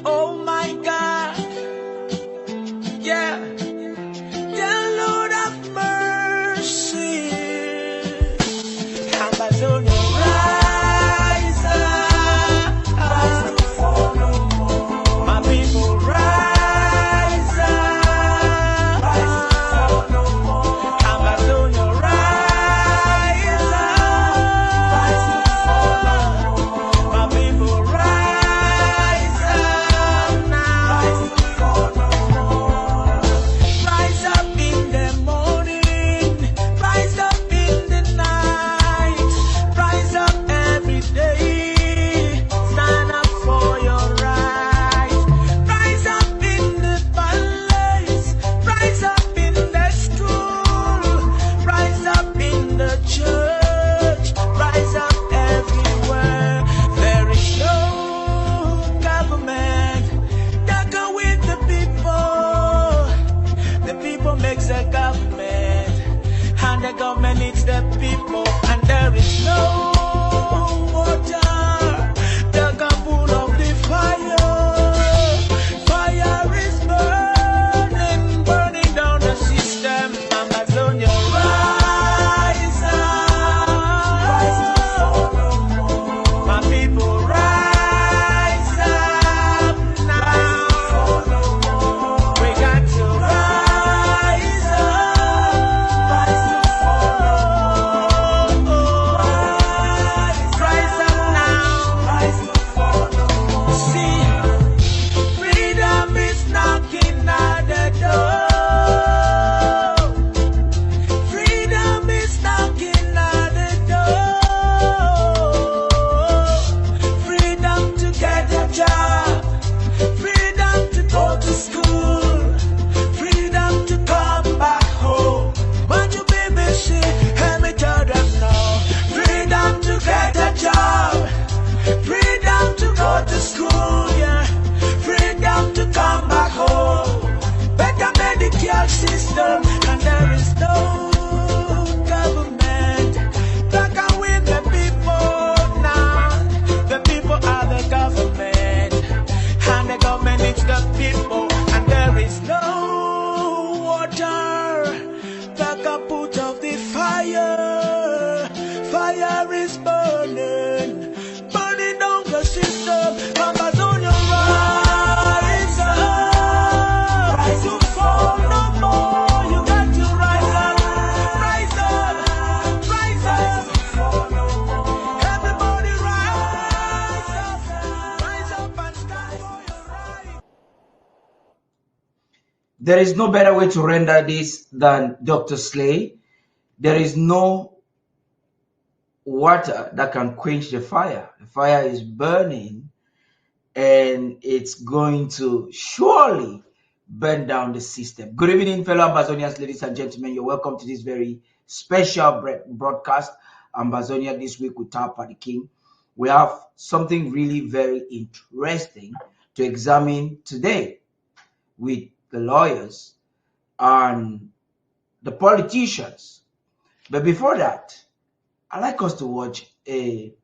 Oh my God, yeah, the Lord of mercy. Ambazonia, rise up, rise to fall no more. My people, rise up, rise to fall no more. Ambazonia, rise up, rise to fall no more. My people, rise up now, rise to fall no more. Rise up in the morning, rise up in the night, rise up every day, stand up for your right. Rise up in the palace, rise up in the school, rise up in the church, rise up everywhere. There is no government that go with the people. The people makes the government, and the government needs the people. And there is no water that can put off the fire. Fire is burning, burning down the system. Ambazonia, rise up, rise to fall no more. My people, rise up now, fall no more. We got to rise up, rise to fall no more. Rise up now, rise to fall no more. See, freedom is knocking at the door. Freedom is knocking at the door. Freedom to get a job, freedom to go to school, freedom to come back home. Want you baby, see, let me tell them now. Freedom to get a job, freedom to go to school, yeah. Freedom to come back home. Better Medicare system, and there is no government that can win the people now. The people are the government, and the government needs the people. And there is no water that can put off the fire. Fire is burning, burning down the system. Ambazonia, rise up, rise to fall no more. You got to rise up, rise up, rise up. Everybody rise up and stand for your right. There is no better way to render this than Dr. Slay. There is no water that can quench the fire. The fire is burning, and it's going to surely burn down the system. Good evening, fellow Ambazonians, ladies and gentlemen. You're welcome to this very special broadcast, Ambazonia this week with Tarh Paddy King. We have something really very interesting to examine today with the lawyers and the politicians. But before that, I'd like us to watch a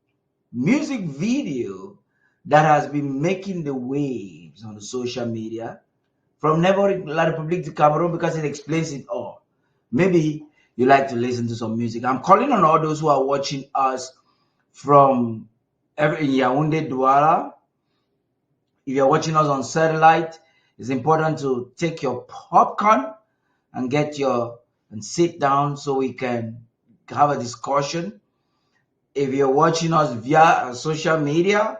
music video that has been making the waves on the social media from neighboring La Republique de Cameroon, because it explains it all. Maybe you like to listen to some music. I'm calling on all those who are watching us from Yaoundé, Douala. If you're watching us on satellite, it's important to take your popcorn and and sit down so we can have a discussion. If you're watching us via social media,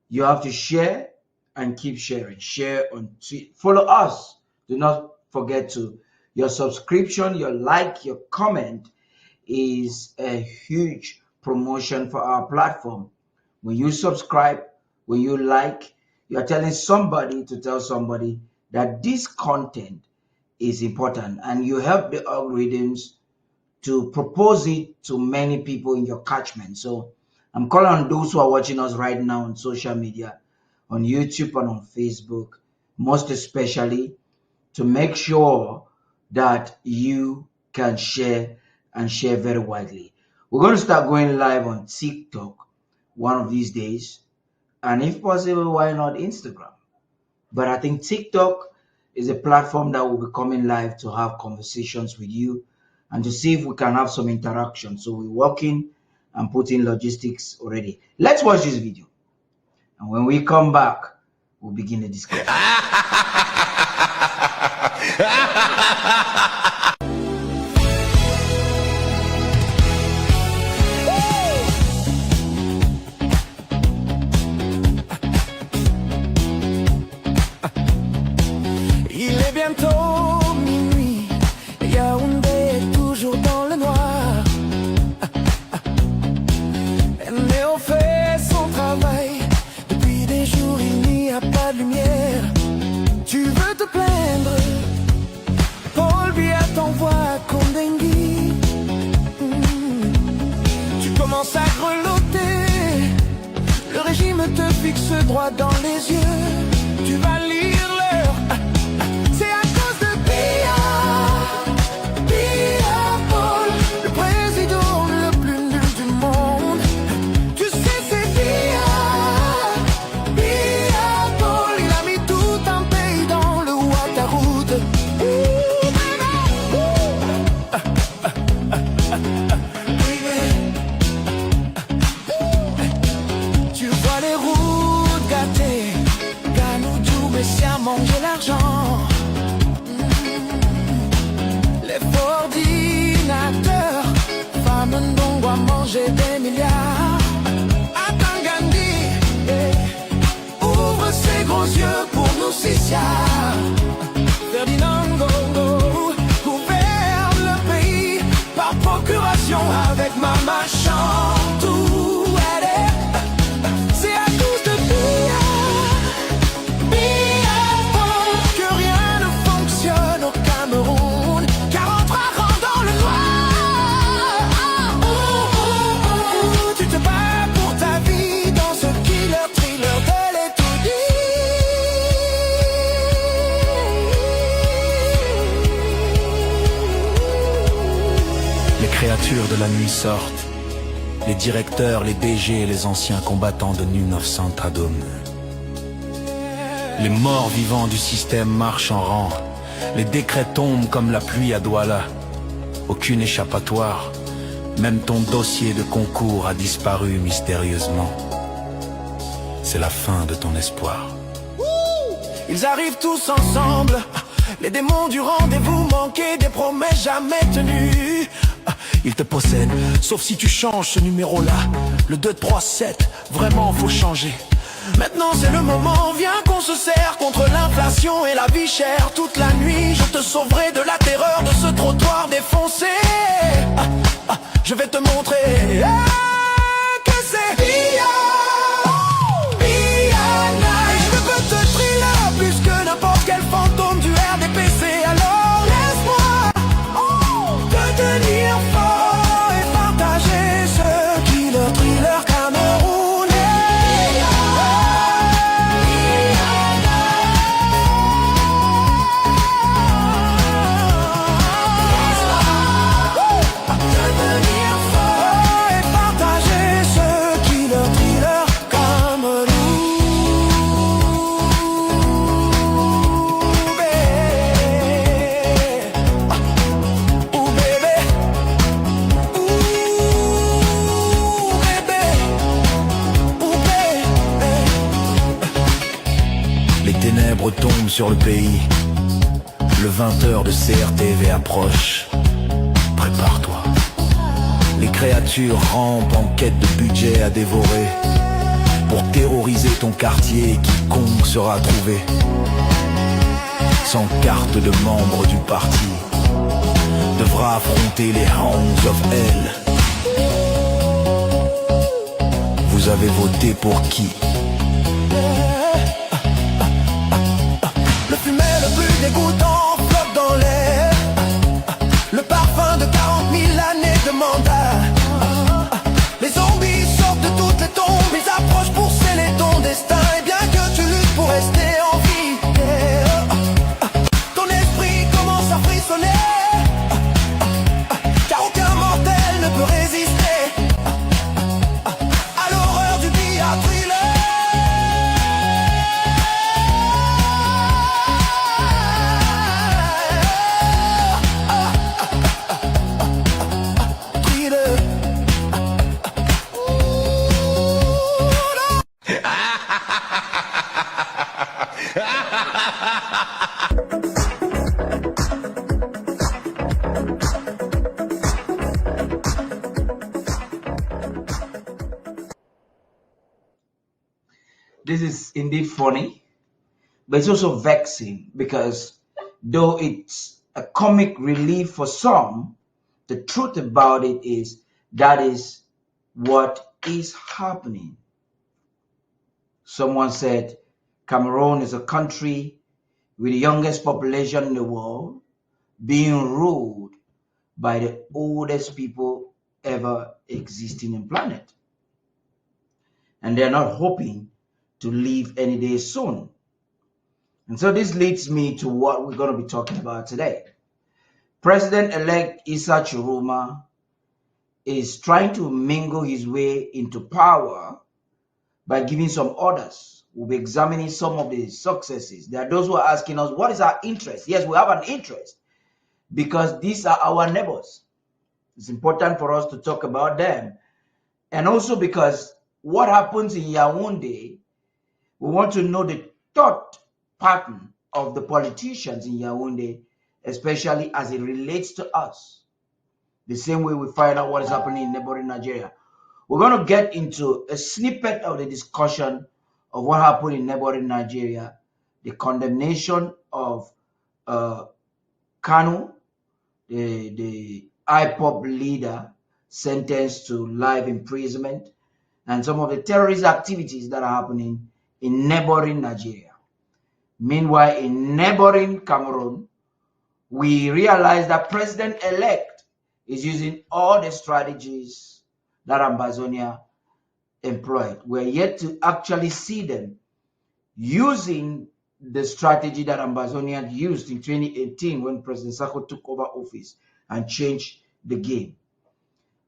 you have to share and keep sharing. Share on Twitter. Follow us. Do not forget to. Your subscription, your like, your comment is a huge promotion for our platform. When you subscribe, when you like, you're telling somebody to tell somebody that this content is important, and you help the algorithms to propose it to many people in your catchment. So I'm calling on those who are watching us right now on social media, on YouTube and on Facebook, most especially, to make sure that you can share and share very widely. We're going to start going live on TikTok one of these days, And if possible, why not Instagram? But I think TikTok is a platform that will be coming live to have conversations with you and to see if we can have some interaction. So we're working and putting logistics already. Let's watch this video. And when we come back, we'll begin the discussion. Il est bientôt minuit, Yaoundé est toujours dans le noir. Néo fait son travail, depuis des jours il n'y a pas de lumière. Tu veux te plaindre, Paul Biya t'envoie Kondengi. Tu commences à grelotter, le régime te fixe droit dans les yeux. Tu vas lire l'heure. C'est à cause de Biya, Biya Paul, le président le plus nul du monde. Tu sais c'est Biya, Biya Paul, il a mis tout un pays dans le Ouattaroute. Tu vois les routes gâtées, Mbeseha manger l'argent. Les ordinateurs, femmes Ndongo à manger des milliards. Attends Gandhi, ouvre ses gros yeux pour nous Sisia. Ferdinand Ngongo gouverne le pays par procuration avec Mama Chantou. C'est à cause de Biya, Biya Paul, que rien ne fonctionne au Cameroun, 43 ans dans le noir. Tu te bats pour ta vie dans ce killer thriller de l'étourdie. Les créatures de la nuit sortent, les directeurs, les DG et les anciens combattants de 1932. Les morts vivants du système marchent en rang, les décrets tombent comme la pluie à Douala. Aucune échappatoire, même ton dossier de concours a disparu mystérieusement. C'est la fin de ton espoir. Ils arrivent tous ensemble, les démons du rendez-vous manqué, des promesses jamais tenues. Ils te possèdent, sauf si tu changes ce numéro-là. Le 237, vraiment faut changer. Maintenant c'est le moment, viens qu'on se serre contre l'inflation et la vie chère. Toute la nuit je te sauverai de la terreur de ce trottoir défoncé. Je vais te montrer que c'est Biya, Biya Night. Je peux te thriller plus que n'importe quel fantôme du RDPC. Alors laisse-moi te tenir fort et partager ce killer thriller camerounais. Tombe sur le pays. Le 20h de CRTV approche. Prépare-toi. Les créatures rampent en quête de budget à dévorer. Pour terroriser ton quartier, quiconque sera trouvé sans carte de membre du parti devra affronter les Hounds of Hell. Vous avez voté pour qui? Dégoûtant flotte dans l'air, le parfum de 40 000 années de mandat. Les zombies sortent de toutes les tombes, ils approchent pour sceller ton destin. Et bien que tu luttes pour rester en vie, ton esprit commence à frissonner, car aucun mortel ne peut résister à l'horreur du Biya thriller. this is indeed funny, but it's also vexing because though it's a comic relief for some, the truth about it is that is what is happening. Someone said Cameroon is a country with the youngest population in the world being ruled by the oldest people ever existing in planet. And they're not hoping to leave any day soon. And so this leads me to what we're going to be talking about today. President-elect Sako Tchiroma is trying to mingle his way into power by giving some orders. We'll be examining some of the successes. There are those who are asking us, what is our interest? Yes, we have an interest because these are our neighbors. It's important for us to talk about them. And also because what happens in Yaoundé, we want to know the thought pattern of the politicians in Yaoundé, especially as it relates to us. The same way we find out what is happening in neighboring Nigeria. We're going to get into a snippet of the discussion of what happened in neighboring Nigeria, the condemnation of Kanu, the IPOP leader, sentenced to life imprisonment, and some of the terrorist activities that are happening in neighboring Nigeria. Meanwhile, in neighboring Cameroon, we realize that President-elect is using all the strategies that Ambazonia employed. We're yet to actually see them using the strategy that Ambazonia used in 2018 when President Sako took over office and changed the game.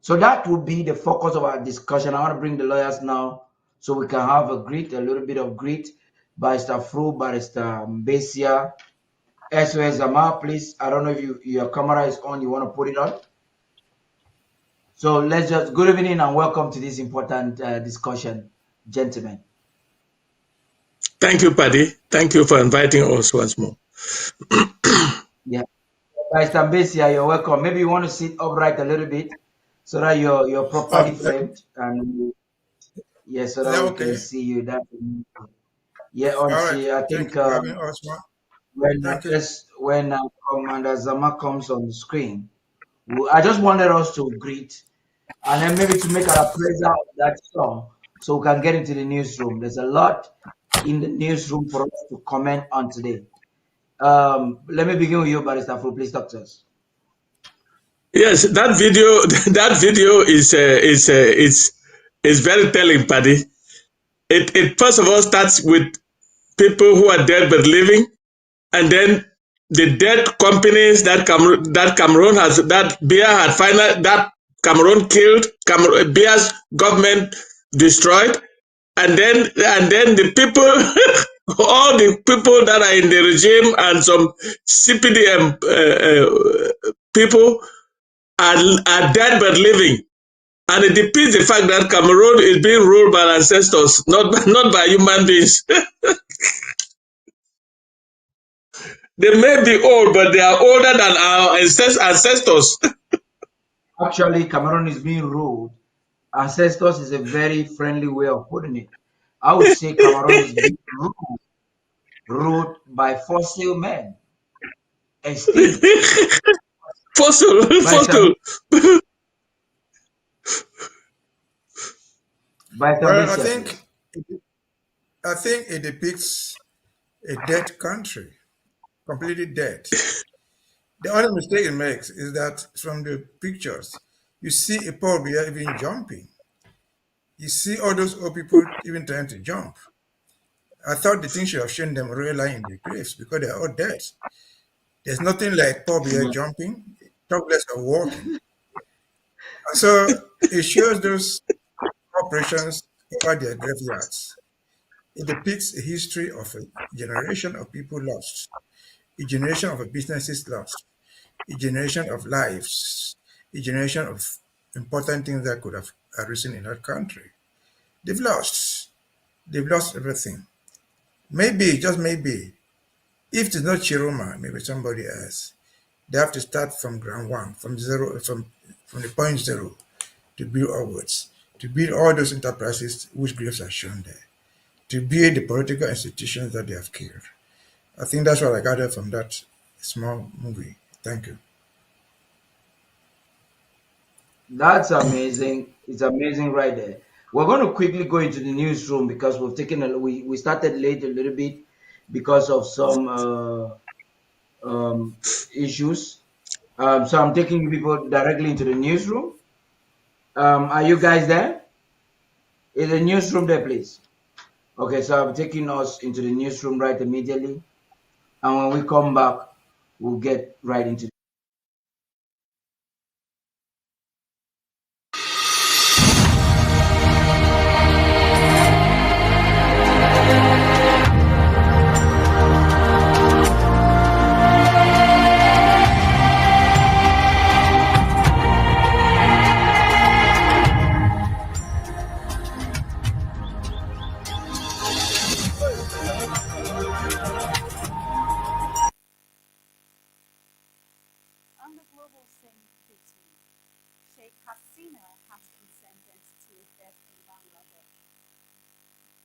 So that will be the focus of our discussion. I want to bring the lawyers now so we can have a little bit of greet. Barrister Fru, Barrister Mbeseha, SOS Zama, please. I don't know if your camera is on. You want to put it on? So let's just, good evening and welcome to this important discussion, gentlemen. Thank you, Paddy. Thank you for inviting us once more. Yeah. Barrister Mbeseha, you're welcome. Maybe you want to sit upright a little bit so that you're properly framed. And yes, so that we can see you. That yeah, honestly, I think when Commander Zama comes on the screen, I just wanted us to greet and then maybe to make an appraisal of that song so we can get into the newsroom. There's a lot in the newsroom for us to comment on today. Let me begin with you, Barrister Fru. Please talk to us. Yes, that video is very telling, Paddy. It first of all starts with people who are dead but living, and then the dead companies that Cameroon has, that Biya had finally, that Cameroon killed, Biya's government destroyed, and then the people, all the people that are in the regime and some CPDM people are dead but living. And it depicts the fact that Cameroon is being ruled by ancestors, not by human beings. They may be old, but they are older than our ancestors. Actually, Cameroon is being ruled. Ancestors is a very friendly way of putting it. I would say Cameroon is being ruled by fossil men. Extinct. Fossil. Well, I think it depicts a dead country, completely dead. The only mistake it makes is that from the pictures, you see a poor bear even jumping. You see all those old people even trying to jump. I thought the thing should have shown them real lying in the graves because they are all dead. There's nothing like poor bear jumping, talk less of walking. And so it shows those operations over their graveyards. It depicts a history of a generation of people lost, a generation of businesses lost, a generation of lives, a generation of important things that could have arisen in that country. They've lost everything. Maybe, just maybe, if it's not Tchiroma, maybe somebody else, they have to start from ground one, from the point zero, to build upwards, to build all those enterprises whose graves are shown there. to build the political institutions that they have killed. I think that's what I gathered from that small movie. Thank you. That's amazing. It's amazing right there. We're going to quickly go into the newsroom because we've taken we started late a little bit because of some issues. So I'm taking you people directly into the newsroom. Are you guys there? Is the newsroom there, please? Okay, so I'm taking us into the newsroom right immediately. And when we come back, we'll get right into it.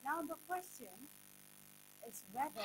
Now the question is whether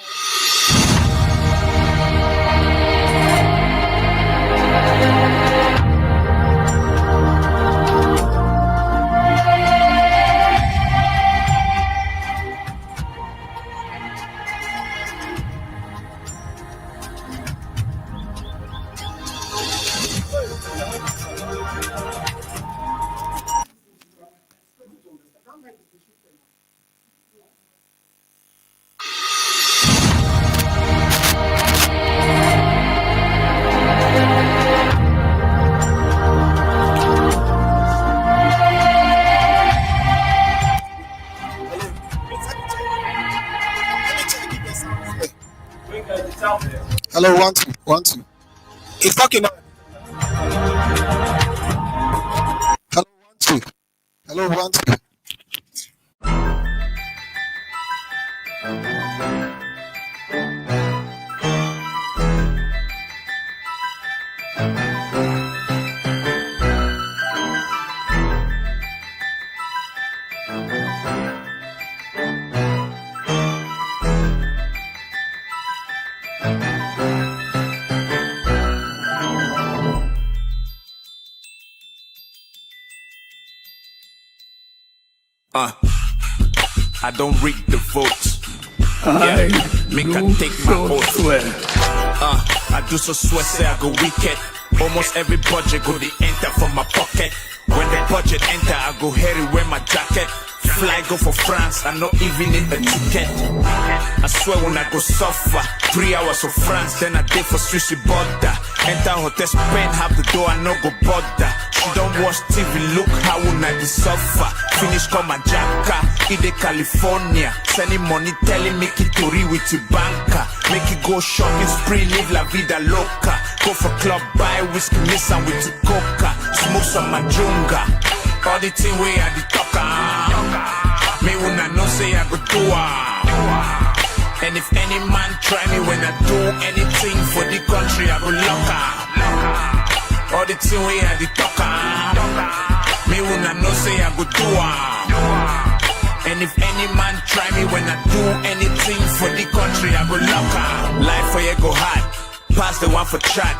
Hello, 1 2 1 2. It's talking now. Hello, 1 2. Hello, 1 2. I don't read the votes. Yeah, make I take my oath. I do so swear, say I go wicked. Almost every budget go the enter from my pocket. When the budget enter, I go hairy wear my jacket. Fly go for France, I not even need a ticket. I swear when I go suffer 3 hours of France, then I day for Swiss border. Enter hotel, Spain, have the door, I no go bother. She don't watch TV, look how I be suffer. Finish come my jacka, Ide California. Sending money, telling make it to with your banker. Make it go shopping spree, live la vida loca. Go for club, buy whiskey, miss and with the coca. Smoke some majunga. All the thing way at the talker. Me when I know say I go do And if any man try me when I do anything for the country, I go lock her. All the thing way at the talker. Me when I know say I go do And if any man try me when I do anything for the country, I go lock her. Life for you go hard, pass the one for chat.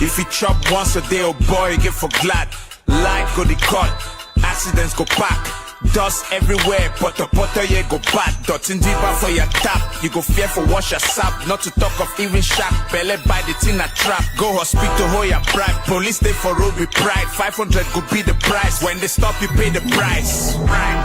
If you chop once a day, oh boy, get for glad. Life go the cut, accidents go pack. Dust everywhere, potter yeah go bad. Dotting deeper for your tap. You go fear for wash your sap. Not to talk of even shark. Belly by the thing a trap. Go hospital, hold your bribe. Police stay for road with pride. 500 could be the price. When they stop, you pay the price.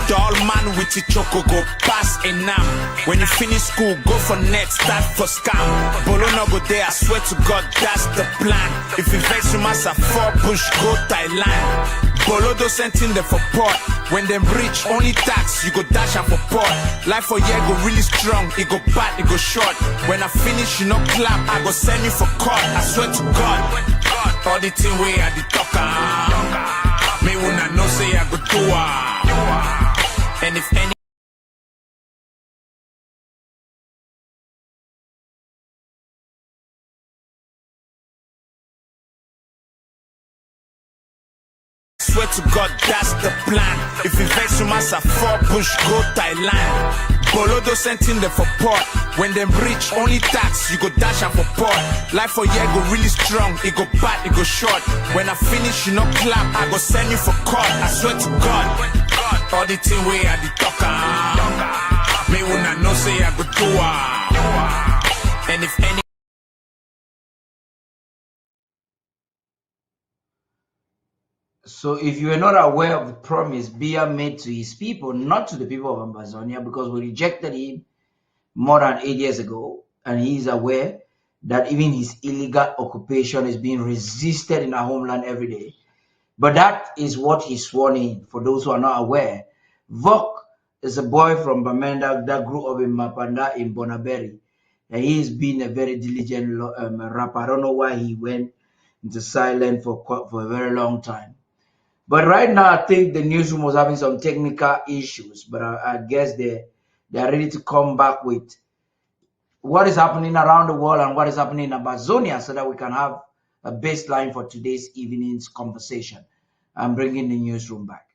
Doll man with the choco go pass enam. When you finish school, go for net, start for scam. Bolo no go there, I swear to God, that's the plan. If you vex you must have 4 push, go Thailand. Bolo do sending them for port. When them reach only tax, you go dash and for port. Life for year go really strong, it go bad, it go short. When I finish, you no clap, I go send you for court. I swear to God, all the thing way I the talker. Me when I know say I go do And if any swear to God, that's the plan. If you vex you must have 4 push, go Thailand. Bolodo sent in there for port. When them rich, only tax, you go dash out for port. Life for year go really strong, it go bad, it go short. When I finish, you no clap, I go send you for court. I swear to God, all the thing way I the talker. Me wanna know say I go do her. And if any So if you are not aware of the promise Biya made to his people, not to the people of Ambazonia, because we rejected him more than 8 years ago, and he is aware that even his illegal occupation is being resisted in our homeland every day. But that is what he sworn in. For those who are not aware, Vok is a boy from Bamenda that grew up in Mapanda in Bonaberi. And he has been a very diligent rapper. I don't know why he went into silence for a very long time. But right now, I think the newsroom was having some technical issues. But I guess they are ready to come back with what is happening around the world and what is happening in Ambazonia so that we can have a baseline for today's evening's conversation. I'm bringing the newsroom back.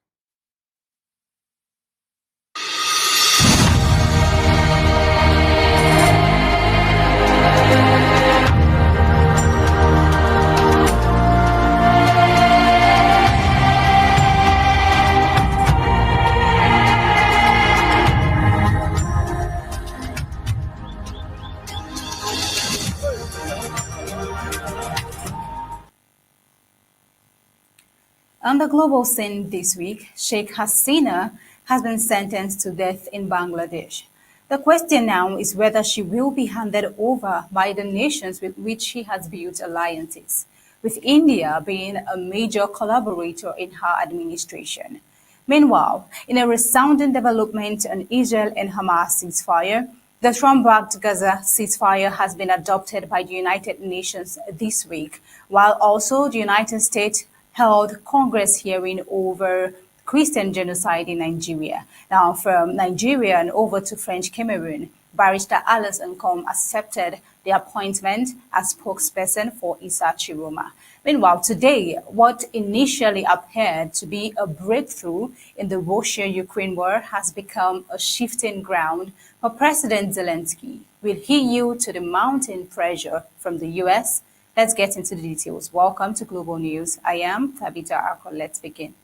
On the global scene this week, Sheikh Hasina has been sentenced to death in Bangladesh. The question now is whether she will be handed over by the nations with which she has built alliances, with India being a major collaborator in her administration. Meanwhile, in a resounding development on Israel and Hamas ceasefire, the Trump-backed Gaza ceasefire has been adopted by the United Nations this week, while also the United States held Congress hearing over Christian genocide in Nigeria. Now, from Nigeria and over to French Cameroon, Barrister Alice Comm accepted the appointment as spokesperson for Sako Tchiroma. Meanwhile, today, what initially appeared to be a breakthrough in the Russia-Ukraine war has become a shifting ground for President Zelensky. Will he yield to the mounting pressure from the U.S.? Let's get into the details. Welcome to Global News. I am Tabitha Arko. Let's begin.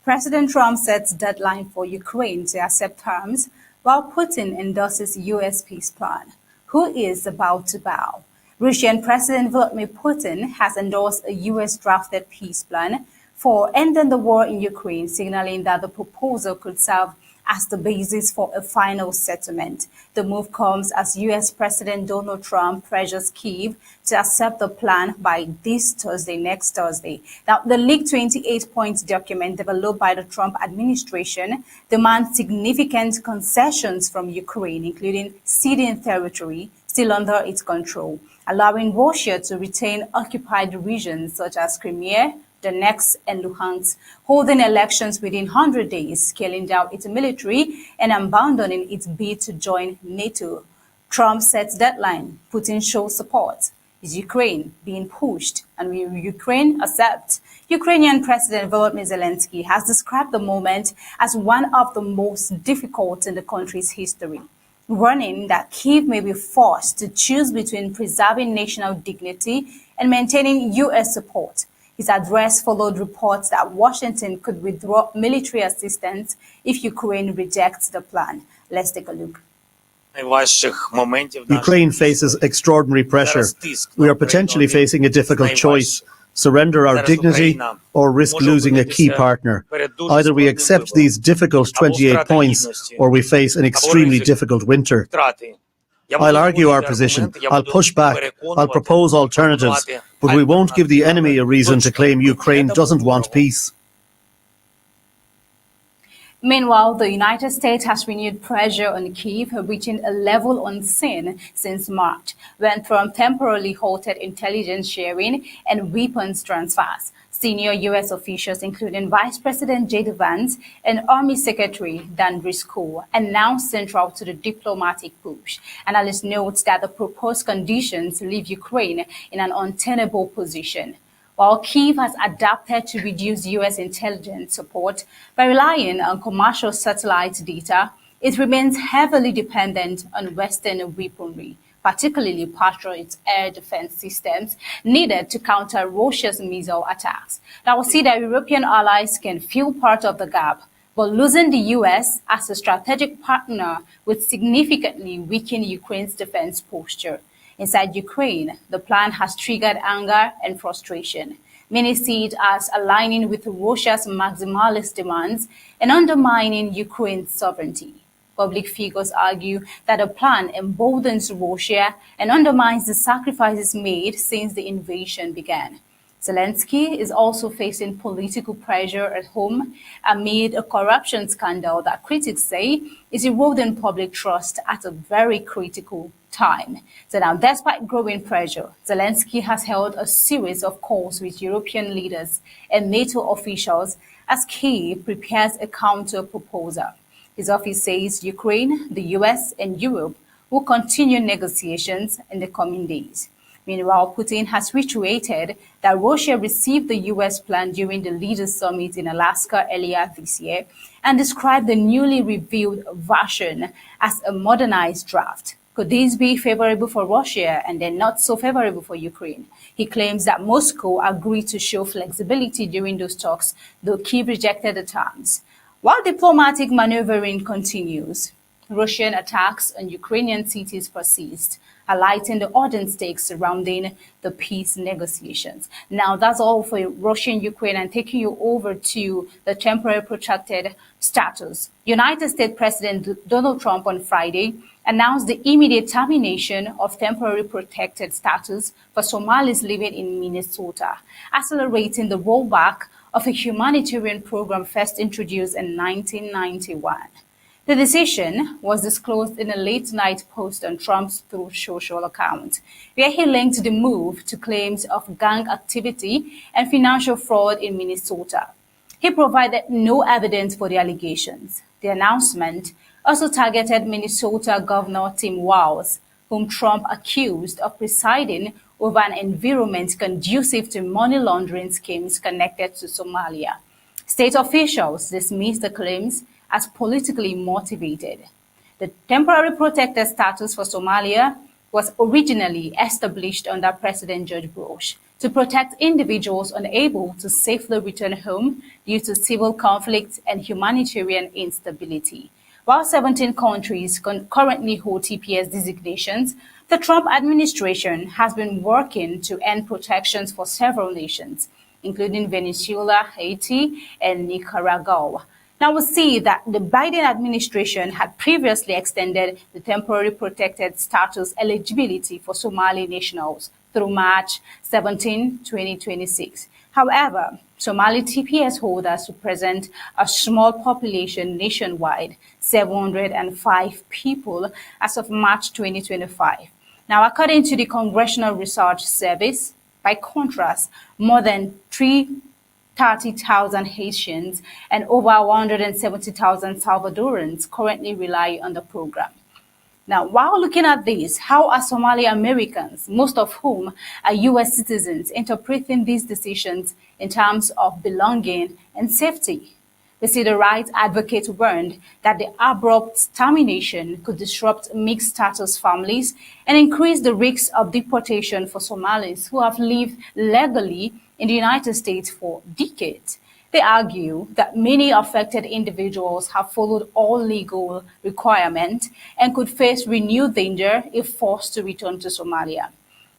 President Trump sets deadline for Ukraine to accept terms, while Putin endorses U.S. peace plan. Who is about to bow? Russian President Vladimir Putin has endorsed a U.S. drafted peace plan for ending the war in Ukraine, signaling that the proposal could serve as the basis for a final settlement. The move comes as U.S. President Donald Trump pressures Kyiv to accept the plan by next Thursday. Now, the leaked 28-point document developed by the Trump administration demands significant concessions from Ukraine, including ceding territory still under its control, allowing Russia to retain occupied regions such as Crimea, Donetsk and Luhansk, holding elections within 100 days, scaling down its military and abandoning its bid to join NATO. Trump sets deadline. Putin shows support. Is Ukraine being pushed? And will Ukraine accept? Ukrainian President Volodymyr Zelensky has described the moment as one of the most difficult in the country's history, warning that Kyiv may be forced to choose between preserving national dignity and maintaining U.S. support. His address followed reports that Washington could withdraw military assistance if Ukraine rejects the plan. Let's take a look. Ukraine faces extraordinary pressure. We are potentially facing a difficult choice: surrender our dignity or risk losing a key partner. Either we accept these difficult 28 points or we face an extremely difficult winter. I'll argue our position, I'll push back, I'll propose alternatives, but we won't give the enemy a reason to claim Ukraine doesn't want peace. Meanwhile, the United States has renewed pressure on Kyiv, reaching a level unseen since March, when Trump temporarily halted intelligence sharing and weapons transfers. Senior U.S. officials, including Vice President J.D. Vance and Army Secretary Dan Driscoll, announced central to the diplomatic push. Analysts note that the proposed conditions leave Ukraine in an untenable position. While Kyiv has adapted to reduce U.S. intelligence support by relying on commercial satellite data, it remains heavily dependent on Western weaponry, particularly Patriot air defense systems needed to counter Russia's missile attacks. That will see that European allies can fill part of the gap, but losing the U.S. as a strategic partner would significantly weaken Ukraine's defense posture. Inside Ukraine, the plan has triggered anger and frustration. Many see it as aligning with Russia's maximalist demands and undermining Ukraine's sovereignty. Public figures argue that the plan emboldens Russia and undermines the sacrifices made since the invasion began. Zelensky is also facing political pressure at home amid a corruption scandal that critics say is eroding public trust at a very critical time. So now, despite growing pressure, Zelensky has held a series of calls with European leaders and NATO officials as Kyiv prepares a counter-proposal. His office says Ukraine, the US, and Europe will continue negotiations in the coming days. Meanwhile, Putin has reiterated that Russia received the US plan during the Leaders' Summit in Alaska earlier this year and described the newly revealed version as a modernized draft. Could this be favorable for Russia and then not so favorable for Ukraine? He claims that Moscow agreed to show flexibility during those talks, though Kyiv rejected the terms. While diplomatic maneuvering continues, Russian attacks on Ukrainian cities persist, highlighting the ardent stakes surrounding the peace negotiations. Now, that's all for Russian-Ukraine, and taking you over to the temporary protected status. United States President Donald Trump on Friday announced the immediate termination of temporary protected status for Somalis living in Minnesota, accelerating the rollback of a humanitarian program first introduced in 1991. The decision was disclosed in a late-night post on Trump's Truth Social account, where he linked the move to claims of gang activity and financial fraud in Minnesota. He provided no evidence for the allegations. The announcement also targeted Minnesota Governor Tim Walz, whom Trump accused of presiding over an environment conducive to money laundering schemes connected to Somalia. State officials dismissed the claims as politically motivated. The temporary protected status for Somalia was originally established under President George Bush to protect individuals unable to safely return home due to civil conflict and humanitarian instability. While 17 countries currently hold TPS designations, the Trump administration has been working to end protections for several nations, including Venezuela, Haiti, and Nicaragua. Now we'll see that the Biden administration had previously extended the temporary protected status eligibility for Somali nationals through March 17, 2026. However, Somali TPS holders represent a small population nationwide, 705 people as of March 2025. Now, according to the Congressional Research Service, by contrast, more than 330,000 Haitians and over 170,000 Salvadorans currently rely on the program. Now, while looking at this, how are Somali Americans, most of whom are U.S. citizens, interpreting these decisions in terms of belonging and safety? The civil rights advocate warned that the abrupt termination could disrupt mixed status families and increase the risk of deportation for Somalis who have lived legally in the United States for decades. They argue that many affected individuals have followed all legal requirements and could face renewed danger if forced to return to Somalia.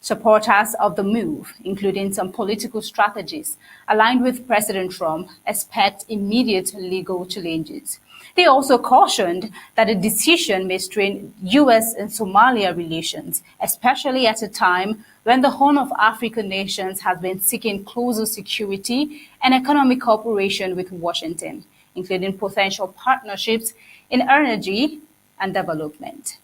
Supporters of the move, including some political strategists aligned with President Trump, expect immediate legal challenges. They also cautioned that the decision may strain U.S. and Somalia relations, especially at a time when the Horn of Africa nations has been seeking closer security and economic cooperation with Washington. including potential partnerships in energy and development.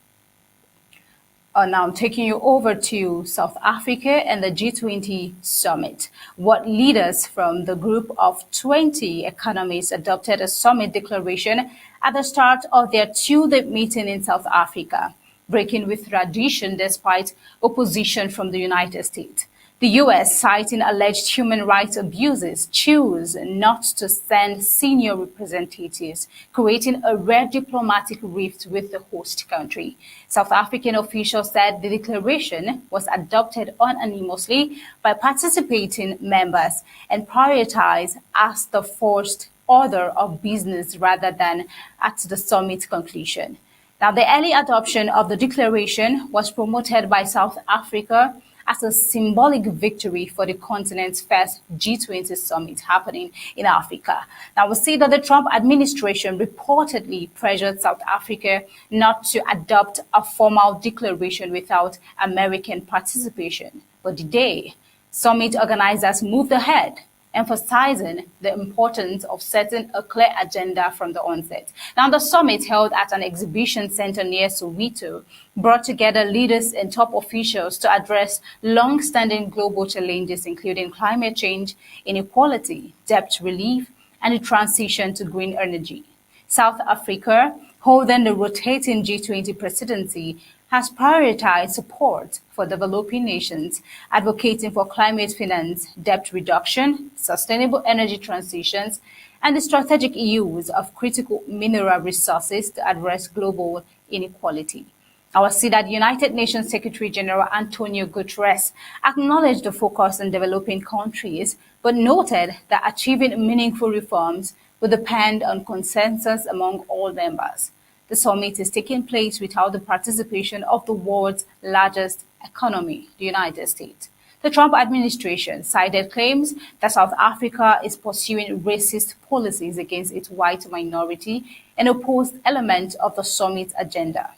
Now I'm taking you over to South Africa and the G20 summit. What leaders from the group of 20 economies adopted a summit declaration at the start of their two-day meeting in South Africa, breaking with tradition despite opposition from the United States. The U.S., citing alleged human rights abuses, chose not to send senior representatives, creating a rare diplomatic rift with the host country. South African officials said the declaration was adopted unanimously by participating members and prioritized as the first order of business rather than at the summit conclusion. Now, the early adoption of the declaration was promoted by South Africa as a symbolic victory for the continent's first G20 summit happening in Africa. Now, we see that the Trump administration reportedly pressured South Africa not to adopt a formal declaration without American participation. But today, summit organizers moved ahead, emphasizing the importance of setting a clear agenda from the onset. Now, the summit, held at an exhibition center near Soweto, brought together leaders and top officials to address long-standing global challenges, including climate change, inequality, debt relief, and the transition to green energy. South Africa, holding the rotating G20 presidency, has prioritized support for developing nations, advocating for climate finance, debt reduction, sustainable energy transitions, and the strategic use of critical mineral resources to address global inequality. I will see that United Nations Secretary General Antonio Guterres acknowledged the focus on developing countries, but noted that achieving meaningful reforms will depend on consensus among all members. The summit is taking place without the participation of the world's largest economy, the United States. The Trump administration cited claims that South Africa is pursuing racist policies against its white minority and opposed elements of the summit's agenda.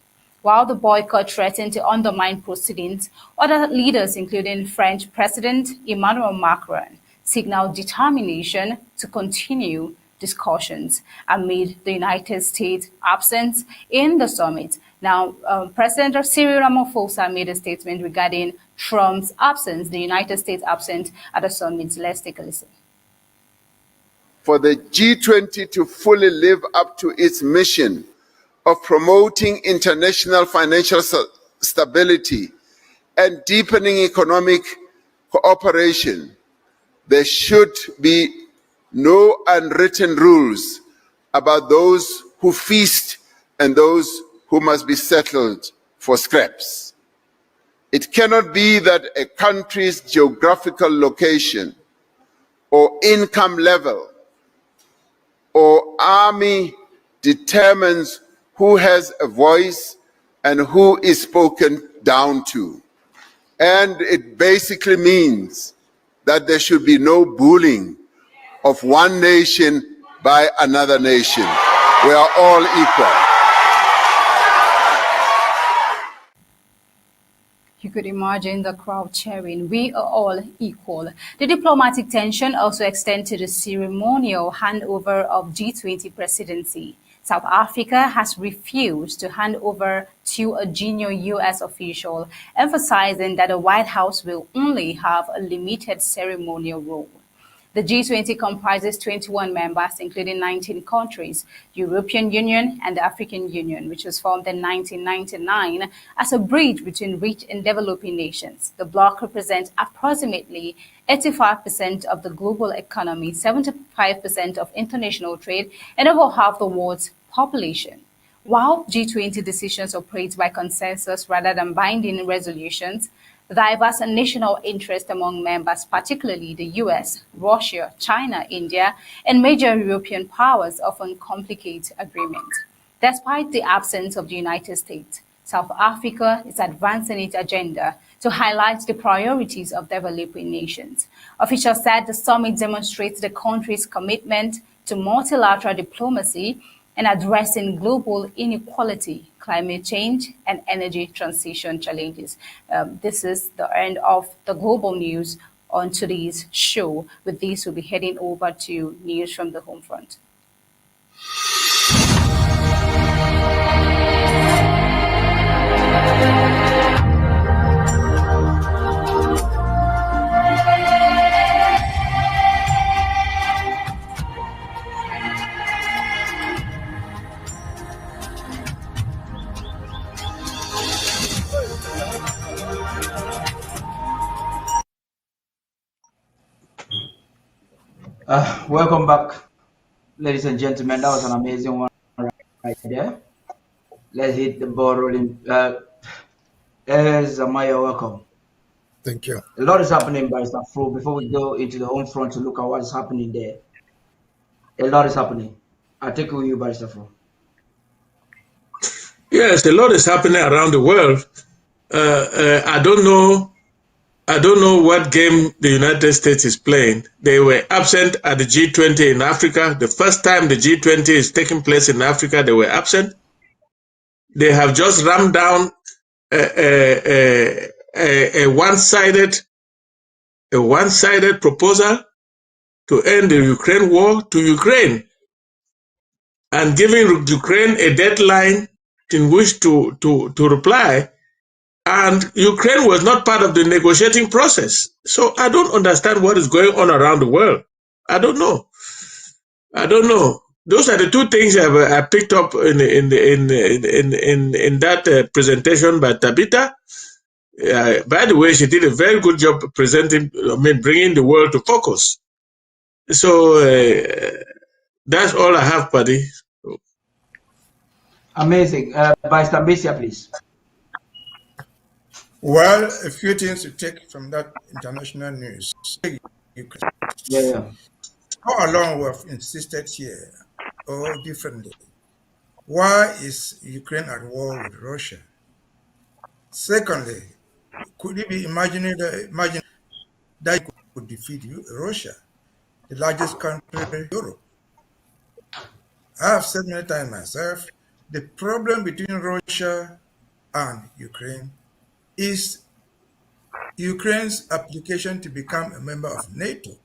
While the boycott threatened to undermine proceedings, other leaders, including French President Emmanuel Macron, signaled determination to continue discussions amid the United States' absence in the summit. Now, President Cyril Ramaphosa made a statement regarding Trump's absence, the United States' absence at the summit. Let's take a listen. For the G20 to fully live up to its mission of promoting international financial stability and deepening economic cooperation, there should be no unwritten rules about those who feast and those who must be settled for scraps. It cannot be that a country's geographical location or income level or army determines who has a voice and who is spoken down to. And it basically means that there should be no bullying of one nation by another nation. We are all equal. You could imagine the crowd cheering, "We are all equal." The diplomatic tension also extends to the ceremonial handover of G20 presidency. South Africa has refused to hand over to a junior U.S. official, emphasizing that the White House will only have a limited ceremonial role. The G20 comprises 21 members, including 19 countries, the European Union and the African Union, which was formed in 1999 as a bridge between rich and developing nations. The bloc represents approximately 85% of the global economy, 75% of international trade, and over half the world's population. While G20 decisions operate by consensus rather than binding resolutions, diverse national interest among members, particularly the US, Russia, China, India, and major European powers, often complicate agreement. Despite the absence of the United States, South Africa is advancing its agenda to highlight the priorities of developing nations. Officials said the summit demonstrates the country's commitment to multilateral diplomacy and addressing global inequality, climate change, and energy transition challenges. This is the end of the global news on today's show. With this, we'll be heading over to news from the home front. Welcome back, ladies and gentlemen. That was an amazing one right there. Let's hit the ball rolling. Zama, you're welcome. Thank you. A lot is happening, Barrister Fru. Before we go into the home front to look at what is happening there, a lot is happening. I'll take it with you, Barrister Fru. Yes, a lot is happening around the world. I don't know what game the United States is playing. They were absent at the G20 in Africa. The first time the G20 is taking place in Africa, they were absent. They have just rammed down a one-sided proposal to end the Ukraine war to Ukraine, and giving Ukraine a deadline in which to reply. And Ukraine was not part of the negotiating process. So I don't understand what is going on around the world. I don't know. Those are the two things I picked up in that presentation by Tabitha. By the way, she did a very good job bringing the world to focus. So that's all I have, Paddy. Amazing. Vice Mbeseha, please. Well, a few things to take from that international news. Yeah. How long we have insisted here, or differently, why is Ukraine at war with Russia? Secondly, could it be imagine that you could defeat Russia, the largest country in Europe? I have said many times myself, the problem between Russia and Ukraine is Ukraine's application to become a member of NATO,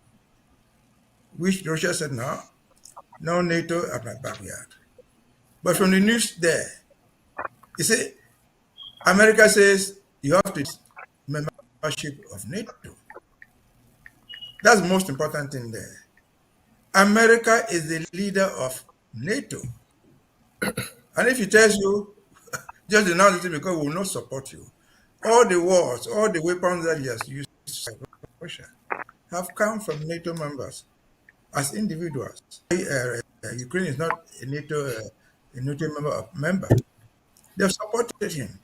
which Russia said, no NATO at my backyard. But from the news there, you see, America says you have to membership of NATO. That's the most important thing there. America is the leader of NATO. And if he tells you, just denounce it because we will not support you, all the wars, all the weapons that he has used to fight Russia have come from NATO members as individuals. Ukraine is not a NATO member. They've supported him.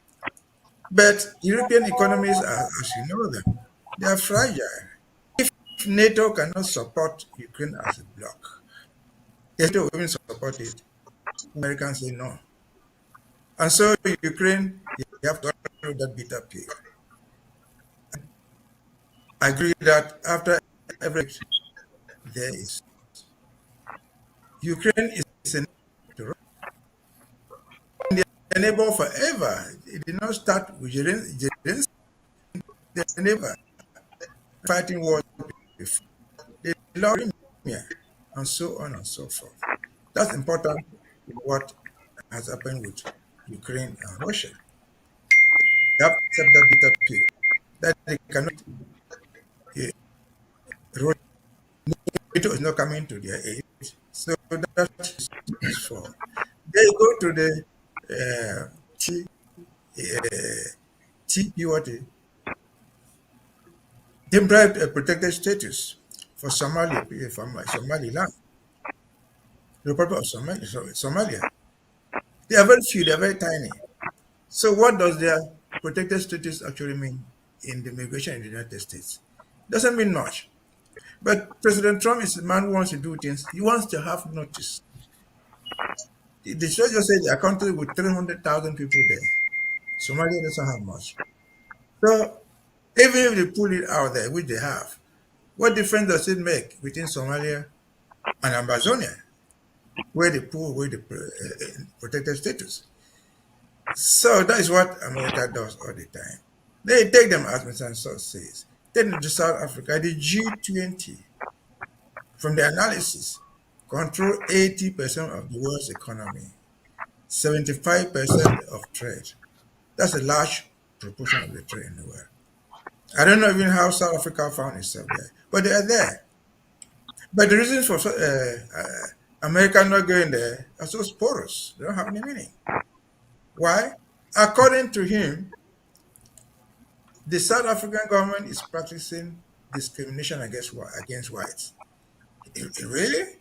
But European economies, as you know them, they are fragile. If NATO cannot support Ukraine as a bloc, NATO will even support it. Americans say no. And so Ukraine, you have to follow that bitter pill. I agree that after every there is Ukraine is a neighbor forever. It did not start with Zelensky. They never fighting wars before. They love Crimea, and so on and so forth. That's important. What has happened with Ukraine and Russia? They have to accept that bitter pill that they cannot. NATO is not coming to their aid, so that is for. They go to the temporary protected status for Somaliland, the Republic of Somalia. They are very few, they are very tiny. So what does their protected status actually mean in the immigration in the United States? Doesn't mean much. But President Trump is a man who wants to do things. He wants to have notice. The soldier said a country with 300,000 people there. Somalia doesn't have much. So even if they pull it out there, which they have, what difference does it make between Somalia and Ambazonia, where they pull away the protected status? So that is what America does all the time. They take them, as Mr. Nsoh says, take them to South Africa, the G20, from the analysis, control 80% of the world's economy, 75% of trade. That's a large proportion of the trade in the world. I don't know even how South Africa found itself there, but they are there. But the reasons for America not going there are so porous. They don't have any meaning. Why? According to him, the South African government is practicing discrimination against whites. Really?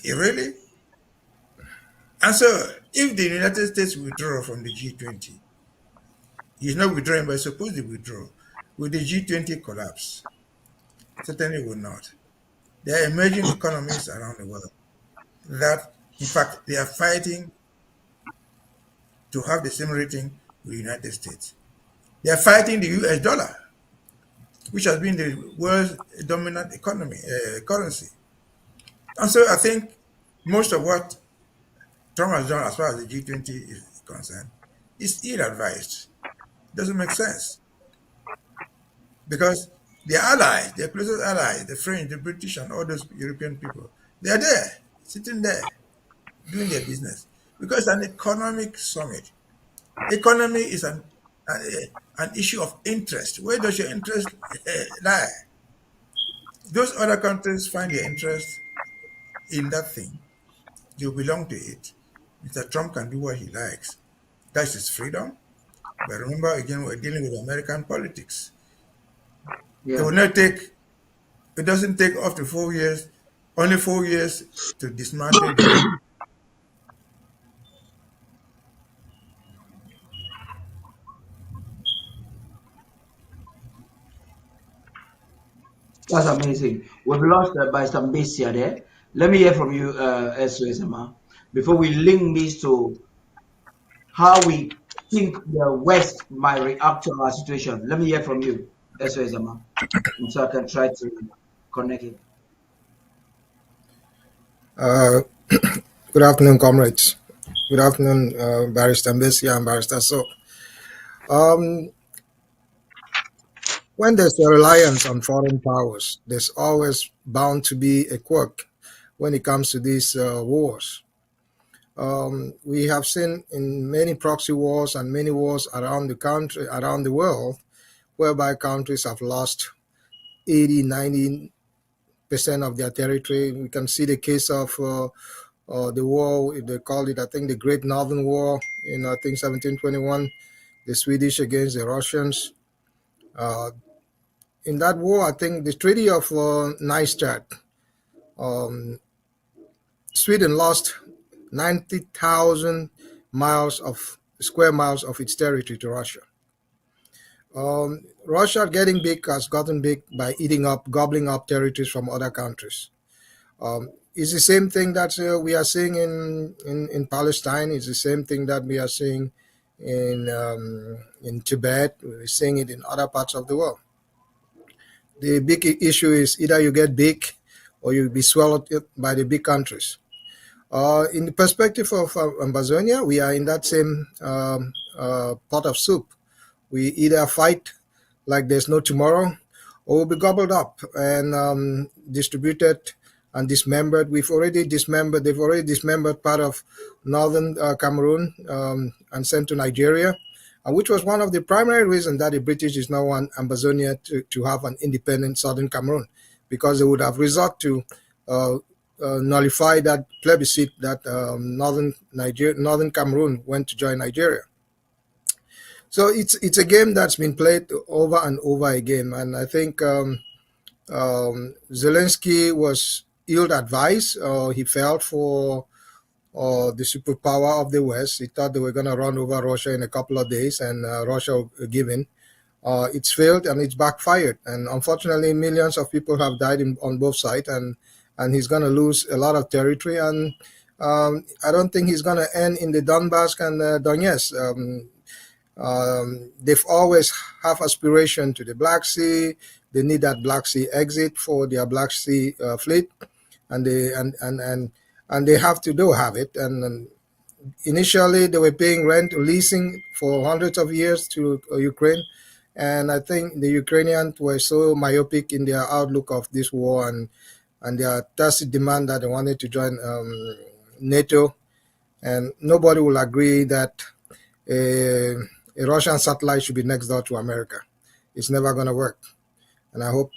Really? And so, if the United States withdraw from the G20, he's not withdrawing, but suppose they withdraw, will the G20 collapse? Certainly will not. There are emerging economies around the world that, in fact, they are fighting to have the same rating with the United States. They are fighting the US dollar, which has been the world's dominant currency. And so I think most of what Trump has done as far as the G20 is concerned is ill-advised. It doesn't make sense. Because their allies, their closest allies, the French, the British, and all those European people, they are there, sitting there, doing their business. Because it's an economic summit. Economy is an issue of interest. Where does your interest lie? Those other countries find their interest in that thing. You belong to it. Mr. Trump can do what he likes. That's his freedom. But remember, again, we're dealing with American politics. Yeah. It will not take, it doesn't take up to 4 years, only 4 years to dismantle the That's amazing. We've lost by some Mbeseha there. Let me hear from you, Zama, before we link this to how we think the West might react to our situation. Let me hear from you, Zama, so I can try to connect it. Good afternoon, comrades. Good afternoon, Barrister Mbeseha and Barrister So. When there's a reliance on foreign powers, there's always bound to be a quirk when it comes to these wars. We have seen in many proxy wars and many wars around the country, around the world, whereby countries have lost 80, 90% of their territory. We can see the case of the war, they called it, I think, the Great Northern War in, I think, 1721, the Swedish against the Russians. In that war, I think the Treaty of Nystadt, Sweden lost 90,000 square miles of its territory to Russia. Russia has gotten big by gobbling up territories from other countries. It's the same thing that we are seeing in Palestine. It's the same thing that we are seeing in Tibet. We're seeing it in other parts of the world. The big issue is either you get big or you'll be swallowed by the big countries. In the perspective of Ambazonia, we are in that same pot of soup. We either fight like there's no tomorrow, or we'll be gobbled up and distributed and dismembered. They've already dismembered part of northern Cameroon and sent to Nigeria, which was one of the primary reasons that the British is now want Ambazonia to have an independent southern Cameroon, because they would have resort to nullify that plebiscite that northern Cameroon went to join Nigeria. So it's a game that's been played over and over again, and I think Zelensky was ill-advised. He fell for the superpower of the West. He thought they were going to run over Russia in a couple of days, and Russia gave in. It's failed and it's backfired, and unfortunately millions of people have died on both sides, and he's going to lose a lot of territory, and I don't think he's going to end in the Donbass and Donetsk. They've always have aspiration to the Black Sea. They need that Black Sea exit for their Black Sea fleet, and they have to have it. And initially they were paying leasing for hundreds of years to Ukraine, and I think the Ukrainians were so myopic in their outlook of this war, and and their tacit demand that they wanted to join NATO, and nobody will agree that a Russian satellite should be next door to America. It's never going to work, and I hope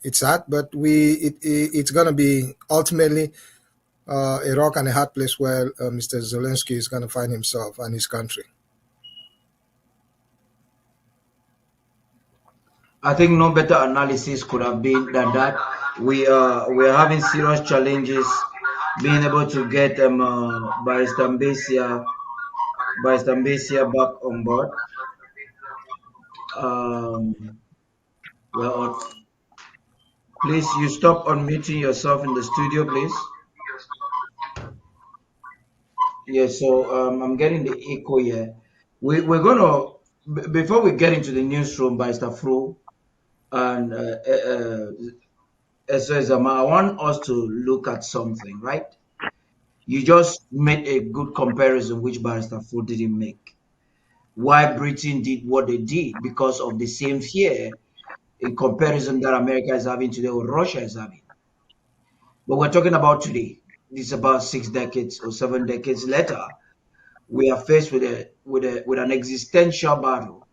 it's sad, but it's going to be ultimately a rock and a hard place where Mr. Zelensky is going to find himself and his country. I think no better analysis could have been than that. We are having serious challenges being able to get Barrister Mbeseha back on board. Well, please, you stop unmuting yourself in the studio, please. Yeah, so I'm getting the echo here. We're gonna, before we get into the newsroom, Barrister Fru and Zama, I want us to look at something, right? You just made a good comparison, which Barrister Fru didn't make. Why Britain did what they did, because of the same fear in comparison that America is having today or Russia is having. But we're talking about today. This is about 6 decades or 7 decades later. We are faced with an existential battle,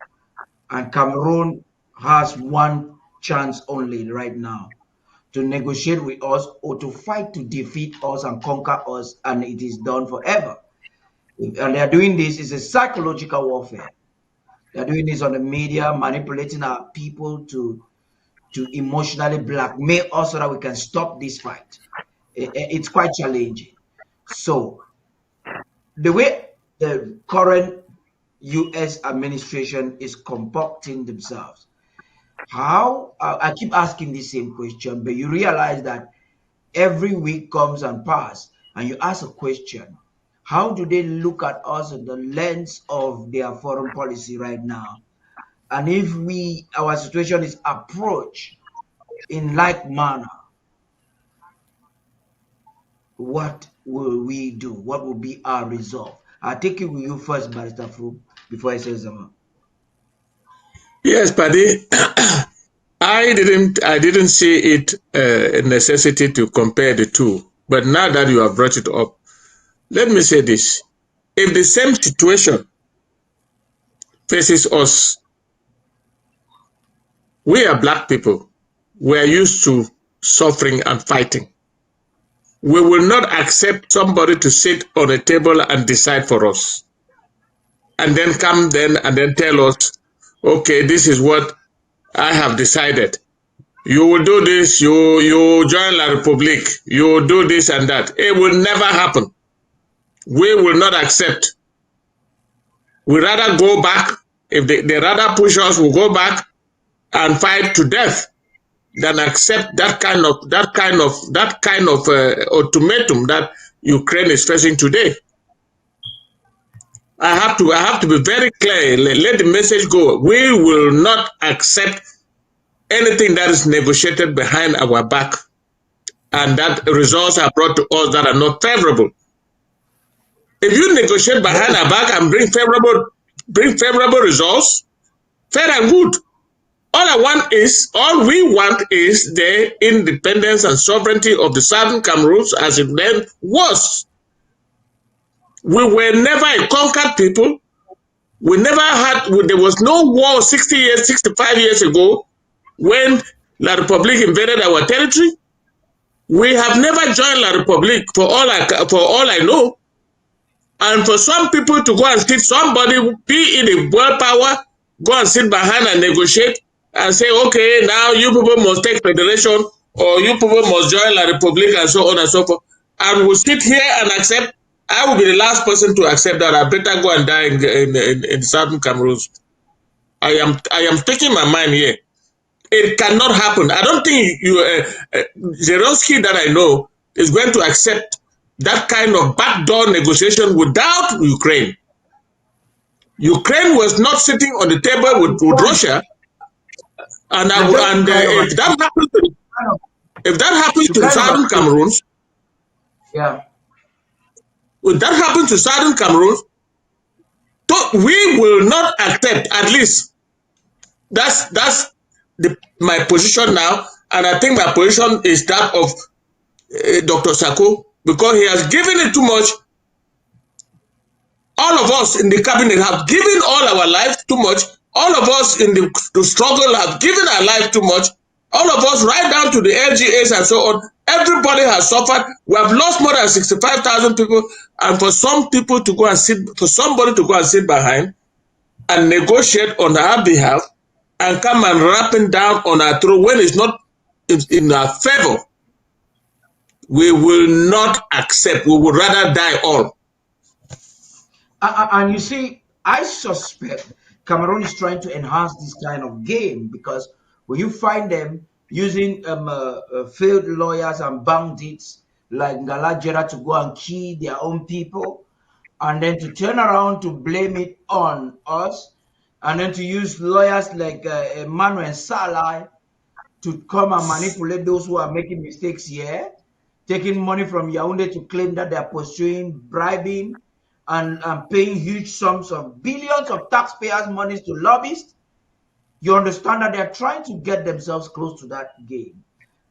and Cameroon has one chance only right now to negotiate with us or to fight to defeat us and conquer us, and it is done forever. And they are doing this, is a psychological warfare. They are doing this on the media, manipulating our people to emotionally blackmail us so that we can stop this fight. It's quite challenging. So the way the current U.S. administration is conducting themselves, how, I keep asking the same question, but you realize that every week comes and passes, and you ask a question, how do they look at us in the lens of their foreign policy right now? And if our situation is approached in like manner, what will we do? What will be our resolve? I'll take it with you first, Barrister Fru, before I say Zama. Yes, Paddy. I didn't see it a necessity to compare the two. But now that you have brought it up, let me say this. If the same situation faces us, we are black people. We are used to suffering and fighting. We will not accept somebody to sit on a table and decide for us. And then come and then tell us, okay, this is what I have decided. You will do this, you join La Republique, you do this and that. It will never happen. We will not accept. We rather go back. If they rather push us, we'll go back and fight to death than accept that kind of ultimatum that Ukraine is facing today. I have to be very clear. Let the message go. We will not accept anything that is negotiated behind our back, and that results are brought to us that are not favorable. If you negotiate behind our back and bring favorable results, fair and good. All we want is the independence and sovereignty of the Southern Cameroons as it then was. We were never a conquered people. There was no war 60 years, 65 years ago when La Republique invaded our territory. We have never joined La Republique for all I know. And for some people to go and sit somebody, be in a world power, go and sit behind and negotiate and say, okay, now you people must take federation or you people must join La Republique and so on and so forth. And we'll sit here and accept. I will be the last person to accept that. I better go and die in Southern Cameroons. I am taking my mind here. It cannot happen. I don't think Zelensky that I know is going to accept that kind of backdoor negotiation without Ukraine. Ukraine was not sitting on the table with Russia, and if that happens to Southern Cameroons, yeah. If that happens to Southern Cameroons, we will not accept. At least that's my position now. And I think my position is that of Dr. Sako, because he has given it too much. All of us in the cabinet have given all our lives too much. All of us in the struggle have given our life too much. All of us, right down to the LGAs and so on, everybody has suffered. We have lost more than 65,000 people, and for some people to go and sit, for somebody to go and sit behind and negotiate on our behalf and come and rapping down on our throat when it's not in our favor, we will not accept. We would rather die all. And you see, I suspect Cameroon is trying to enhance this kind of game, because when you find them using failed lawyers and bandits like Ngalajera to go and kill their own people, and then to turn around to blame it on us, and then to use lawyers like Emmanuel Salai to come and manipulate those who are making mistakes here, taking money from Yaoundé to claim that they are pursuing bribing and paying huge sums of billions of taxpayers' monies to lobbyists. You understand that they are trying to get themselves close to that game.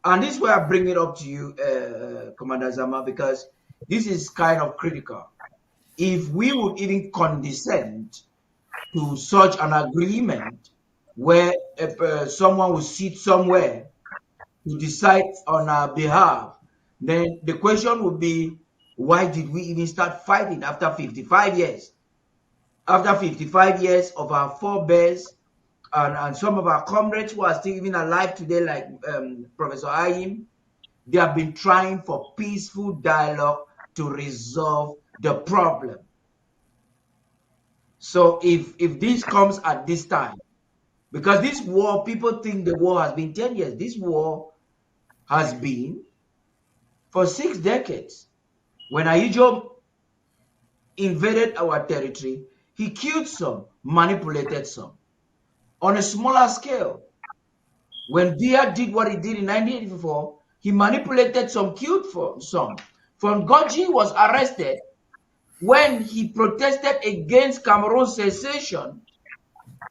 And this is where I bring it up to you, Commander Zama, because this is kind of critical. If we would even condescend to such an agreement where someone will sit somewhere to decide on our behalf, then the question would be, why did we even start fighting after 55 years? After 55 years of our forebears and some of our comrades who are still even alive today, like Professor Ayim, they have been trying for peaceful dialogue to resolve the problem. So if this comes at this time, because this war, people think the war has been 10 years. This war has been for 6 decades. When Ayijo invaded our territory, he killed some, manipulated some. On a smaller scale, when Biya did what he did in 1984, he manipulated some, killed some. Von Goji was arrested when he protested against Cameroon's secession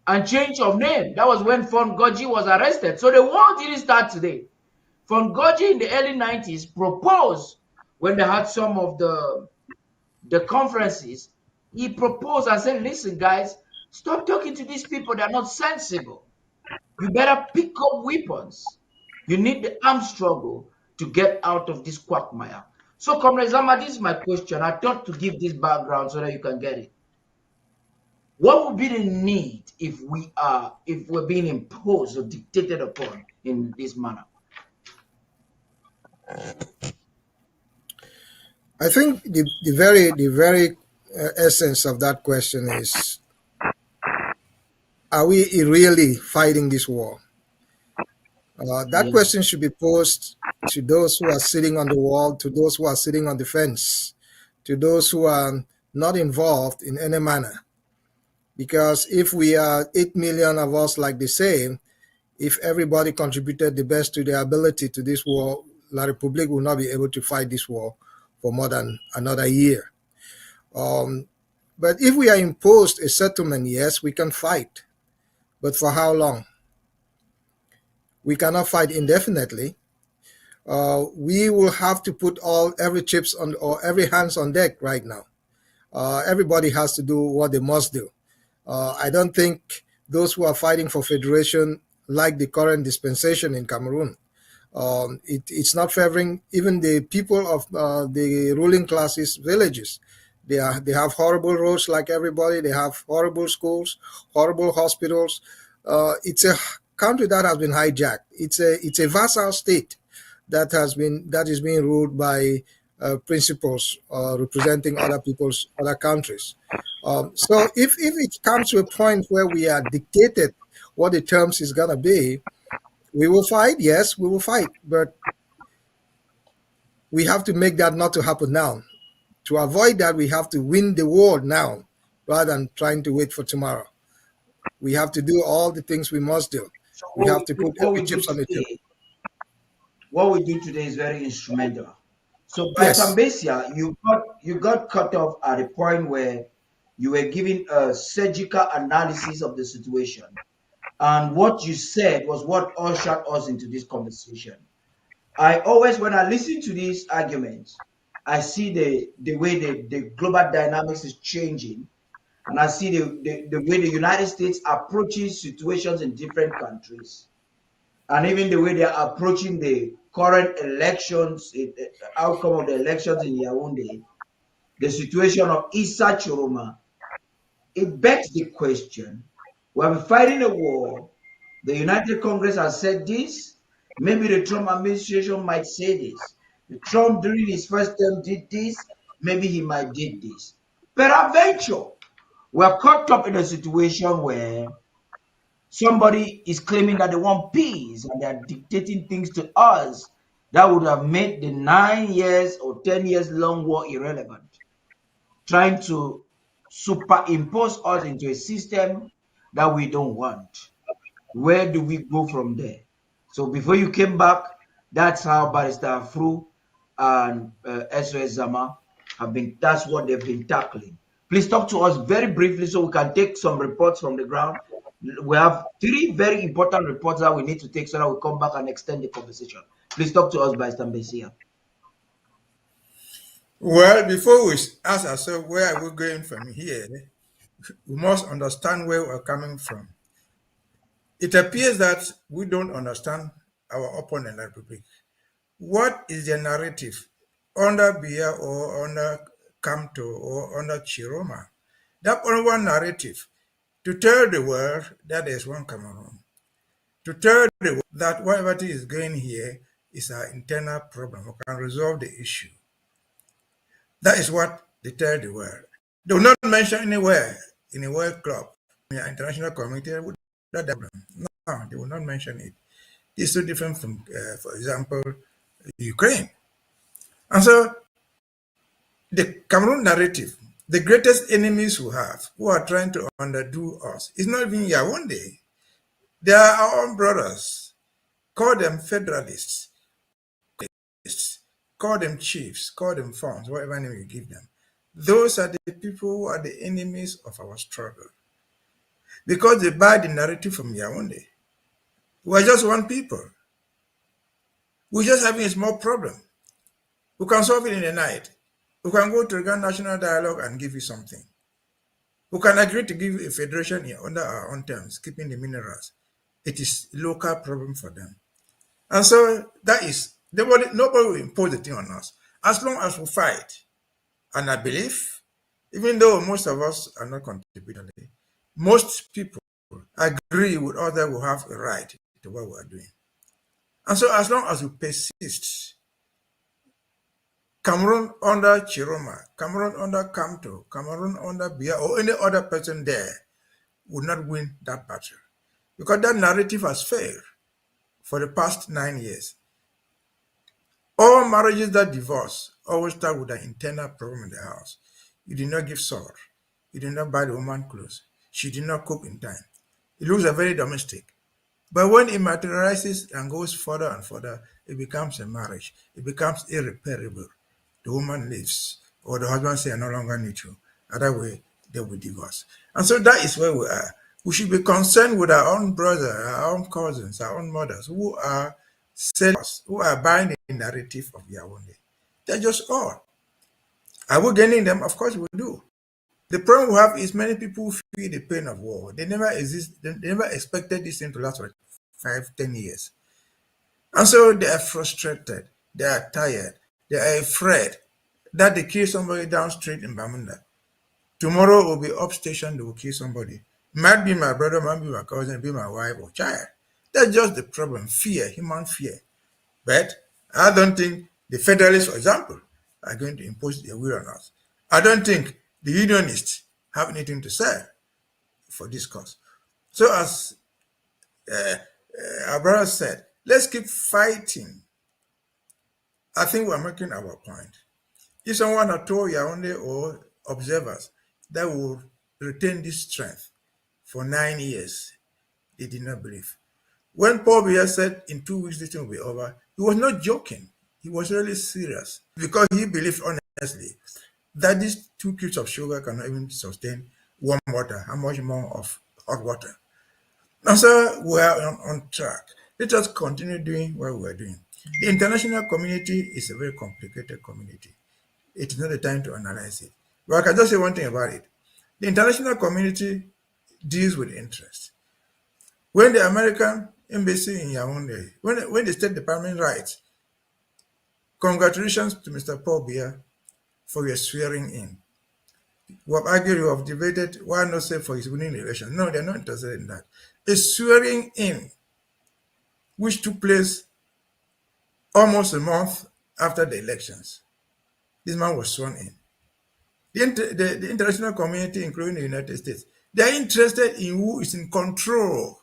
and change of name. That was when Von Goji was arrested. So the war didn't start today. Von Goji in the early 90s proposed, when they had some of the conferences, he proposed and said, listen, guys, stop talking to these people. They're not sensible. You better pick up weapons. You need the armed struggle to get out of this quagmire. So, Comrade Zama, this is my question. I thought to give this background so that you can get it. What would be the need if we're being imposed or dictated upon in this manner? I think the very essence of that question is, are we really fighting this war? That question should be posed to those who are sitting on the wall, to those who are sitting on the fence, to those who are not involved in any manner. Because if we are 8 million of us, like they say, if everybody contributed the best to their ability to this war, La République will not be able to fight this war for more than another year. But if we are imposed a settlement, yes, we can fight. But for how long? We cannot fight indefinitely. We will have to put every chips on, or every hands on deck right now. Everybody has to do what they must do. I don't think those who are fighting for federation like the current dispensation in Cameroon. It's not favoring even the people of the ruling classes' villages. They have horrible roads like everybody. They have horrible schools, horrible hospitals. It's a country that has been hijacked. It's a vassal state that is being ruled by principals representing other countries. So if it comes to a point where we are dictated what the terms is gonna be, we will fight. Yes, we will fight, but we have to make that not to happen now. To avoid that, we have to win the war now, rather than trying to wait for tomorrow. We have to do all the things we must do. So we have to put every chips on the table. What we do today is very instrumental. So by Mbeseha, you got cut off at a point where you were giving a surgical analysis of the situation. And what you said was what ushered us into this conversation. I always, when I listen to these arguments, I see the way the global dynamics is changing, and I see the way the United States approaches situations in different countries, and even the way they are approaching the current elections, the outcome of the elections in Yaoundé, the situation of Issa Chiroma. It begs the question: we are fighting a war. The United Congress has said this. Maybe the Trump administration might say this. The Trump during his first term did this. Maybe he might did this. Peradventure, we are caught up in a situation where somebody is claiming that they want peace and they are dictating things to us that would have made the 9 years or 10 years long war irrelevant, trying to superimpose us into a system that we don't want. Where do we go from there? So before you came back, that's how Barrister Fru and SOS Zama have been, that's what they've been tackling. Please talk to us very briefly so we can take some reports from the ground. We have 3 very important reports that we need to take so that we come back and extend the conversation. Please talk to us, Barrister Mbeseha. Well, before we ask ourselves where are we going from here, we must understand where we're coming from. It appears that we don't understand our opponent, the Republic. What is the narrative under Biya or under Kamto or under Tchiroma? That only one narrative to tell the world that there's one Cameroon, to tell the world that whatever it is going here is our internal problem. We can resolve the issue. That is what they tell the world. They will not mention anywhere in a World Club, in the international community, that problem. No, they will not mention it. It's so different from, for example, Ukraine. And so the Cameroon narrative, the greatest enemies we have who are trying to underdo us, is not even Yaoundé. They are our own brothers. Call them federalists, call them chiefs, call them farms, whatever name you give them. Those are the people who are the enemies of our struggle. Because they buy the narrative from Yaoundé. We are just one people. We're just having a small problem. We can solve it in the night. We can go to the Ghana National Dialogue and give you something. We can agree to give you a federation under our own terms, keeping the minerals. It is a local problem for them. And so that is, nobody will impose the thing on us. As long as we fight, and I believe, even though most of us are not contributing, most people agree with others who have a right to what we are doing. And so as long as we persist, Cameroon under Tchiroma, Cameroon under Kamto, Cameroon under Biya, or any other person there would not win that battle. Because that narrative has failed for the past 9 years. All marriages that divorce always start with an internal problem in the house. You did not give sword. You did not buy the woman clothes. She did not cook in time. It looks very domestic. But when it materializes and goes further and further, it becomes a marriage. It becomes irreparable. The woman leaves, or the husband says, I no longer need you. Other way, they will divorce. And so that is where we are. We should be concerned with our own brothers, our own cousins, our own mothers, who are sellers, who are buying the narrative of Yaoundé. They're just all. Are we gaining them? Of course we do. The problem we have is many people feel the pain of war. They never expected this thing to last for 5-10 years. And so they are frustrated, they are tired, they are afraid that they kill somebody down street in Bamunda. Tomorrow will be up station, they will kill somebody. Might be my brother, might be my cousin, be my wife or child. That's just the problem, fear, human fear. But I don't think the federalists, for example, are going to impose their will on us. I don't think the unionists have anything to say for this cause. So as our brother said, let's keep fighting. I think we're making our point. If someone had told Yaoundé or observers that will retain this strength for 9 years, they did not believe. When Paul Biya said in 2 weeks this thing will be over, he was not joking. He was really serious because he believed honestly that these 2 cubes of sugar cannot even sustain warm water. How much more of hot water? And so we are on track. Let us continue doing what we are doing. The international community is a very complicated community. It is not the time to analyze it. But I can just say one thing about it. The international community deals with interest. When the American embassy in Yaoundé, when the State Department writes, congratulations to Mr. Paul Biya for your swearing in. We have argued, we have debated, why not say for his winning election? No, they're not interested in that. A swearing in, which took place almost a month after the elections. This man was sworn in. The international community, including the United States, they're interested in who is in control.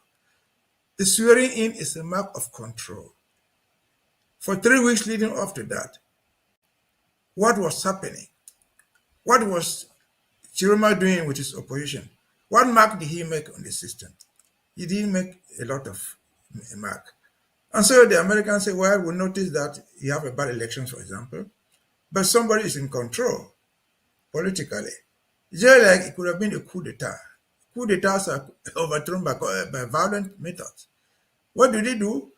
The swearing in is a mark of control. For 3 weeks leading up to that, what was happening? What was Tchiroma doing with his opposition? What mark did he make on the system? He didn't make a lot of mark. And so the Americans say, well, we notice that you have a bad election, for example, but somebody is in control politically. Just like it could have been a coup d'etat. Coup d'etats are overthrown by violent methods. What do they do?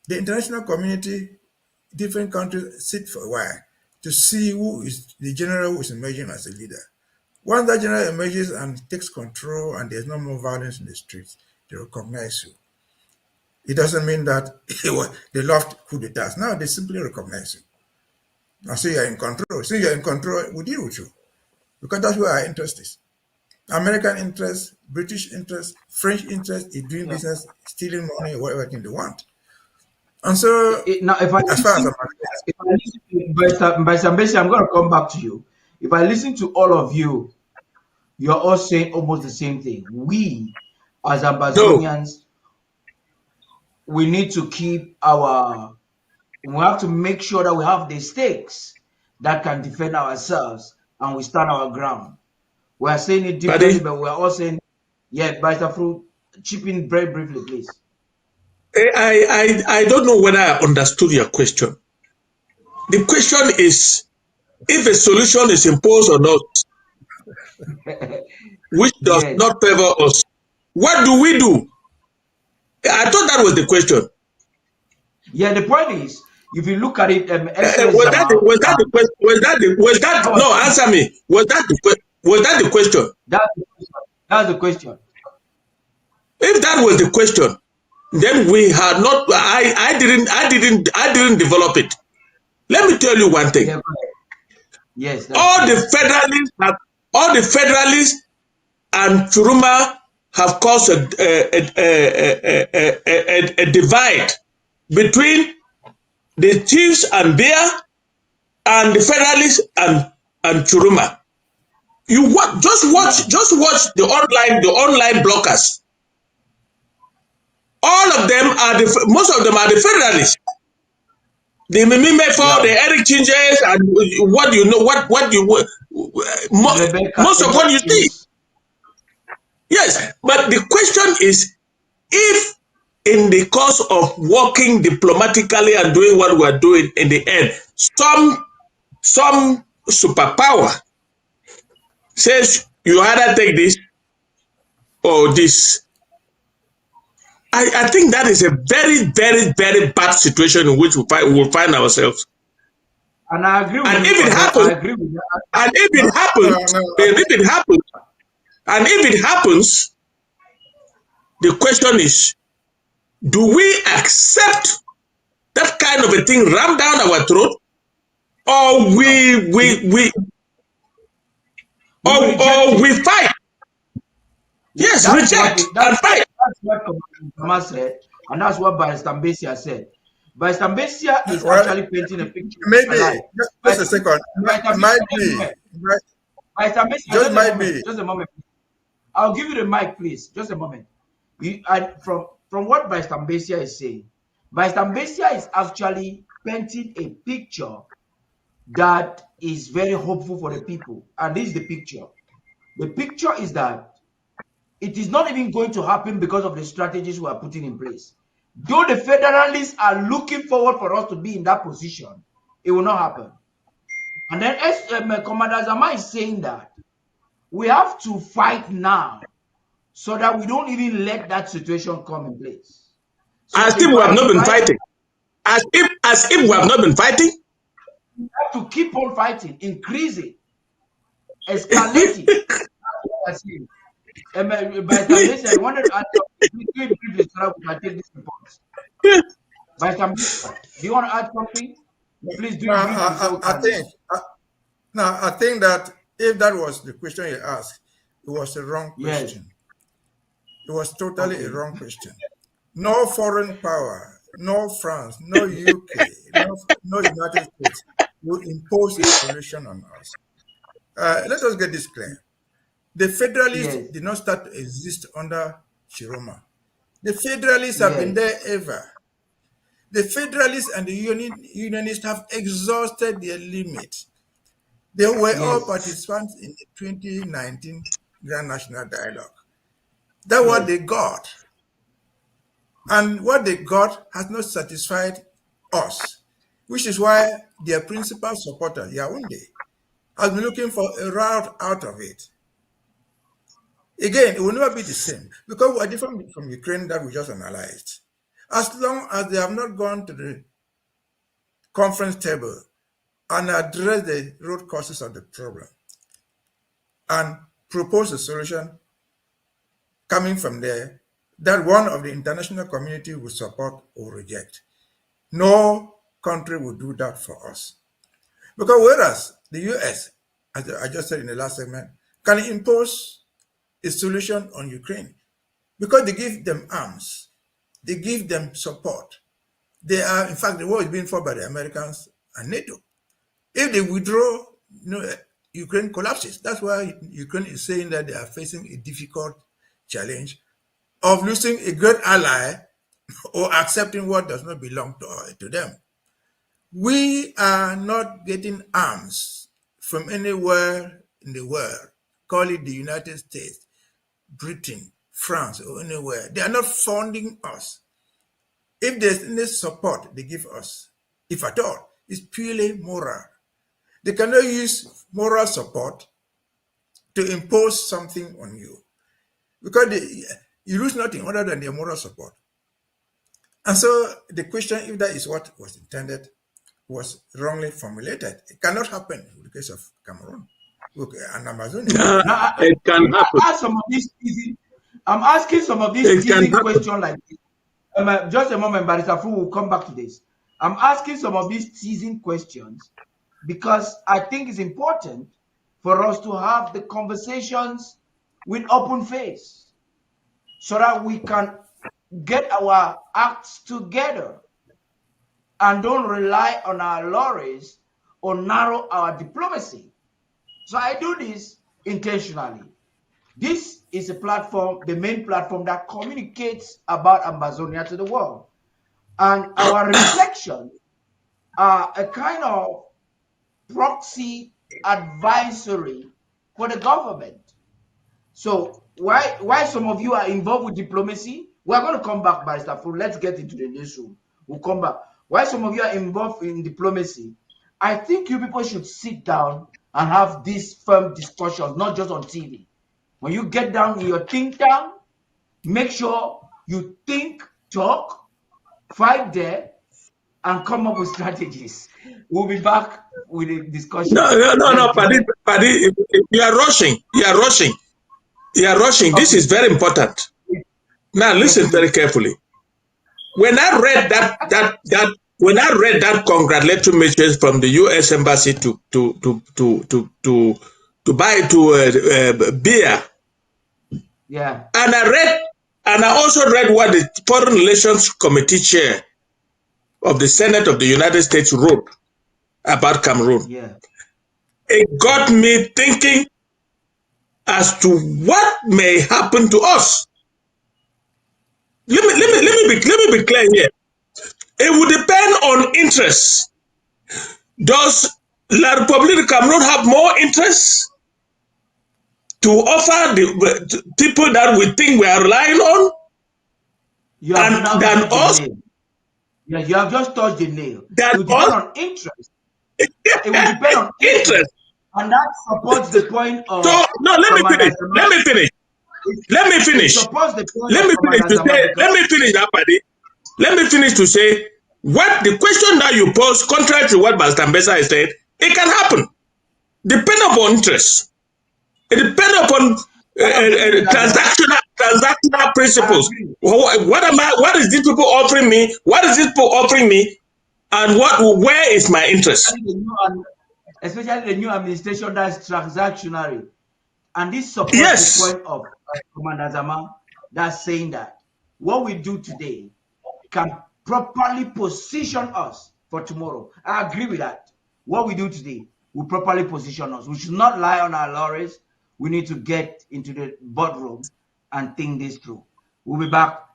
The international community, different countries sit for a while to see who is the general who is emerging as a leader. Once that general emerges and takes control and there's no more violence in the streets, they recognize you. It doesn't mean that they loved coup d'etats. Now they simply recognize you. Now say you're in control. Since you're in control, we deal with you. Because that's where our interest is. American interest, British interest, French interest in doing business, stealing money, whatever thing they want. And so, now, if I listen to Mbeseha, I'm going to come back to you. If I listen to all of you, you're all saying almost the same thing. We, as Ambazonians, we need to keep we have to make sure that we have the stakes that can defend ourselves and we stand our ground. We are saying it differently, but we are all saying, yeah, Mr. Fru, chip in very briefly, please. I don't know whether I understood your question. The question is, if a solution is imposed or not, which does not favor us, what do we do? I thought that was the question. Yeah, the point is, if you look at it, was that the question? No, answer me. Was that the question? That's the question. If that was the question, then we had not. I didn't develop it. Let me tell you one thing. Yeah, yes. All the federalists and Tchiroma have caused a divide between the chiefs and Biya and the federalists and Tchiroma. Just watch the online bloggers. All of them most of them are the federalists. The Mimi for the Eric Chinges and what you know, most of what you see. Yes, but the question is, if in the course of working diplomatically and doing what we are doing, in the end, some superpower says you either take this or this. I think that is a very, very, very bad situation in which we will find ourselves. And I agree with you. If it happens, the question is, do we accept that kind of a thing rammed down our throat, or we fight? Yes, reject and fight. That's what Zama said, and that's what Mbeseha said. Mbeseha is actually painting a picture. Maybe, just a second. Might be. Just might be. Just a moment. I'll give you the mic, please. Just a moment. From what Mbeseha is saying, Mbeseha is actually painting a picture that is very hopeful for the people. And this is the picture. The picture is that it is not even going to happen because of the strategies we are putting in place. Though the federalists are looking forward for us to be in that position, it will not happen. And then as Commander Zama is saying that we have to fight now so that we don't even let that situation come in place. So as if we have not been fighting. As if we have not been fighting. We have to keep on fighting, increasing, escalating. And by Mbeseha, I wanted to add something briefly so that we can take this report. By Mbeseha, do you want to add something? Please do. I think that if that was the question you asked, it was a wrong question. Yes. It was totally a wrong question. No foreign power, no France, no UK, no United States will impose a solution on us. Let us get this clear. The Federalists did not start to exist under Tchiroma. The Federalists have been there ever. The Federalists and the Unionists have exhausted their limit. They were all participants in the 2019 Grand National Dialogue. That's what they got. And what they got has not satisfied us, which is why their principal supporter, Yaoundé, has been looking for a route out of it. Again, it will never be the same because we are different from Ukraine that we just analyzed. As long as they have not gone to the conference table and addressed the root causes of the problem and propose a solution coming from there that one of the international community will support or reject. No country will do that for us. Because whereas the US, as I just said in the last segment, can impose a solution on Ukraine because they give them arms, they give them support. They are, in fact, the war is being fought by the Americans and NATO. If they withdraw, Ukraine collapses. That's why Ukraine is saying that they are facing a difficult challenge of losing a great ally or accepting what does not belong to them. We are not getting arms from anywhere in the world, call it the United States, Britain, France, or anywhere. They are not funding us. If there's any support they give us, if at all, it's purely moral. They cannot use moral support to impose something on you because you lose nothing other than their moral support. And so the question, if that is what was intended, was wrongly formulated. It cannot happen in the case of Cameroon and Ambazonia. It can happen. I'm asking some of these teasing questions like this. Just a moment, Barrister Fru will come back to this. I'm asking some of these teasing questions because I think it's important for us to have the conversations with open face so that we can get our acts together and don't rely on our laurels or narrow our diplomacy. So I do this intentionally. This is a platform, the main platform that communicates about Ambazonia to the world. And our reflections are a kind of proxy advisory for the government. So why some of you are involved with diplomacy? We're going to come back, Barrister Fru. Let's get into the newsroom. We'll come back. Why some of you are involved in diplomacy? I think you people should sit down and have these firm discussions, not just on TV. When you get down in your think tank, make sure you think, talk, fight there, and come up with strategies. We'll be back with the discussion. No, Paddy, you are rushing. You are rushing. You are rushing. Okay. This is very important. Now listen very carefully. When I read that congratulatory message from the U.S. Embassy to Biya, and I also read what the Foreign Relations Committee Chair of the Senate of the United States wrote about Cameroon. Yeah. It got me thinking as to what may happen to us. Let me be clear here. It will depend on interest. Does La République de Cameroon have more interest to offer the people that we think we are relying on than us? Yes, you have just touched the nail. It will depend on interest. It will depend on interest. And that supports the point of... So, no, let me finish. Let me finish. Let me finish to say. Let me finish that, Paddy. Let me finish to say what the question that you pose, contrary to what Pastor Mbeseha has said, it can happen. Depending upon interest. It depends upon transactional principles. What is these people offering me? What is these people offering me? And where is my interest? Especially the new administration that's transactional. And this supports the point of Commander Zama that's saying that what we do today can properly position us for tomorrow. I agree with that. What we do today will properly position us. We should not lie on our laurels. We need to get into the boardroom and think this through. We'll be back.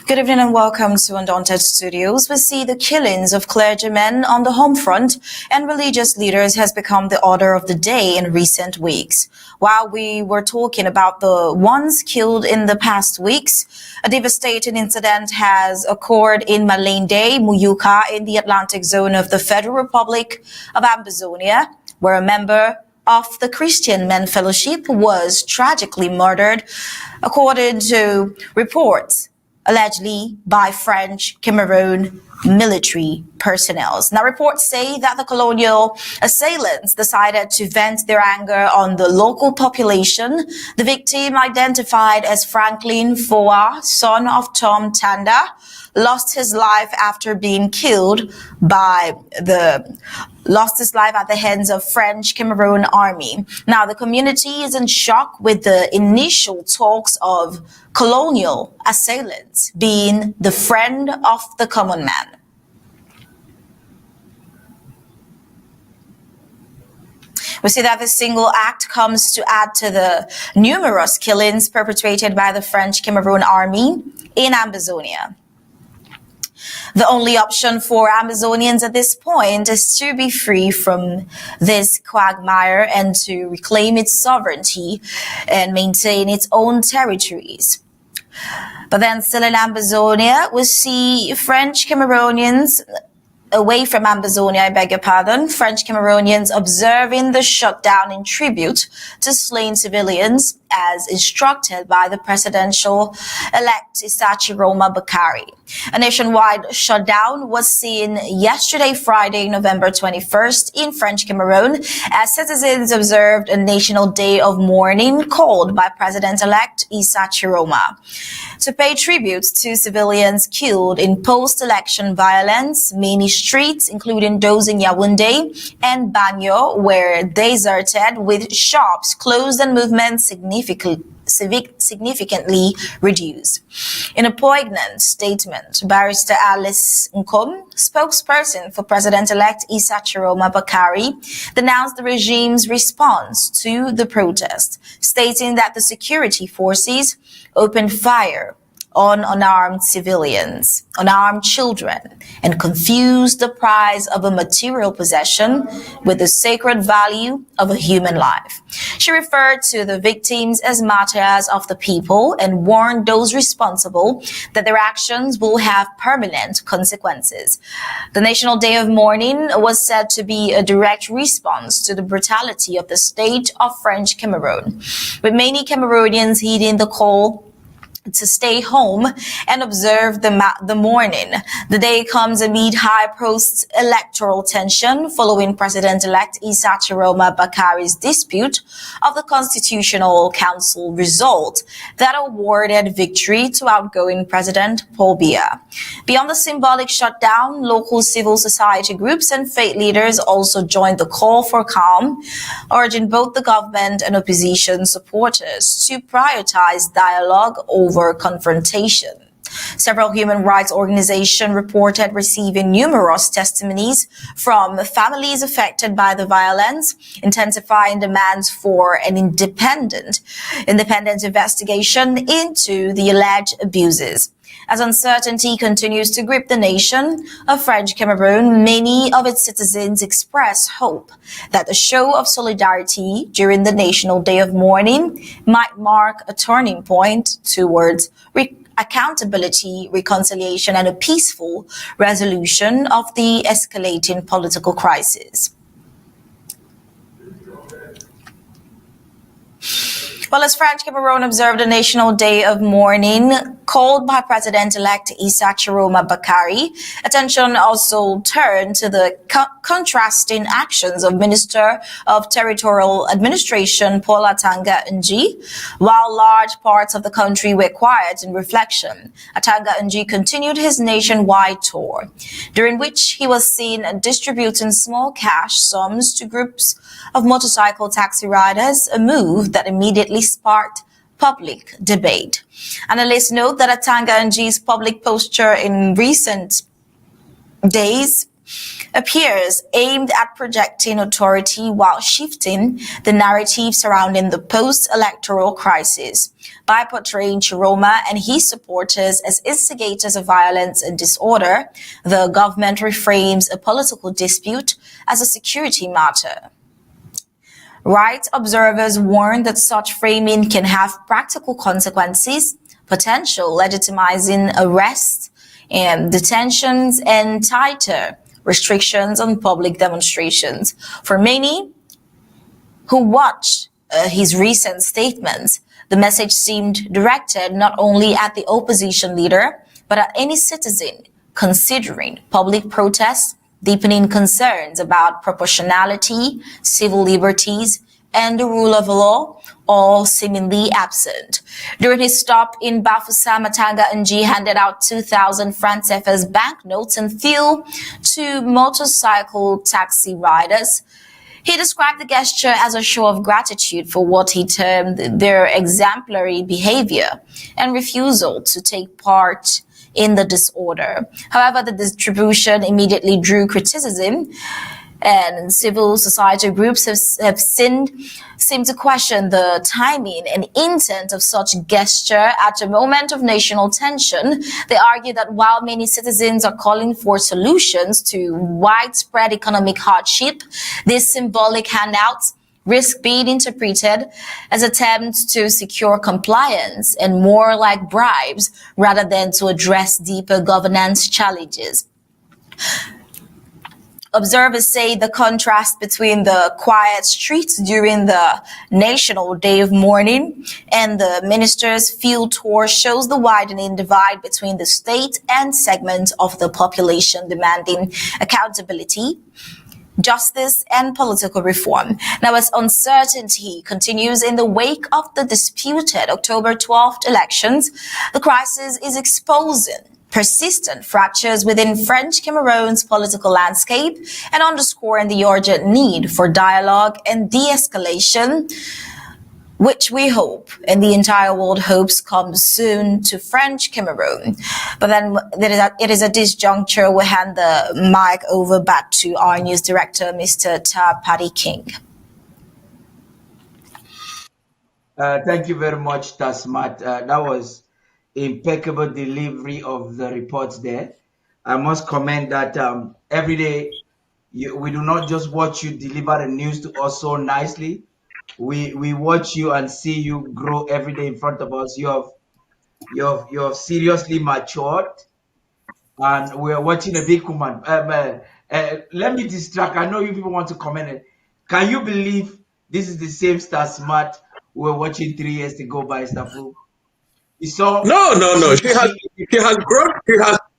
Good evening and welcome to Undaunted Studios. We see the killings of clergymen on the home front and religious leaders has become the order of the day in recent weeks. While we were talking about the ones killed in the past weeks, a devastating incident has occurred in Malende, Muyuka, in the Atlantic zone of the Federal Republic of Ambazonia, where a member of the Christian Men Fellowship was tragically murdered, according to reports allegedly by French Cameroon military personnel. Now, reports say that the colonial assailants decided to vent their anger on the local population. The victim, identified as Franklin Foa, son of Tom Tanda, lost his life after being killed lost his life at the hands of French Cameroon army. Now, the community is in shock with the initial talks of colonial assailants being the friend of the common man. We see that this single act comes to add to the numerous killings perpetrated by the French Cameroon army in Ambazonia. The only option for Amazonians at this point is to be free from this quagmire and to reclaim its sovereignty and maintain its own territories. But then still in Ambazonia, we see French Cameroonians away from Ambazonia, I beg your pardon, French Cameroonians observing the shutdown in tribute to slain civilians as instructed by the presidential-elect Sako Tchiroma Bakari. A nationwide shutdown was seen yesterday, Friday, November 21st in French Cameroon as citizens observed a national day of mourning called by President-elect Sako Tchiroma to pay tribute to civilians killed in post-election violence. Many streets, including those in Yaoundé and Banyo, were deserted with shops closed and movement significantly reduced. In a poignant statement, Barrister Alice Comm, spokesperson for President-elect Sako Tchiroma Bakari, denounced the regime's response to the protest, stating that the security forces opened fire on unarmed civilians, unarmed children, and confused the prize of a material possession with the sacred value of a human life. She referred to the victims as martyrs of the people and warned those responsible that their actions will have permanent consequences. The National Day of Mourning was said to be a direct response to the brutality of the state of French Cameroon, with many Cameroonians heeding the call to stay home and observe the mourning. The day comes amid high post-electoral tension following President-elect Sako Tchiroma Bakari's dispute of the Constitutional Council result that awarded victory to outgoing President Paul Biya. Beyond the symbolic shutdown, local civil society groups and faith leaders also joined the call for calm, urging both the government and opposition supporters to prioritize dialogue over confrontation. Several human rights organizations reported receiving numerous testimonies from families affected by the violence, intensifying demands for an independent investigation into the alleged abuses. As uncertainty continues to grip the nation of French Cameroon, many of its citizens express hope that the show of solidarity during the National Day of Mourning might mark a turning point towards accountability, reconciliation, and a peaceful resolution of the escalating political crisis. Well, as French Cameroon observed a National Day of Mourning called by President-elect Issa Tchiroma Bakari, attention also turned to the contrasting actions of Minister of Territorial Administration Paul Atanga Nji. While large parts of the country were quiet in reflection, Atanga Nji continued his nationwide tour, during which he was seen distributing small cash sums to groups of motorcycle taxi riders, a move that immediately sparked public debate. Analysts note that Atanga Nji's public posture in recent days appears aimed at projecting authority while shifting the narrative surrounding the post-electoral crisis. By portraying Tchiroma and his supporters as instigators of violence and disorder, the government reframes a political dispute as a security matter. Rights observers warn that such framing can have practical consequences, potential legitimizing arrests and detentions and tighter restrictions on public demonstrations. For many who watched his recent statements, the message seemed directed not only at the opposition leader, but at any citizen considering public protests, deepening concerns about proportionality, civil liberties, and the rule of law, all seemingly absent. During his stop in Bafoussam, Atanga Nji handed out 2,000 francs CFA's banknotes and fuel to motorcycle taxi riders. He described the gesture as a show of gratitude for what he termed their exemplary behavior and refusal to take part in the disorder. However, the distribution immediately drew criticism, and civil society groups have seemed to question the timing and intent of such gesture at a moment of national tension. They argue that while many citizens are calling for solutions to widespread economic hardship, these symbolic handouts risk being interpreted as attempts to secure compliance and more like bribes rather than to address deeper governance challenges. Observers say the contrast between the quiet streets during the National Day of Mourning and the minister's field tour shows the widening divide between the state and segments of the population demanding accountability, justice, and political reform. Now, as uncertainty continues in the wake of the disputed October 12th elections, the crisis is exposing persistent fractures within French Cameroon's political landscape and underscoring the urgent need for dialogue and de-escalation, which we hope and the entire world hopes comes soon to French Cameroon. But then it is at this juncture we hand the mic over back to our news director, Mr. Tarh Paddy King. Thank you very much, Tasmat. That was impeccable delivery of the reports there. I must comment that every day we do not just watch you deliver the news to us so nicely. We watch you and see you grow every day in front of us. You have seriously matured, and we are watching a big woman. Let me distract. I know you people want to comment. Can you believe this is the same Star Smart we were watching 3 years ago by Stafu? No.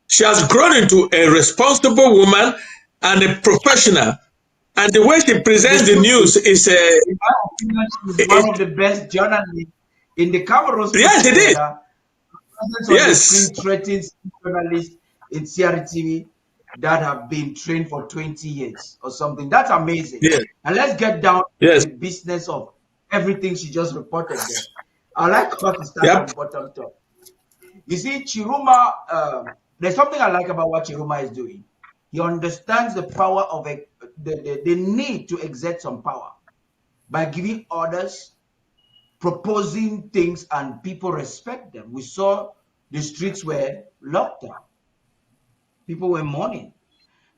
She has grown into a responsible woman and a professional. And the way she presents the news is one of the best journalists in the Cameroons. Yes, it is. Yes. 3 journalists in CRTV that have been trained for 20 years or something. That's amazing. Yes. And let's get down Yes. to the business of everything she just reported there. I like her to start from bottom top. You see, Tchiroma, there's something I like about what Tchiroma is doing. He understands the power of the need to exert some power by giving orders, proposing things, and people respect them. We saw the streets were locked down. People were mourning.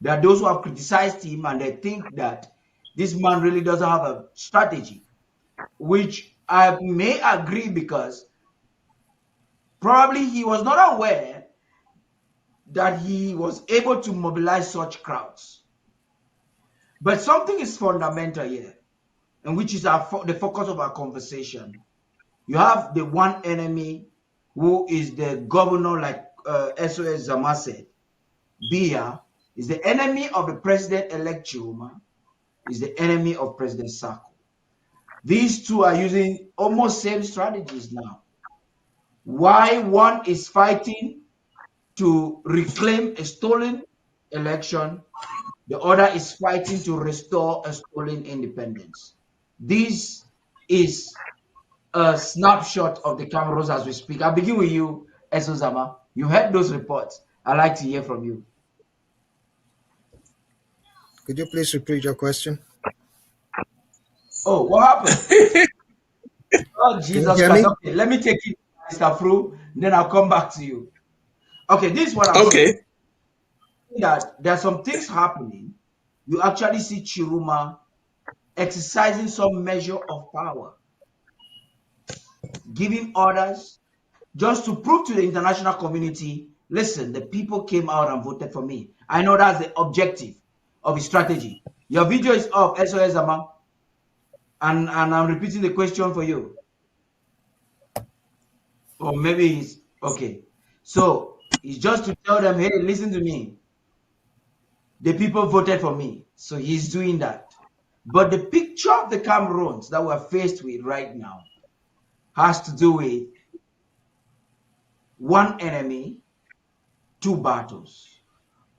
There are those who have criticized him and they think that this man really doesn't have a strategy, which I may agree, because probably he was not aware that he was able to mobilize such crowds. But something is fundamental here, and which is the focus of our conversation. You have the one enemy who is the governor, like SOS Zama said. Biya is the enemy of the president-elect Tchiroma, is the enemy of President Sako. These two are using almost same strategies now. Why one is fighting to reclaim a stolen election, the other is fighting to restore a stolen independence. This is a snapshot of the Cameroons as we speak. I'll begin with you, Zama. You heard those reports. I'd like to hear from you. Could you please repeat your question? Oh, what happened? Oh, Jesus Christ. Okay, let me take it, Mr. Fru, then I'll come back to you. Okay, this is what I'm saying. That there are some things happening. You actually see Tchiroma exercising some measure of power, giving orders, just to prove to the international community, listen, the people came out and voted for me. I know that's the objective of his strategy. Your video is up, SOS Zama, and I'm repeating the question for you. Or maybe he's okay. So it's just to tell them, hey, listen to me. The people voted for me. So he's doing that. But the picture of the Cameroons that we're faced with right now has to do with one enemy, two battles.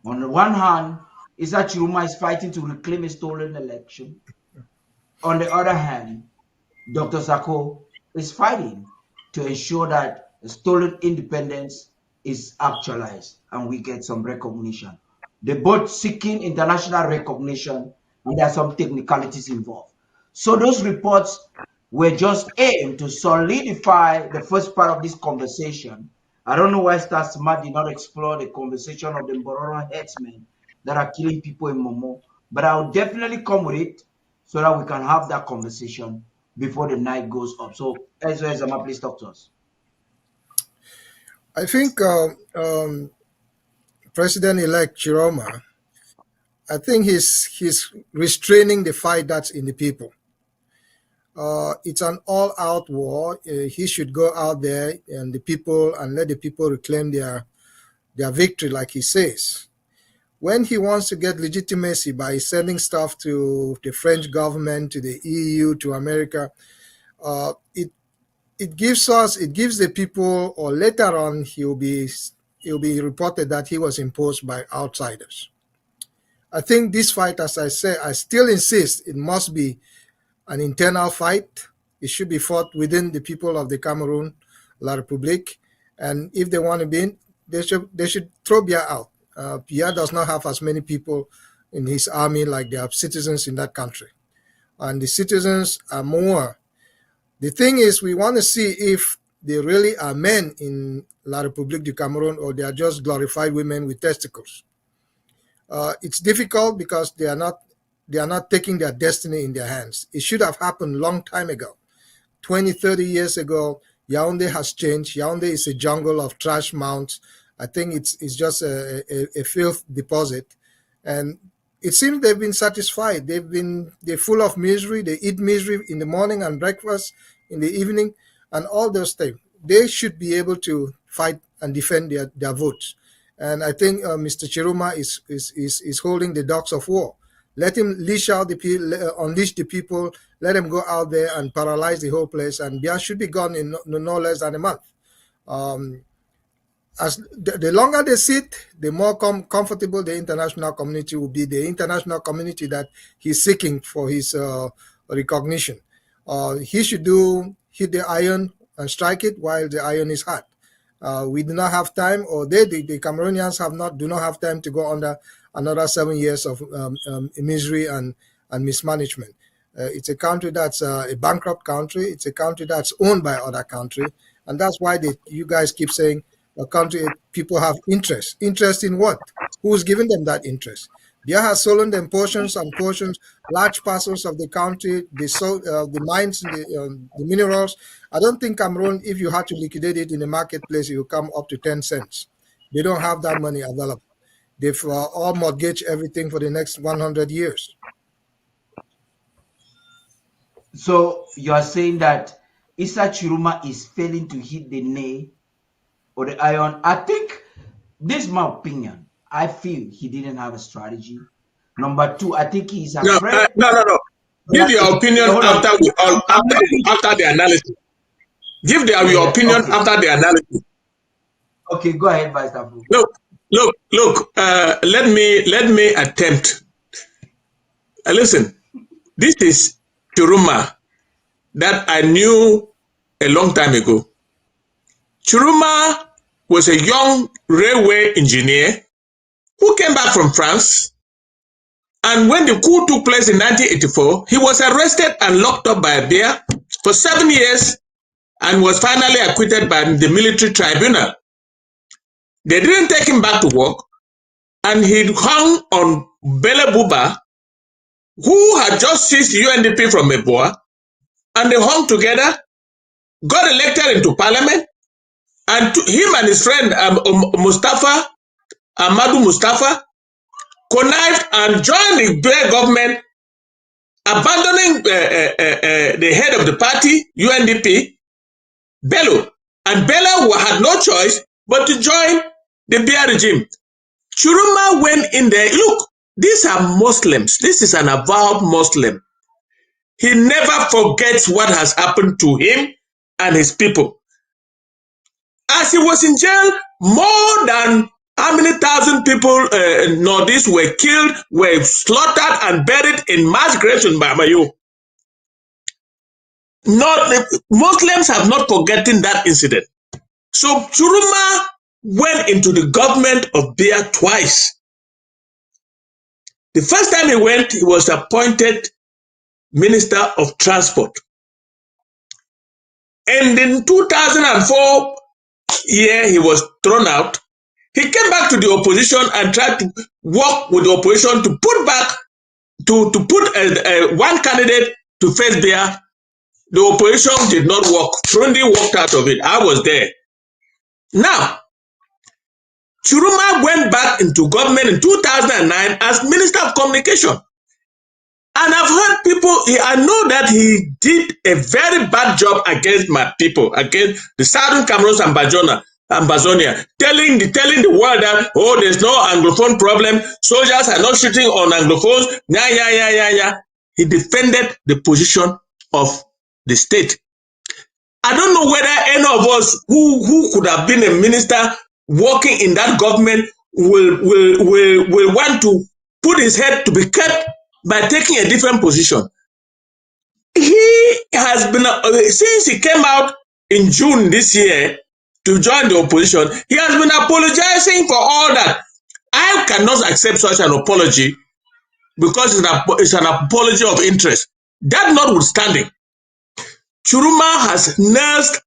On the one hand, is that Tchiroma is fighting to reclaim a stolen election. On the other hand, Dr. Sako is fighting to ensure that the stolen independence is actualized and we get some recognition. They're both seeking international recognition, and there are some technicalities involved. So those reports were just aimed to solidify the first part of this conversation. I don't know why Star Smart did not explore the conversation of the Mbororo headsmen that are killing people in Momo, but I'll definitely come with it so that we can have that conversation before the night goes up. So, Zama, please talk to us. I think President-elect Tchiroma, I think he's restraining the fight that's in the people. It's an all-out war. He should go out there and let the people reclaim their victory, like he says. When he wants to get legitimacy by sending stuff to the French government, to the EU, to America, it gives the people, or later on he'll be reported that he was imposed by outsiders. I think this fight, as I say, I still insist it must be an internal fight. It should be fought within the people of the Cameroon, La République, and if they want to be in, they should throw Biya out. Biya does not have as many people in his army like there are citizens in that country, and the citizens are more. The thing is, we want to see if they really are men in La République du Cameroun or they are just glorified women with testicles. It's difficult because they are not taking their destiny in their hands. It should have happened long time ago. 20, 30 years ago, Yaoundé has changed. Yaoundé is a jungle of trash mounds. I think it's just a filth deposit. And it seems they've been satisfied. They're full of misery. They eat misery in the morning and breakfast in the evening and all those things. They should be able to fight and defend their votes. And I think Mr. Tchiroma is holding the dogs of war. Let him unleash the people, let him go out there and paralyze the whole place, and Biya should be gone in no less than a month. As the longer they sit, the more comfortable the international community will be, the international community that he's seeking for his recognition. He should hit the iron and strike it while the iron is hot. We do not have time, or the Cameroonians do not have time to go under another 7 years of misery and mismanagement. It's a country that's a bankrupt country. It's a country that's owned by other country, and that's why you guys keep saying a country people have interest. Interest in what? Who's giving them that interest? Biya has stolen them portions and portions, large parcels of the country, the mines, the minerals. I don't think Cameroon, if you had to liquidate it in the marketplace, it will come up to 10 cents. They don't have that money available. They've all mortgaged everything for the next 100 years. So you are saying that Issa Tchiroma is failing to hit the nail or the iron? I think this is my opinion. I feel he didn't have a strategy. Number two, I think he's afraid. No. Give your opinion after the analysis. Give your opinion after the analysis. Okay, go ahead, Vice Chairman. Look. Let me attempt. Listen, this is Tchiroma that I knew a long time ago. Tchiroma was a young railway engineer who came back from France, and when the coup took place in 1984, he was arrested and locked up by Biya for 7 years and was finally acquitted by the military tribunal. They didn't take him back to work, and he hung on Bele Buba, who had just seized UNDP from Mbeseha, and they hung together, got elected into parliament, and him and his friend Ahmadu Mustafa, connived and joined the Biya government, abandoning the head of the party, UNDP, Bello. And Bello had no choice but to join the Biya regime. Tchiroma went in there. Look, these are Muslims. This is an avowed Muslim. He never forgets what has happened to him and his people. As he was in jail, more than how many thousand people Northeast were killed, were slaughtered and buried in mass graves in Bamayo. Muslims have not forgotten that incident. So Tchiroma went into the government of Biya twice. The first time he went, he was appointed Minister of Transport. And in 2004 year, he was thrown out. He came back to the opposition and tried to work with the opposition to put one candidate to face Biya. The opposition did not work. Frundi walked out of it. I was there. Now, Tchiroma went back into government in 2009 as Minister of Communication. And I've heard people, I know that he did a very bad job against my people, against the Southern Cameroons and Ambazonia, telling the world that, oh, there's no Anglophone problem, soldiers are not shooting on Anglophones, He defended the position of the state. I don't know whether any of us who could have been a minister working in that government will want to put his head to be kept by taking a different position. He has been, since he came out in June this year to join the opposition, he has been apologizing for all that. I cannot accept such an apology because it's an apology of interest. That notwithstanding, Tchiroma has nursed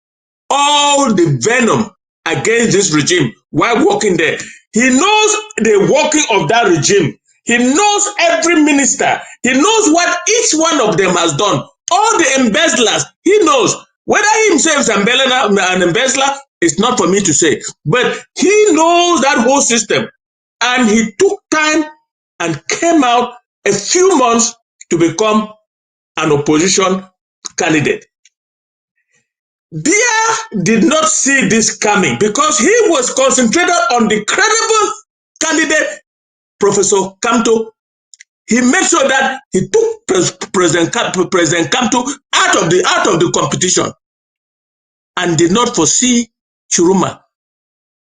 all the venom against this regime while working there. He knows the working of that regime. He knows every minister. He knows what each one of them has done. All the embezzlers, he knows. Whether he himself is an embezzler, it's not for me to say. But he knows that whole system. And he took time and came out a few months to become an opposition candidate. Biya did not see this coming because he was concentrated on the credible candidate, Professor Kamto. He made sure that he took President Kamto out of the competition and did not foresee Tchiroma.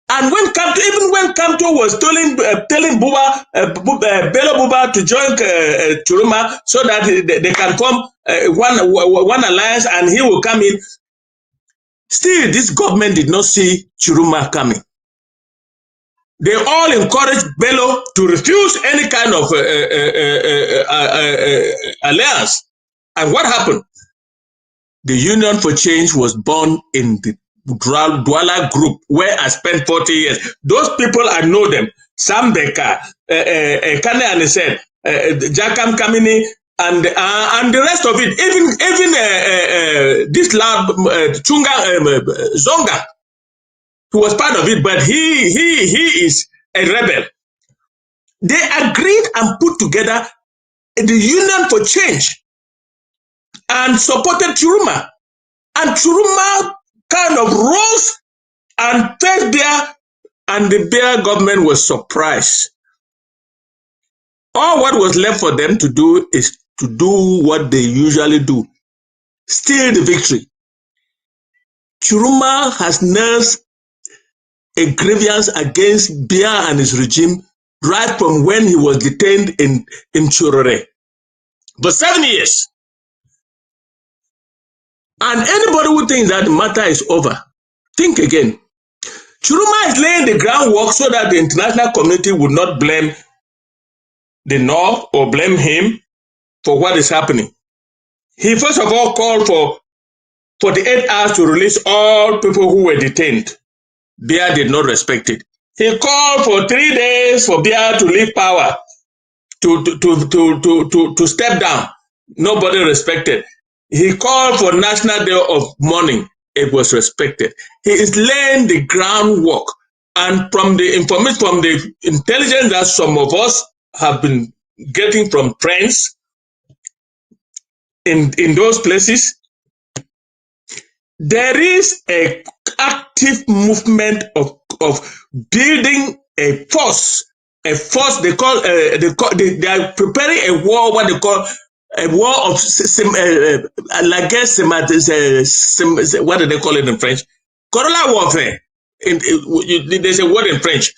And when Kamto was telling Bello Buba to join Tchiroma so that they can form one alliance and he will come in, Still, this government did not see Tchiroma coming. They all encouraged Bello to refuse any kind of alliance. And what happened? The Union for Change was born in the Douala group, where I spent 40 years. Those people, I know them. Sam Becker, Kane and said, Jakam Kamini, and the rest of it. Even this loud Chunga Zonga, who was part of it, but he is a rebel. They agreed and put together the Union for Change and supported Tchiroma. And Tchiroma kind of rose and faced Biya, and the Biya government was surprised. All what was left for them to do is to do what they usually do, steal the victory. Tchiroma has nursed a grievance against Biya and his regime right from when he was detained in Chorore. For 7 years. And anybody who thinks that the matter is over, think again. Tchiroma is laying the groundwork so that the international community would not blame the North or blame him for what is happening. He first of all called for 48 hours to release all people who were detained. Biya did not respect it. He called for 3 days for Biya to leave power, to step down. Nobody respected. He called for National Day of Mourning. It was respected. He is laying the groundwork. And from the information, from the intelligence that some of us have been getting from friends in those places, there is an active movement of building a force. They call they are preparing a war, what they call a war of I guess what do they call it in French? Guerrilla warfare. There's a word in French.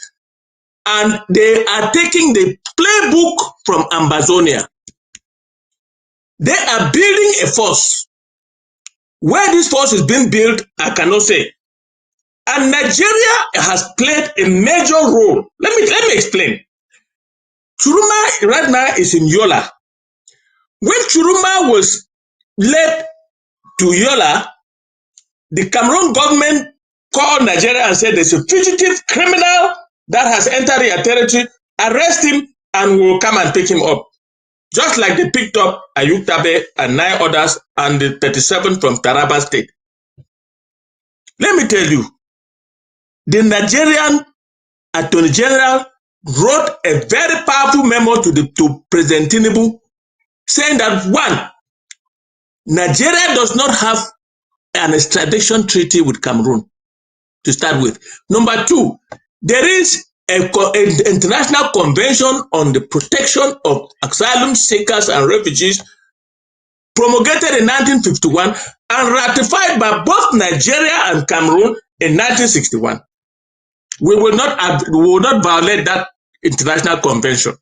And they are taking the playbook from Ambazonia. They are building a force. Where this force is being built, I cannot say. And Nigeria has played a major role. Let me explain. Tchiroma right now is in Yola. When Tchiroma was led to Yola, the Cameroon government called Nigeria and said there's a fugitive criminal that has entered their territory, arrest him and we'll come and pick him up. Just like they picked up Ayuk Tabe and 9 others and the 37 from Taraba State. Let me tell you, the Nigerian Attorney General wrote a very powerful memo to President Tinubu saying that 1, Nigeria does not have an extradition treaty with Cameroon to start with. Number 2, there is an international convention on the protection of asylum seekers and refugees promulgated in 1951 and ratified by both Nigeria and Cameroon in 1961. We will not violate that international convention,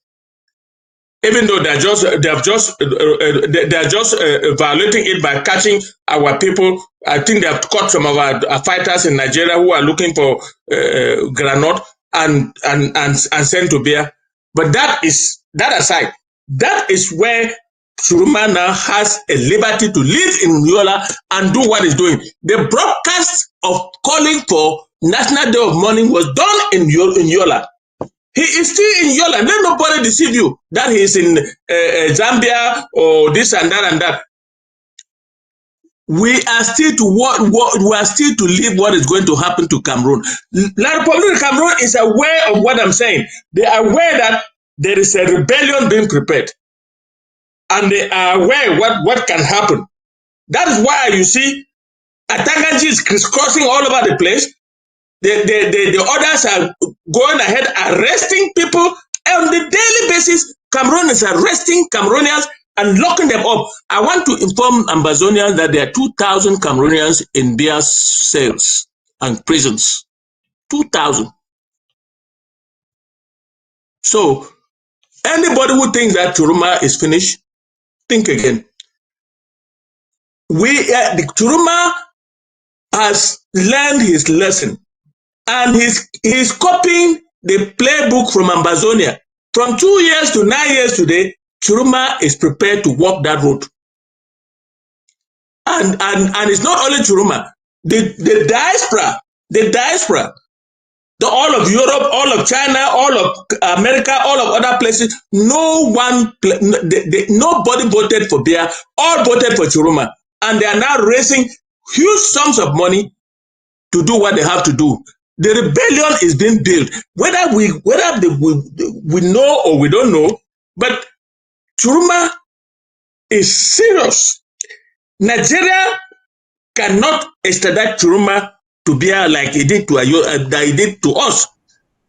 even though they are just violating it by catching our people. I think they have caught some of our fighters in Nigeria who are looking for granite and sent to Biya. But that aside, that is where Tchiroma now has a liberty to live in Yola and do what he's doing. The broadcast of calling for National Day of Mourning was done in Yola. He is still in Yola. Let nobody deceive you that he is in Zambia or this and that and that. We are still to live what is going to happen to Cameroon. La Republic of Cameroon is aware of what I'm saying. They are aware that there is a rebellion being prepared. And they are aware what can happen. That is why you see Atanganji is crisscrossing all over the place. The others are going ahead arresting people on the daily basis. Cameroon is arresting Cameroonians and locking them up. I want to inform Ambazonians that there are 2,000 Cameroonians in their cells and prisons. 2,000. So anybody who thinks that Tchiroma is finished, think again. The Tchiroma has learned his lesson, and he's copying the playbook from Ambazonia. From 2 years to 9 years today, Tchiroma is prepared to walk that road. And it's not only Tchiroma, the diaspora, all of Europe, all of China, all of America, all of other places, nobody voted for Biya, all voted for Tchiroma. And they are now raising huge sums of money to do what they have to do. The rebellion is being built, whether we know or we don't know, but Tchiroma is serious. Nigeria cannot extradite Tchiroma to Biya like he did to us.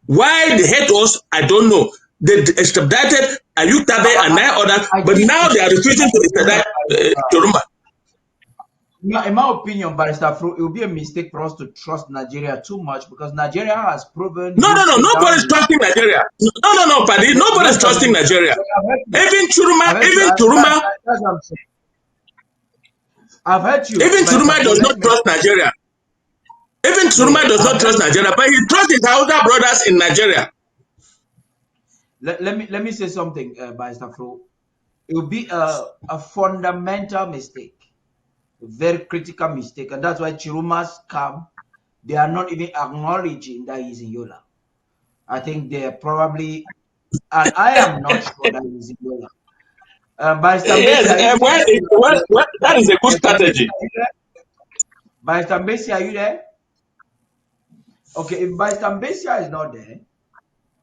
Why they hate us, I don't know. They extradited Ayutabe and 9 others, but now they are refusing to extradite Tchiroma. In my opinion, Barrister Fru, it would be a mistake for us to trust Nigeria too much because Nigeria has proven. No, nobody's trusting Nigeria. No, Paddy, nobody's trusting Nigeria. Even Tchiroma. I've heard you. Even Tchiroma does not trust Nigeria. Even Tchiroma does not trust Nigeria, but he trusts his older brothers in Nigeria. Let me say something, Barrister Fru. It would be a fundamental mistake. Very critical mistake, and that's why Tchiroma's camp, they are not even acknowledging that he's in Yola. I think they're probably, and I am not sure that he's in Yola. Yes, that is a good strategy. Barrister Mbeseha, are you there? Okay, if Barrister Mbeseha is not there,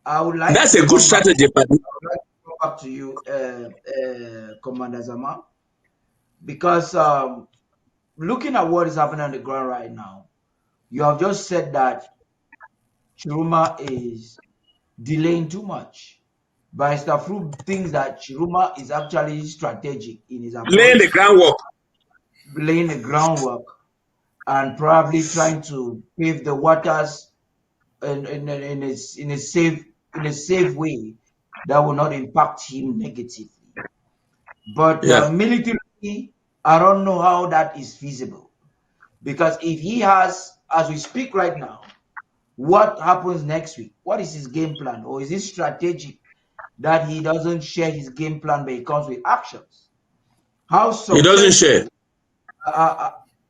I would like. That's a good strategy, Paddy. I would like to come back to you, Commander Zama, because looking at what is happening on the ground right now, you have just said that Tchiroma is delaying too much. Barrister Fru thinks that Tchiroma is actually strategic in his approach. Laying the groundwork, and probably trying to pave the waters in a safe way that will not impact him negatively. But militarily, I don't know how that is feasible, because if he has, as we speak right now, what happens next week? What is his game plan? Or is it strategic that he doesn't share his game plan, but he comes with actions? He doesn't share.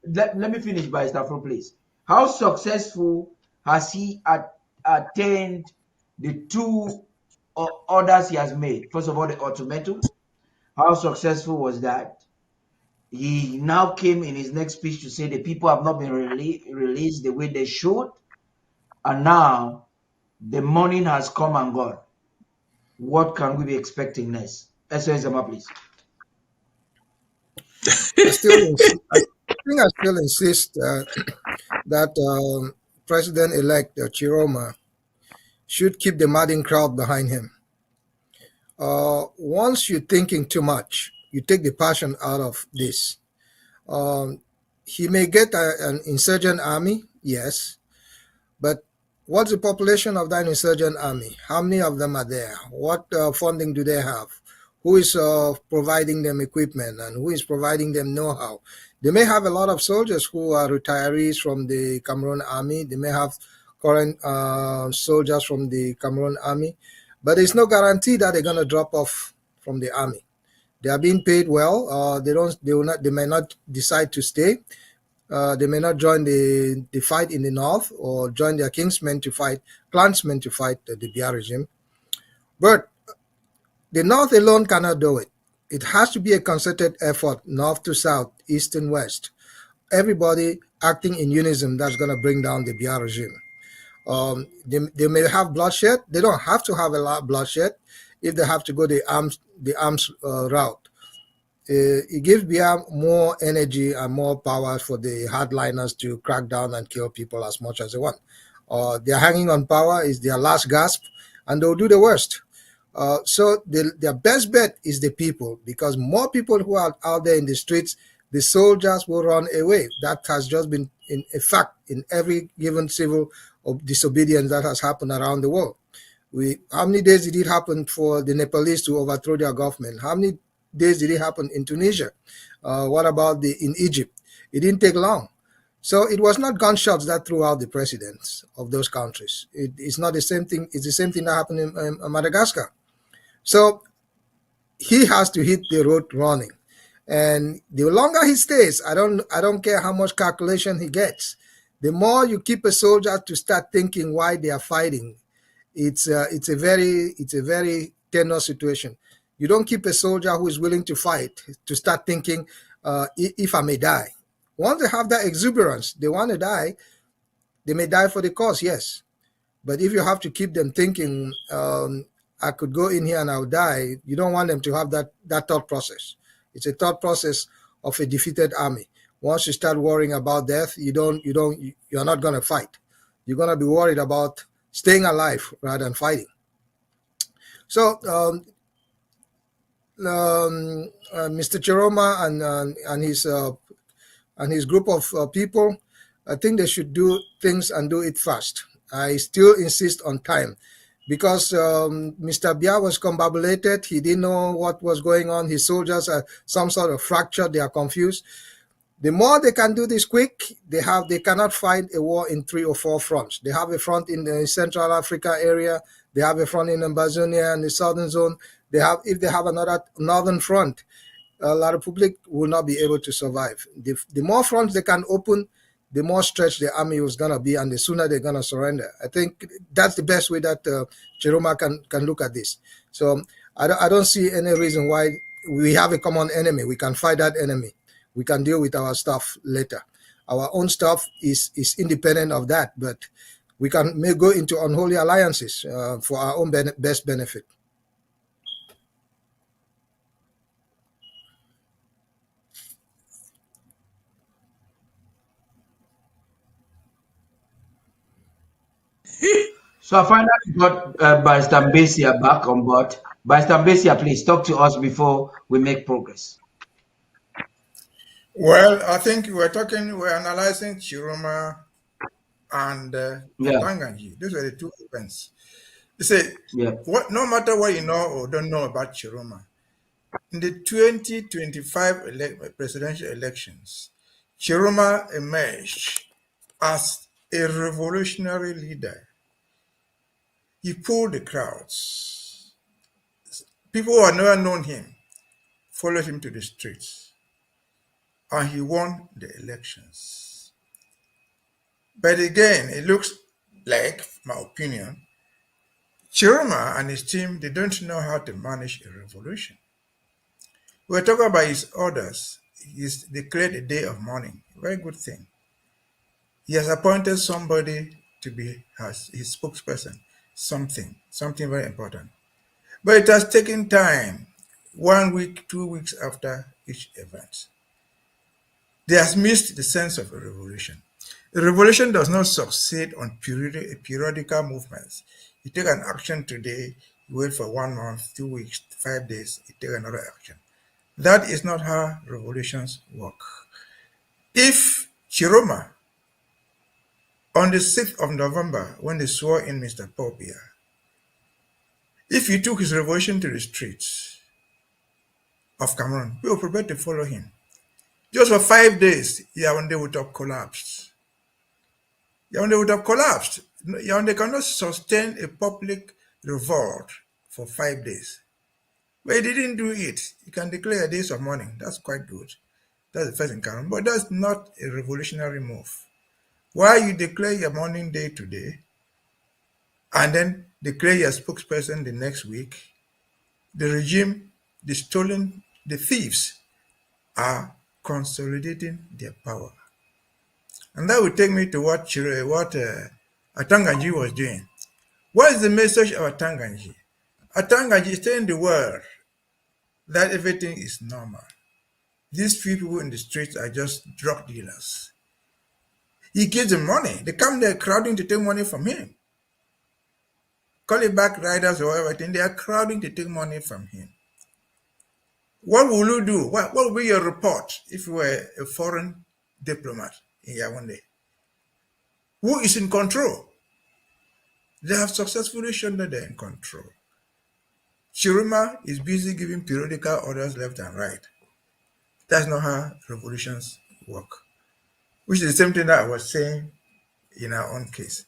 Let me finish, Barrister Fru, please. How successful has he attained the 2 orders he has made? First of all, the ultimatum. How successful was that? He now came in his next speech to say the people have not been released the way they should. And now the morning has come and gone. What can we be expecting next? SOS Zama, please. I still insist that President-elect Tchiroma should keep the madding crowd behind him. Once you're thinking too much, you take the passion out of this. He may get an insurgent army, yes, but what's the population of that insurgent army? How many of them are there? What funding do they have? Who is providing them equipment, and who is providing them know-how? They may have a lot of soldiers who are retirees from the Cameroon army. They may have current soldiers from the Cameroon army, but it's no guarantee that they're going to drop off from the army. They are being paid well. They may not decide to stay. They may not join the fight in the north, or join their clansmen to fight the Biya regime. But the north alone cannot do it. It has to be a concerted effort, north to south, east and west. Everybody acting in unison, that's going to bring down the Biya regime. They may have bloodshed. They don't have to have a lot of bloodshed if they have to go the arms route. It gives Biya more energy and more power for the hardliners to crack down and kill people as much as they want. They're hanging on power, is their last gasp, and they'll do the worst. So their best bet is the people, because more people who are out there in the streets, the soldiers will run away. That has just been in effect in every given civil disobedience that has happened around the world. How many days did it happen for the Nepalese to overthrow their government? How many days did it happen in Tunisia? What about in Egypt? It didn't take long. So it was not gunshots that threw out the presidents of those countries. It's not the same thing. It's the same thing that happened in Madagascar. So he has to hit the road running. And the longer he stays, I don't care how much calculation he gets. The more you keep a soldier to start thinking why they are fighting, it's a very tenuous situation. You don't keep a soldier who is willing to fight to start thinking, if I may die. Once they have that exuberance, they want to die, they may die for the cause, yes. But if you have to keep them thinking, I could go in here and I'll die, you don't want them to have that thought process. It's a thought process of a defeated army. Once you start worrying about death, you're not going to fight. You're going to be worried about staying alive rather than fighting. So Mr. Tchiroma and his group of people, I think they should do things and do it fast. I still insist on time, because Mr. Biya was combobulated. He didn't know what was going on. His soldiers are some sort of fractured. They are confused. The more they can do this quick, they cannot fight a war in 3 or 4 fronts. They have a front in the Central Africa area. They have a front in Ambazonia and the Southern Zone. If they have another northern front, La Republique will not be able to survive. The more fronts they can open, the more stretched the army was going to be, and the sooner they're going to surrender. I think that's the best way that Tchiroma can look at this. So I don't see any reason why. We have a common enemy. We can fight that enemy. We can deal with our stuff later. Our own stuff is independent of that, but we may go into unholy alliances for our own best benefit. So I finally got Barrister Mbeseha back on board. Barrister Mbeseha, please talk to us before we make progress. Well, I think we're analyzing Tchiroma and Tanganji. Those are the two events. You say, no matter what you know or don't know about Tchiroma, in the 2025 presidential elections, Tchiroma emerged as a revolutionary leader. He pulled the crowds. People who had never known him followed him to the streets, and he won the elections. But again, it looks like, my opinion, Tchiroma and his team, they don't know how to manage a revolution. We're talking about his orders. He's declared a day of mourning. Very good thing. He has appointed somebody to be his spokesperson. Something very important. But it has taken time, 1 week, 2 weeks after each event. They have missed the sense of a revolution. A revolution does not succeed on periodical movements. You take an action today, you wait for 1 month, 2 weeks, 5 days, you take another action. That is not how revolutions work. If Tchiroma, on the 6th of November, when they swore in Mr. Biya, if he took his revolution to the streets of Cameroon, we were prepared to follow him. Just for 5 days, Yaoundé would have collapsed. Yaoundé would have collapsed. Yaoundé cannot sustain a public revolt for 5 days. But he didn't do it. He can declare days of mourning. That's quite good. That's the first in Cameroon. But that's not a revolutionary move. Why you declare your mourning day today and then declare your spokesperson the next week? The regime, the thieves are consolidating their power. And that will take me to what Atanganji was doing. What is the message of Atanganji? Atanganji is telling the world that everything is normal. These few people in the streets are just drug dealers. He gives them money. They come there crowding to take money from him. Call it back riders or everything. They are crowding to take money from him. What will you do? What will be your report if you were a foreign diplomat in Yaoundé? Who is in control? They have successfully shown that they're in control. Tchiroma is busy giving periodical orders left and right. That's not how revolutions work. which is the same thing that I was saying in our own case.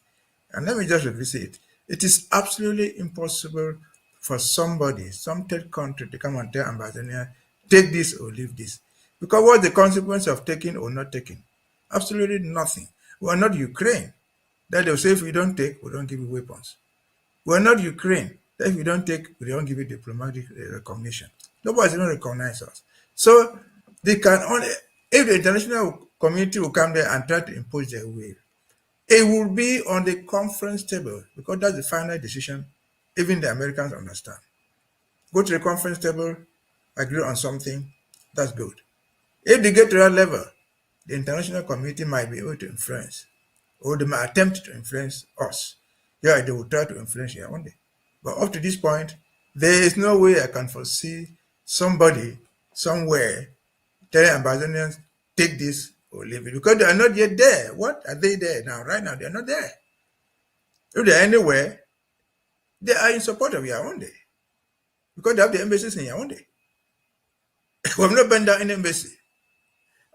And let me just revisit it. It is absolutely impossible for somebody, some third country, to come and tell Ambazonia, take this or leave this. Because what's the consequence of taking or not taking? Absolutely nothing. We are not Ukraine. That they'll say if we don't take, we don't give you weapons. We are not Ukraine. That if we don't take, we don't give you diplomatic recognition. Nobody's going to recognize us. So they can only, if the international community will come there and try to impose their will, it will be on the conference table, because that's the final decision. Even the Americans understand. Go to the conference table, agree on something, that's good. If they get to that level, the international community might be able to influence, or they might attempt to influence us. Yeah, they will try to influence Yaoundé. But up to this point, there is no way I can foresee somebody somewhere telling Ambazonians, take this or leave it, because they are not yet there. What are they there now? Right now, they are not there. If they are anywhere, they are in support of Yaoundé, because they have the embassies in Yaoundé. We have not been down in embassy.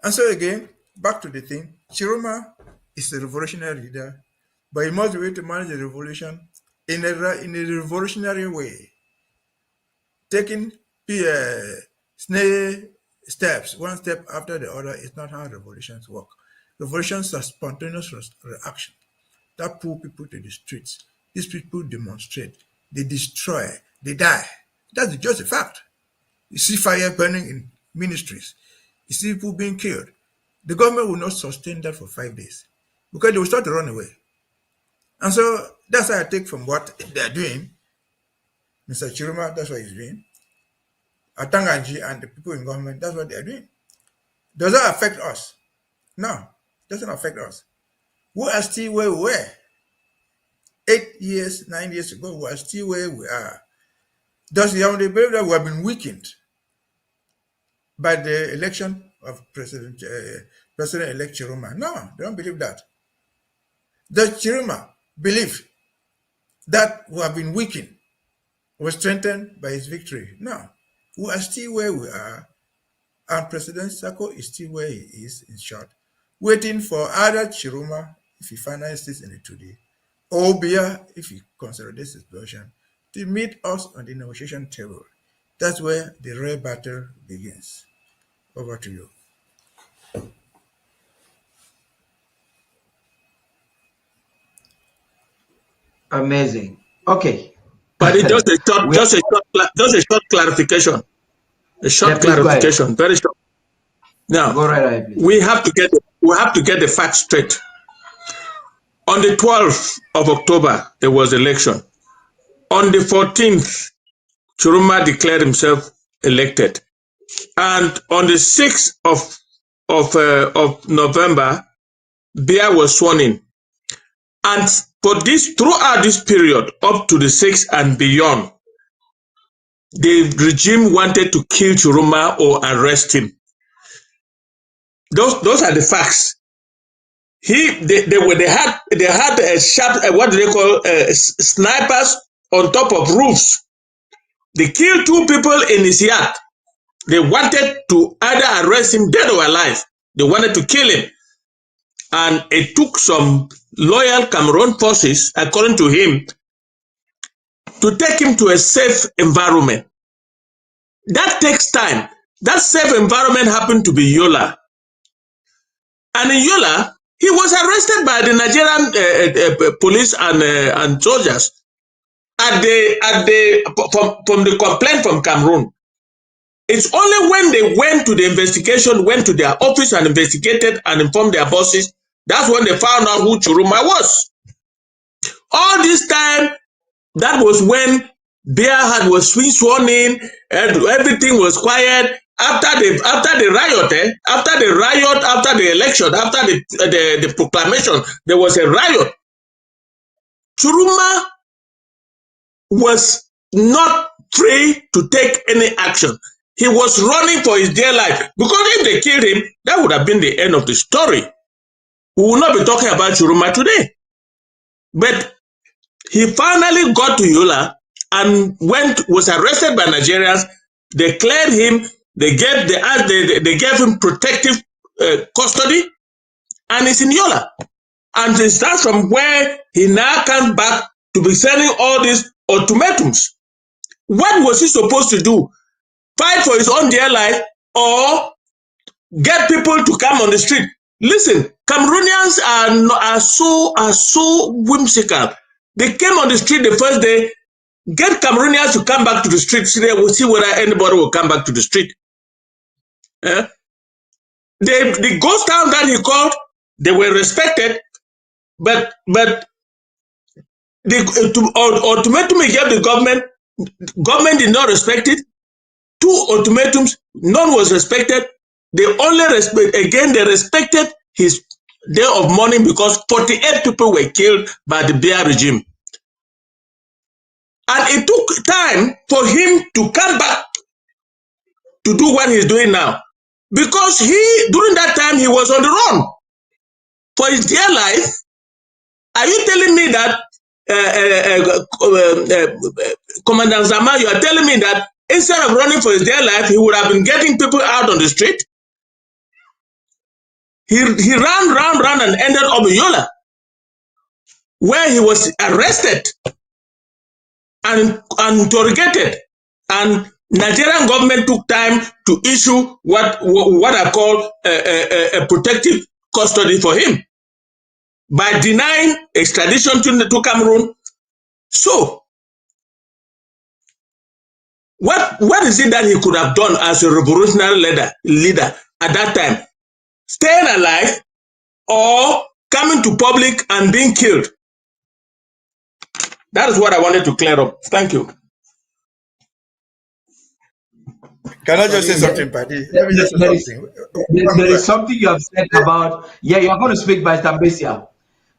And so again, back to the thing, Tchiroma is a revolutionary leader, but he must be able to manage the revolution in a revolutionary way, taking snail steps, one step after the other. Is not how revolutions work. Revolutions are spontaneous reaction that pull people to the streets. These people demonstrate, they destroy, they die. That's just a fact. You see fire burning in ministries. You see people being killed. The government will not sustain that for 5 days, because they will start to run away. And so that's what I take from what they're doing. Mr. Tchiroma, that's what he's doing. Atanganji and the people in government, that's what they're doing. Does that affect us? No, it doesn't affect us. We are still where we were. 8 years, 9 years ago, we are still where we are. Does Yaoundé believe that we have been weakened by the election of President-elect Tchiroma? No, they don't believe that. Does Tchiroma believe that we have been weakened, was strengthened by his victory? No, we are still where we are, and President Sako is still where he is, in short, waiting for either Tchiroma, if he finally sits in it today, or Biya, if he consolidates his position, to meet us on the negotiation table. That's where the real battle begins. Over to you. Amazing. Okay. But it just a short clarification. A short clarification, very short. Now, go right ahead, please. we have to get the facts straight. On the 12th of October, there was election. On the 14th, Tchiroma declared himself elected, and on the 6th of November, Biya was sworn in. And for this, throughout this period, up to the 6th and beyond, the regime wanted to kill Tchiroma or arrest him. Those are the facts. They had a sharp, what do they call, snipers on top of roofs. They killed 2 people in his yard. They wanted to either arrest him dead or alive. They wanted to kill him. And it took some loyal Cameroon forces, according to him, to take him to a safe environment. That takes time. That safe environment happened to be Yola. And in Yola, he was arrested by the Nigerian police and soldiers from the complaint from Cameroon. It's only when they went to the investigation, went to their office and investigated and informed their bosses, that's when they found out who Tchiroma was. All this time, that was when Biya was sworn in, and everything was quiet. After the election, after the proclamation, there was a riot. Tchiroma was not free to take any action. He was running for his dear life, because if they killed him, that would have been the end of the story. We will not be talking about Tchiroma today. But he finally got to Yola and was arrested by Nigerians. They cleared him. They gave him protective custody. and it's in Yola. And it starts from where he now comes back to be sending all these ultimatums. What was he supposed to do? Fight for his own dear life or get people to come on the street? Listen, Cameroonians are so whimsical. They came on the street the first day. Get Cameroonians to come back to the street. So they will see whether anybody will come back to the street. The ghost town that he called, they were respected, but the ultimatum he gave the government did not respect it. 2 ultimatums, none was respected. They respected his day of mourning because 48 people were killed by the Biya regime. And it took time for him to come back to do what he's doing now. Because during that time, he was on the run for his dear life. Are you telling me that, Commandant Zama, you are telling me that instead of running for his dear life, he would have been getting people out on the street? He ran and ended up in Yola, where he was arrested and interrogated. And Nigerian government took time to issue what I call a protective custody for him by denying extradition to Cameroon. So, what is it that he could have done as a revolutionary leader at that time? Staying alive or coming to public and being killed? That is what I wanted to clear up. Thank you. Can I just say something, Paddy? Let me just say something. There is something you have said about, you are going to speak by Mbeseha.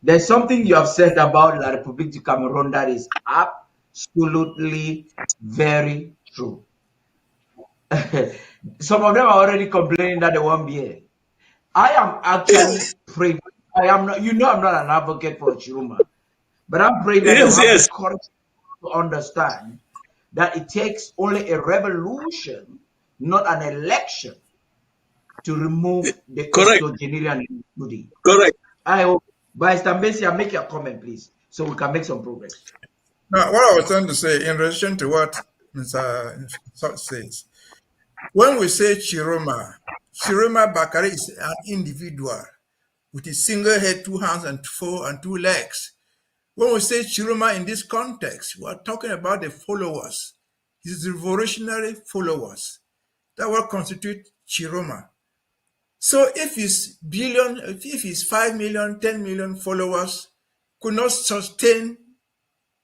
There's something you have said about La République du Cameroon that is absolutely very true. Some of them are already complaining that they won't be here. I am actually praying. I'm not an advocate for Tchiroma, but I'm praying that they have the courage to understand that it takes only a revolution, not an election, to remove the octogenarian duty. Correct. I hope. By Mbeseha, make your comment, please, so we can make some progress. Now, what I was trying to say in relation to what Mr. Nsoh says, when we say Tchiroma Bakari is an individual with a single head, 2 hands, and 2 legs. When we say Tchiroma in this context, we are talking about the followers, his revolutionary followers. That will constitute Tchiroma. So if his 5 million, 10 million followers could not sustain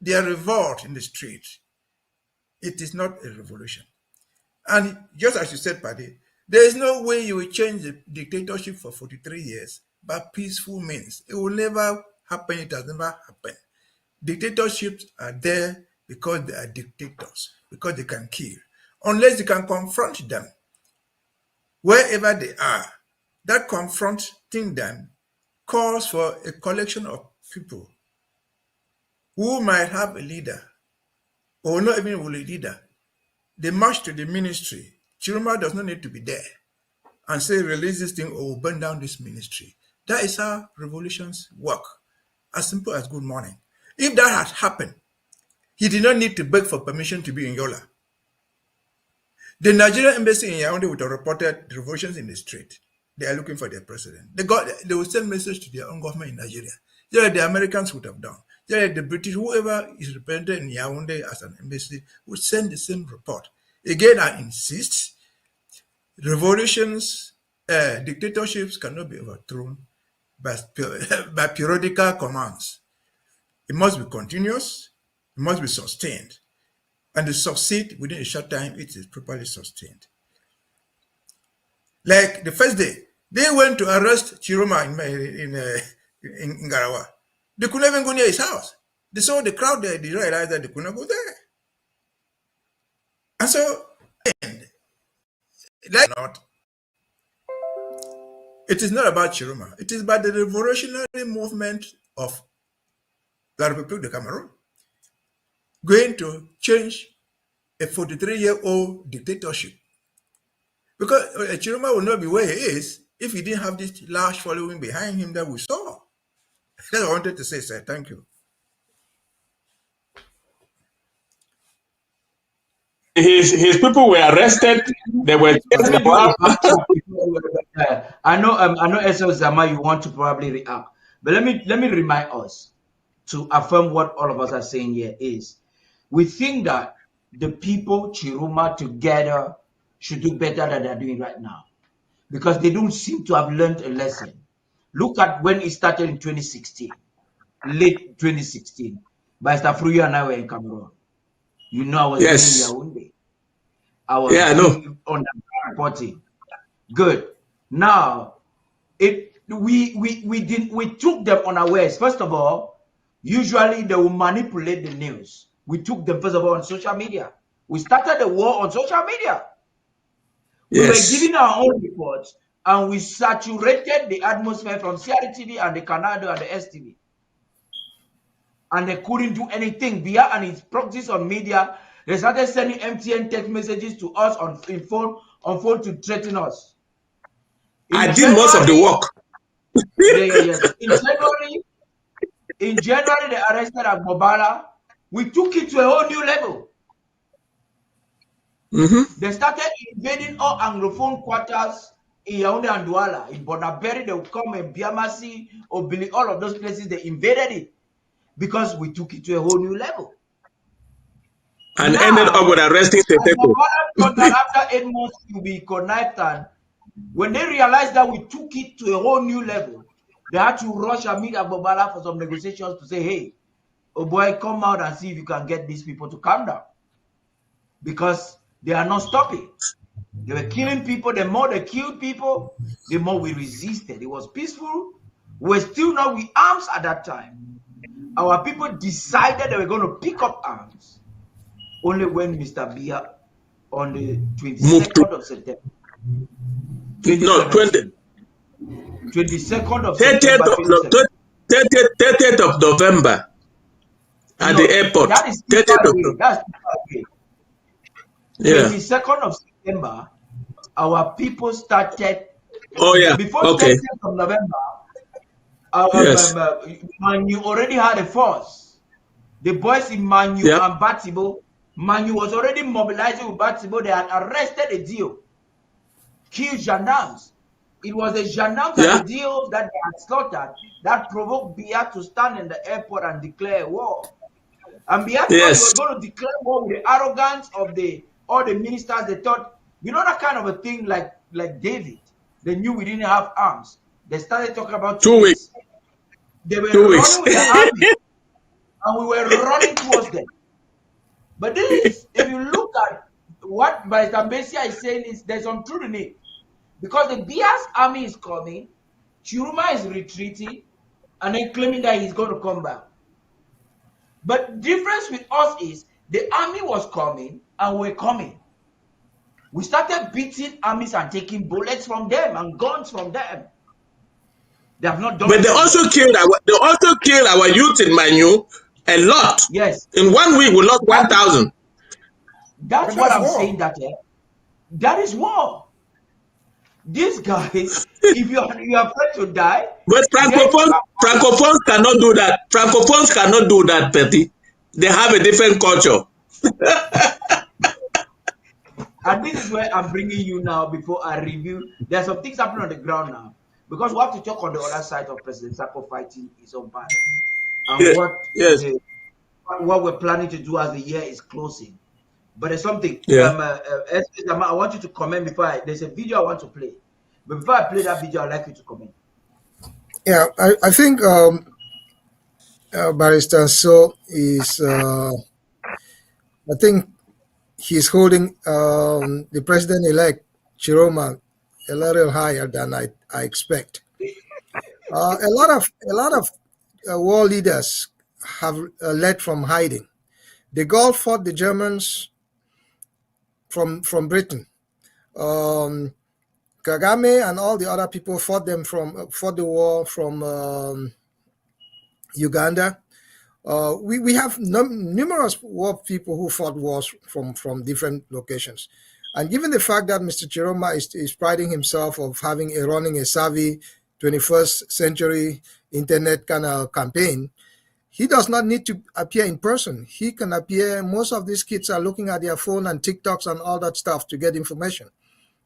their revolt in the street, it is not a revolution. And just as you said, Paddy, there is no way you will change the dictatorship for 43 years by peaceful means. It will never happen. It has never happened. Dictatorships are there because they are dictators, because they can kill. Unless you can confront them wherever they are, that confronting them calls for a collection of people who might have a leader or not even a leader. They march to the ministry. Tchiroma does not need to be there and say, release this thing or we'll burn down this ministry. That is how revolutions work. As simple as good morning. If that had happened, he did not need to beg for permission to be in Yola. The Nigerian embassy in Yaoundé would have reported the revolutions in the street. They are looking for their president. They will send message to their own government in Nigeria. Just like the Americans would have done. Just like the British, whoever is represented in Yaoundé as an embassy would send the same report. Again, I insist, revolutions, dictatorships cannot be overthrown by periodical commands. It must be continuous, it must be sustained. And to succeed within a short time, it is properly sustained. Like the first day, they went to arrest Tchiroma in Garawa. They couldn't even go near his house. They saw the crowd there, they realized that they could not go there. And so, it is not about Tchiroma. It is about the revolutionary movement of La République de Cameroon going to change a 43-year-old dictatorship. Because Tchiroma will not be where he is if he didn't have this large following behind him that we saw. That's what I wanted to say, sir. Thank you. His people were arrested. They were. I know, Zama, you want to probably react, but let me remind us to affirm what all of us are saying here is, we think that the people Tchiroma together should do better than they're doing right now, because they don't seem to have learned a lesson. Look at when it started in 2016, late 2016. By Fru and I were in Cameroon. You know, I was in Yaoundé. I was doing on the reporting. Good. Now, we took them unawares. First of all, usually they will manipulate the news. We took them first of all on social media. We started the war on social media. We were giving our own reports, and we saturated the atmosphere from CRTV and the Canada and the STV. And they couldn't do anything. Biya and his proxies on media, they started sending MTN text messages to us on phone to threaten us. I did most of the work. Yes. In January, they arrested Agbobala. We took it to a whole new level. They started invading all Anglophone quarters in Yaoundé and Douala. In Bonaberi, they would come in Biamasi, Obili, all of those places, they invaded it because we took it to a whole new level. And ended up with arresting the people. Thought that after 8 months, you'll be connived, and when they realized that we took it to a whole new level, they had to rush and meet Agbobala for some negotiations to say, hey, oh boy, come out and see if you can get these people to calm down. Because they are not stopping. They were killing people. The more they killed people, the more we resisted. It was peaceful. We were still not with arms at that time. Our people decided they were going to pick up arms only when Mr. Biya on the 22nd of September. 22nd of September. 30th of November at the airport. That is 30th That's 22nd of September, our people started. Before 30th of November, Manu already had a force. The boys in Manu and Batibo, Manu was already mobilizing with Batibo. They had arrested a deal, killed gendarmes. It was a gendarmes and a deal that they had slaughtered that provoked Biya to stand in the airport and declare war. And Biya thought he was going to declare war with the arrogance of all the ministers. They thought, you know, that kind of a thing like David. They knew we didn't have arms. They started talking about 2 weeks. They were running with the army, and we were running towards them. But this is, if you look at what Mbeseha is saying, is there's some truth in it. Because the Biya's army is coming, Tchiroma is retreating, and then claiming that he's going to come back. But the difference with us is the army was coming and we're coming. We started beating armies and taking bullets from them and guns from them. They have not done. But they also killed our youth in Manu a lot. Yes. In 1 week, we lost 1,000. That's what I'm saying. That is war. These guys, if you're afraid to die. But Francophones cannot do that. Francophones cannot do that, Paddy. They have a different culture. And this is where I'm bringing you now before I review. There's some things happening on the ground now. Because we have to talk on the other side of President Sako fighting his own battle. And what we're planning to do as the year is closing. But there's something. I want you to comment before there's a video I want to play. But before I play that video, I'd like you to comment. Yeah, I think Barrister Nsoh is, I think he's holding the president-elect Tchiroma a little higher than I expect. A lot of war leaders have led from hiding. De Gaulle fought the Germans from Britain. Kagame and all the other people fought the war from Uganda. We have numerous war people who fought wars from different locations. And given the fact that Mr. Tchiroma is priding himself of running a savvy 21st century internet kind of campaign, he does not need to appear in person. He can appear, most of these kids are looking at their phone and TikToks and all that stuff to get information.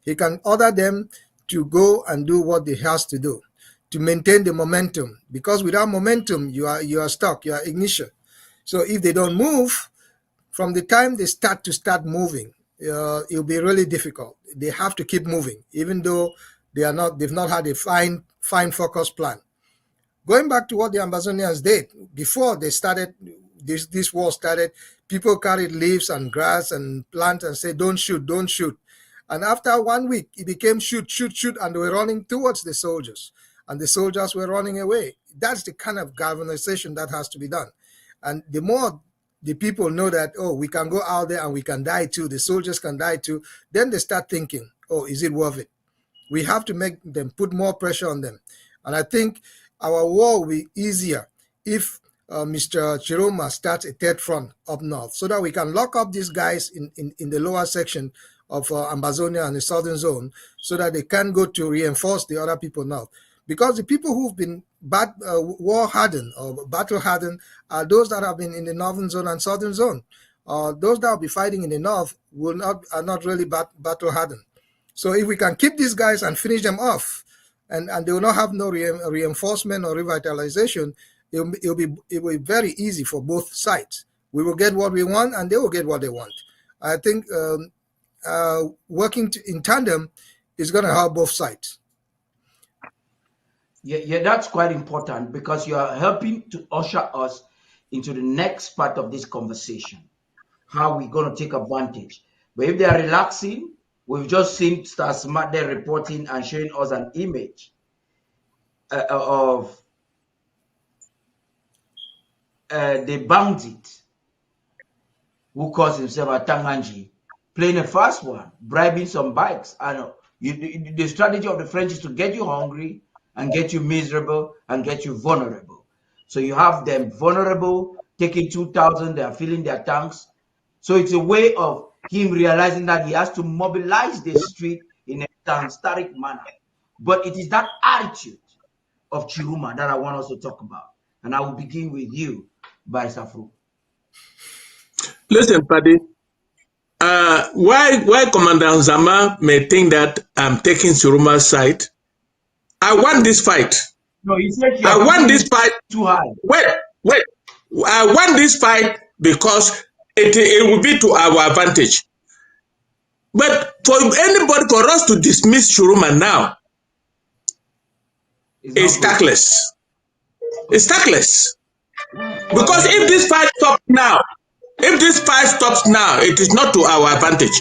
He can order them to go and do what they has to do to maintain the momentum, because without momentum, you are stuck, you are ignition. So if they don't move, from the time they start moving, it'll be really difficult. They have to keep moving, even though they've not had a fine focus plan. Going back to what the Ambazonians did before they started, this war started, people carried leaves and grass and plants and said, don't shoot, don't shoot. And after 1 week, it became shoot, shoot, shoot, and they were running towards the soldiers. And the soldiers were running away. That's the kind of galvanization that has to be done. And the more the people know that, oh, we can go out there and we can die too, the soldiers can die too, then they start thinking, oh, is it worth it? We have to make them, put more pressure on them. And I think our war will be easier if Mr. Tchiroma starts a third front up north, so that we can lock up these guys in the lower section of Ambazonia and the southern zone, so that they can go to reinforce the other people north. Because the people who've been war-hardened or battle-hardened are those that have been in the northern zone and southern zone. Those that will be fighting in the north are not really battle-hardened. So if we can keep these guys and finish them off, and they will not have no reinforcement or revitalization, it will be very easy for both sides. We will get what we want, and they will get what they want. I think working in tandem is going to help both sides. Yeah, that's quite important, because you are helping to usher us into the next part of this conversation, how we're going to take advantage. But if they are relaxing, we've just seen Star Smart there reporting and showing us an image of the bandit who calls himself a Tanganji, playing a fast one, bribing some bikes. I know the strategy of the French is to get you hungry and get you miserable and get you vulnerable. So you have them vulnerable, taking 2,000, they are filling their tanks. So it's a way of him realizing that he has to mobilize the street in a transparent manner. But it is that attitude of Tchiroma that I want us to talk about. And I will begin with you, Barrister Fru. Listen, Paddy, why Commander Zama may think that I'm taking Tchiroma's side, I want this fight. No, he said I want this fight too high. Wait. I want this fight because it will be to our advantage. But for anybody, for us to dismiss Tchiroma now, it's tactless. It's tactless. Because if this fight stops now, it is not to our advantage.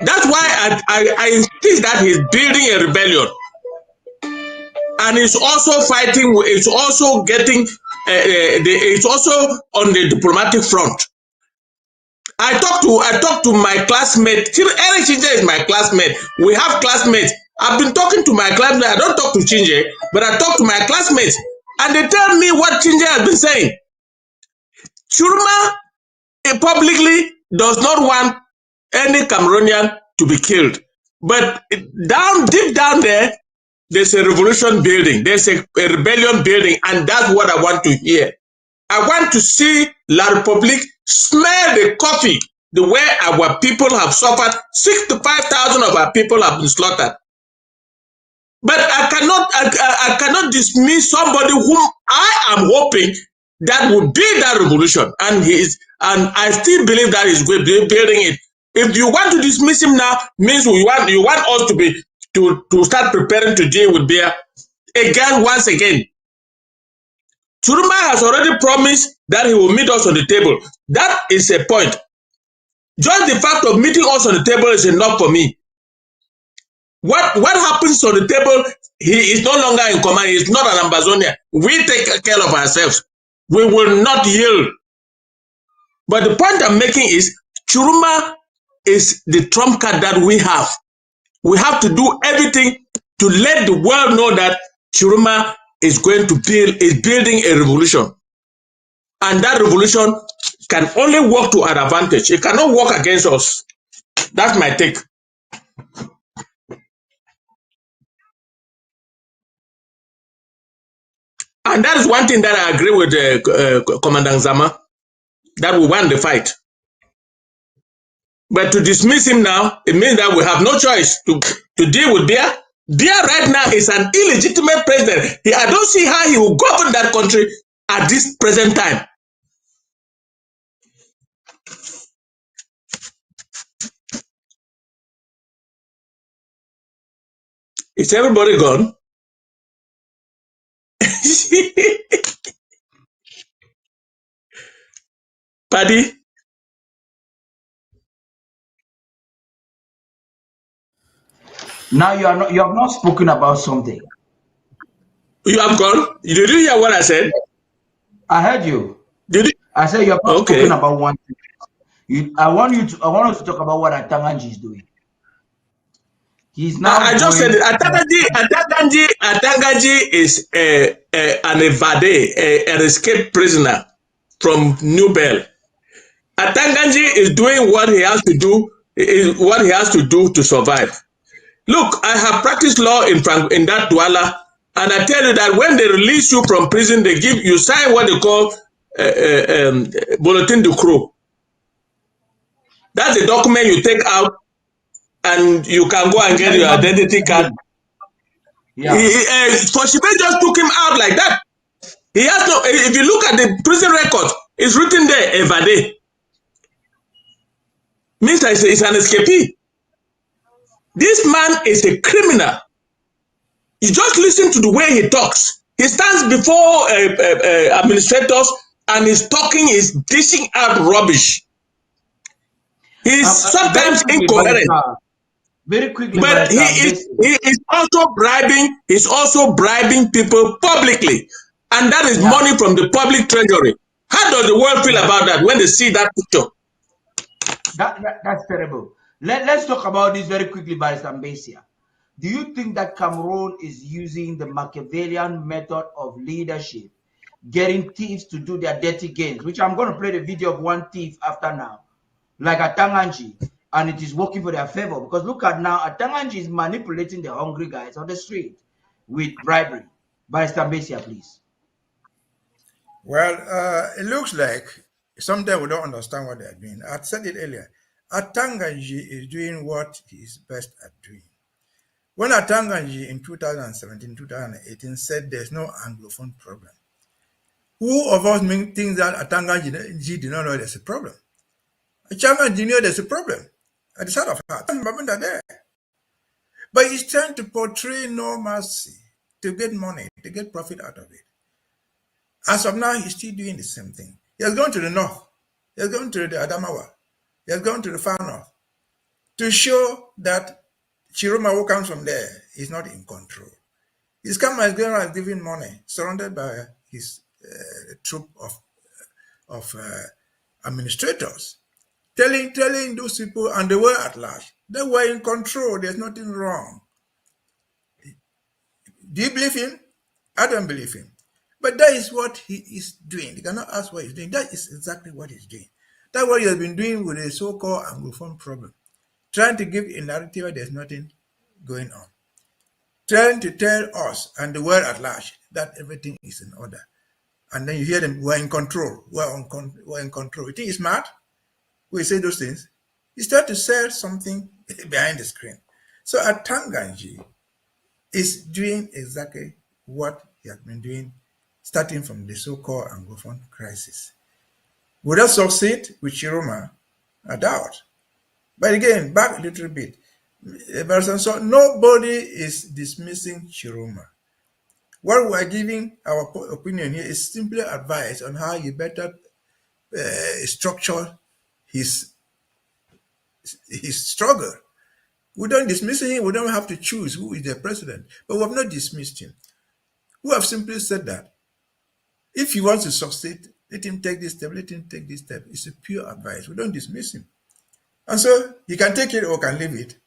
That's why I insist that he's building a rebellion. And it's also fighting, it's also getting, it's also on the diplomatic front. I talked to my classmate. Eric Chinje is my classmate. We have classmates. I've been talking to my classmates. I don't talk to Chinje, but I talk to my classmates. And they tell me what Chinje has been saying. Tchiroma publicly does not want any Cameroonian to be killed. But deep down there, there's a revolution building. There's a rebellion building. And that's what I want to hear. I want to see La Republique smell the coffee, the way our people have suffered. 65,000 of our people have been slaughtered. But I cannot dismiss somebody whom I am hoping that will build that revolution. And I still believe that he's going to be building it. If you want to dismiss him now, means you want us to start preparing to deal with Biya again, once again. Tchiroma has already promised that he will meet us on the table. That is a point. Just the fact of meeting us on the table is enough for me. What happens on the table, he is no longer in command. He is not an Ambazonia. We take care of ourselves. We will not yield. But the point I'm making is, Tchiroma is the trump card that we have. We have to do everything to let the world know that Tchiroma is building a revolution. And that revolution can only work to our advantage. It cannot work against us. That's my take. And that is one thing that I agree with Commandant Zama, that we won the fight. But to dismiss him now, it means that we have no choice to deal with Biya. Biya right now is an illegitimate president. I don't see how he will govern that country at this present time. Is everybody gone? Paddy? Now you have not spoken about something. You have gone? Did you hear what I said? I heard you. Did you? I said you have not spoken about one thing. I want us to talk about what Atanganji is doing. He's now. I just said it. Atanganji is an evade, an escaped prisoner from New Bell. Atanganji is doing what he has to do. Is what he has to do to survive. Look, I have practiced law in that Douala, and I tell you that when they release you from prison, they give you sign what they call bulletin de croix. That's a document you take out, and you can go and get your identity card. Yeah. Foshibe just took him out like that. He has no. If you look at the prison record, it's written there, evade. Means that it's an escapee. This man is a criminal. You just listen to the way he talks. He stands before administrators and he's talking, he's dishing out rubbish. He's sometimes incoherent. Very quickly, but he is also bribing. He's also bribing people publicly, and that is money from the public treasury. How does the world feel about that when they see that picture? That's terrible. Let's talk about this very quickly, Barrister Mbeseha. Do you think that Cameroon is using the Machiavellian method of leadership, getting thieves to do their dirty games, which I'm going to play the video of one thief after now, like Atanganji, and it is working for their favor? Because look at now, Atanganji is manipulating the hungry guys on the street with bribery. Barrister Mbeseha, please. Well, it looks like sometimes we don't understand what they're doing. I said it earlier. Atanganji is doing what he's best at doing. When Atanganji in 2017, 2018 said there's no Anglophone problem, who of us thinks that Atanganji did not know there's a problem? Atanganji knew there's a problem at the start of heart. There. But he's trying to portray no mercy to get money, to get profit out of it. As of now, he's still doing the same thing. He has gone to the north. He has gone to the Adamawa. He has gone to the far north to show that Tchiroma, who comes from there, is not in control. He's come as well as giving money, surrounded by his troop of administrators, telling those people, and they were at large, they were in control. There's nothing wrong. Do you believe him? I don't believe him. But that is what he is doing. You cannot ask what he's doing. That is exactly what he's doing. That's what he has been doing with the so-called Anglophone problem. Trying to give a narrative where there's nothing going on. Trying to tell us and the world at large that everything is in order. And then you hear them, we're in control. We're in control. You think he's mad? We say those things. He's trying to sell something behind the screen. So Atanganji is doing exactly what he has been doing, starting from the so-called Anglophone crisis. Would that succeed with Tchiroma? I doubt. But again, back a little bit. So nobody is dismissing Tchiroma. What we are giving our opinion here is simply advice on how you better structure his struggle. We don't dismiss him. We don't have to choose who is the president. But we have not dismissed him. We have simply said that if he wants to succeed, let him take this step, let him take this step. It's a pure advice. We don't dismiss him. And so he can take it or can leave it.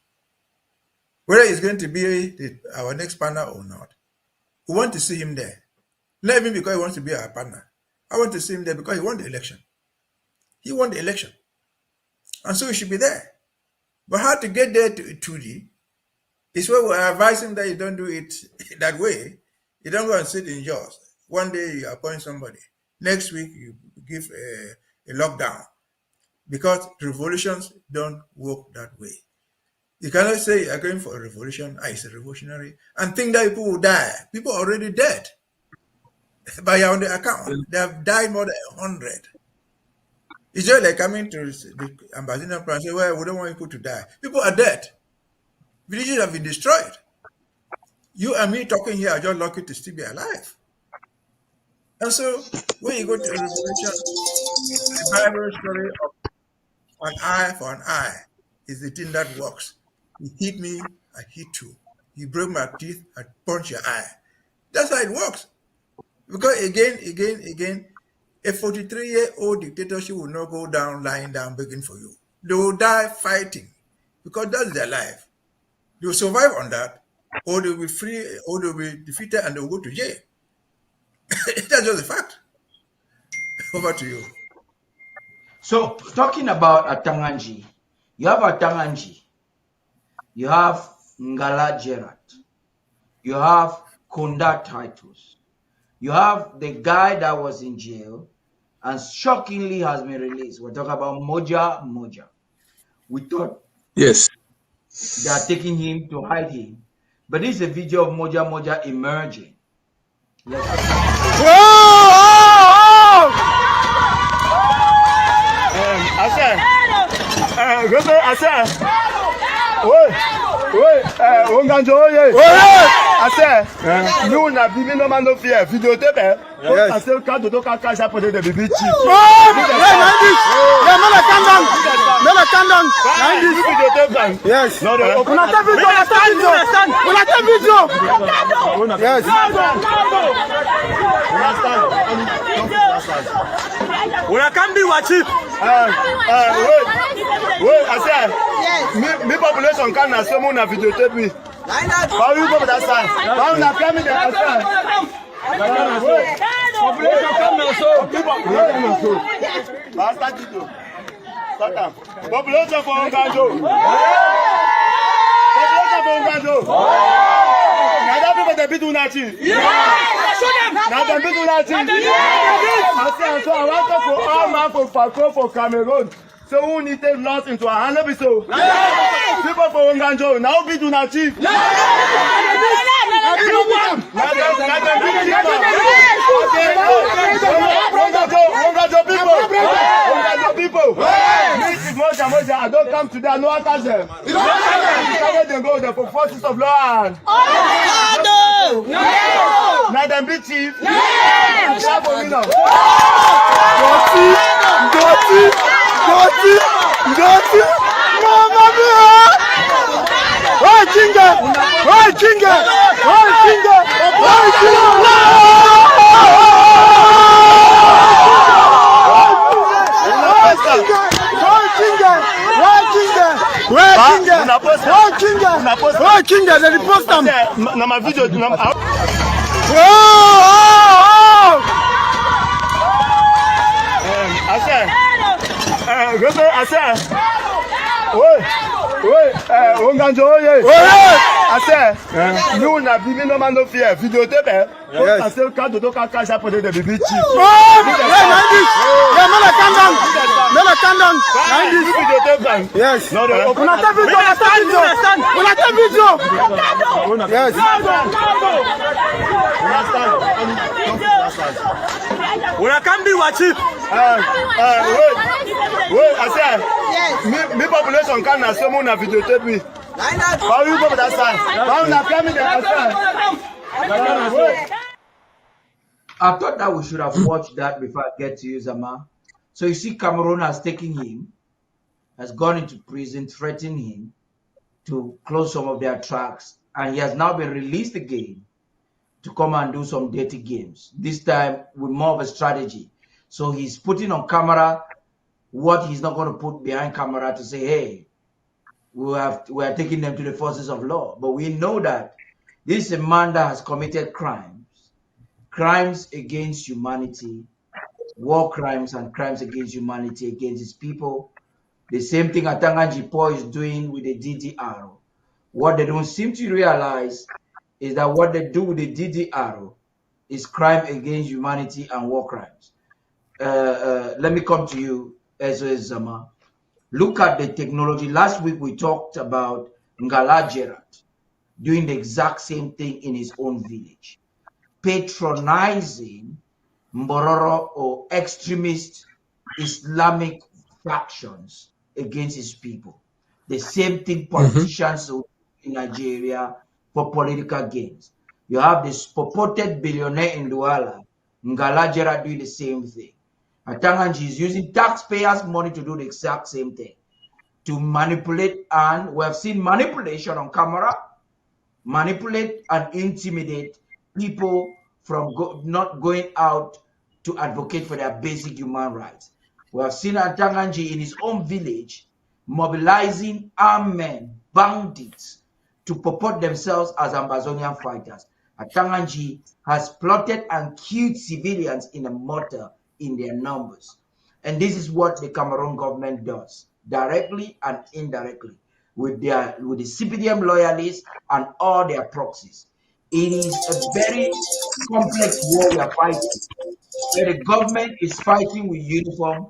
Whether he's going to be our next partner or not, we want to see him there. Not even because he wants to be our partner. I want to see him there because he won the election. He won the election. And so he should be there. But how to get there to 2D is where we're advising that you don't do it that way. You don't go and sit in jaws. One day you appoint somebody. Next week you give a lockdown. Because revolutions don't work that way. You cannot say you're going for a revolution, it's a revolutionary, and think that people will die. People are already dead. By your own account, they have died more than 100. It's just like coming to the Ambazonia and say, well, we don't want people to die. People are dead. Villages have been destroyed. You and me talking here are just lucky to still be alive. And so, when you go to a revolution, the Bible story of an eye for an eye is the thing that works. You hit me, I hit you. You break my teeth, I punch your eye. That's how it works. Because again, a 43-year-old dictatorship will not go down lying down begging for you. They will die fighting because that's their life. They will survive on that, or they will be free, or they will be defeated and they will go to jail. That's just a fact. Over to you. So, talking about Atanganji, you have Atanganji, you have Ngala Gerard, you have Kunda Titus, you have the guy that was in jail and shockingly has been released. We're talking about Moja. We thought Yes. they are taking him to hide him, but this is a video of Moja emerging. Nous on a vu nos filles vidéotape. Parce que quand on a caché pour des bébés chips. Yes. On a mi population quand na somo na vidéotape oui. How you go with that side? How na coming there side? Population come na so. Basta video. Saka. Population for Onganjo. Population for Onganjo. Na da people dey beat una chief. Na dem beat una chief. So I want to for all man for patrol for Cameroons. So who need to lost into a hand so? People for Onganjo, now be do not chief. Onganjo people. Moja, I don't come today, I know I catch them. They go there for forces of law. Now them be chief. Goti, Mama Mia! Why Jinga! They post them. Na my video. Onganjo, nous on a vu nos filles vidéotape. Parce que quand on a caché pour des bébés chips. Yes. On a video. Yes. On a cambi watching. Mi population quand na somo na vidéotape oui. How you go with that side? How na coming there side? I thought that we should have watched that before I get to you, Zama. So you see, Cameroon has taken him, has gone into prison, threatened him to close some of their tracks, and he has now been released again to come and do some dirty games, this time with more of a strategy. So he's putting on camera what he's not going to put behind camera to say, hey, we are taking them to the forces of law. But we know that this is a man that has committed crimes against humanity, war crimes and crimes against humanity, against his people. The same thing Atanganji Paul is doing with the DDR. What they don't seem to realize is that what they do with the DDR is crime against humanity and war crimes. Let me come to you, SOS Zama. Look at the technology. Last week we talked about Ngala Gerard doing the exact same thing in his own village, patronizing Mbororo or extremist Islamic factions against his people. The same thing politicians do in Nigeria for political gains. You have this purported billionaire in Douala, Ngala Gerard, doing the same thing. Atanganji is using taxpayers' money to do the exact same thing, to manipulate, and we have seen manipulation on camera, manipulate and intimidate people from not going out to advocate for their basic human rights. We have seen Atanganji in his own village mobilizing armed men, bandits, to purport themselves as Ambazonian fighters. Atanganji has plotted and killed civilians in a mortar in their numbers. And this is what the Cameroon government does, directly and indirectly, with the CPDM loyalists and all their proxies. It is a very complex war we are fighting, where the government is fighting with uniform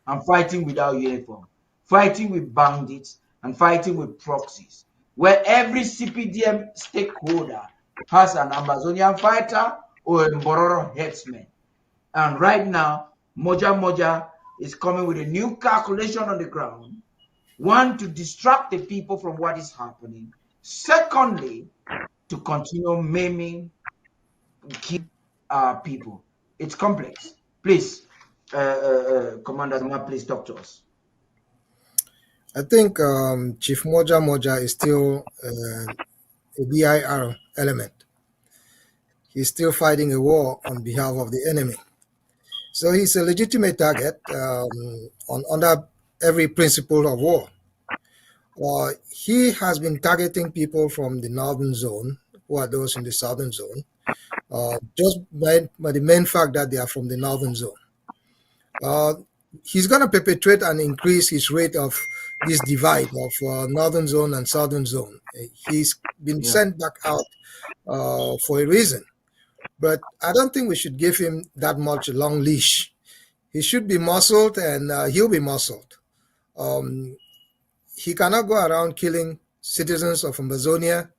and fighting without uniform, fighting with bandits and fighting with proxies, where every CPDM stakeholder has an Ambazonian fighter or a Mbororo headsman. And right now, Moja is coming with a new calculation on the ground. One, to distract the people from what is happening. Secondly, to continue maiming, keep people. It's complex. Please, Commander Zama, please talk to us. I think Chief Moja is still a BIR element. He's still fighting a war on behalf of the enemy. So he's a legitimate target under every principle of war. He has been targeting people from the northern zone, who are those in the southern zone, just by the main fact that they are from the northern zone. He's going to perpetuate and increase his rate of this divide of northern zone and southern zone. He's been sent back out for a reason. But I don't think we should give him that much long leash. He should be muscled, and he'll be muscled. He cannot go around killing citizens of Ambazonia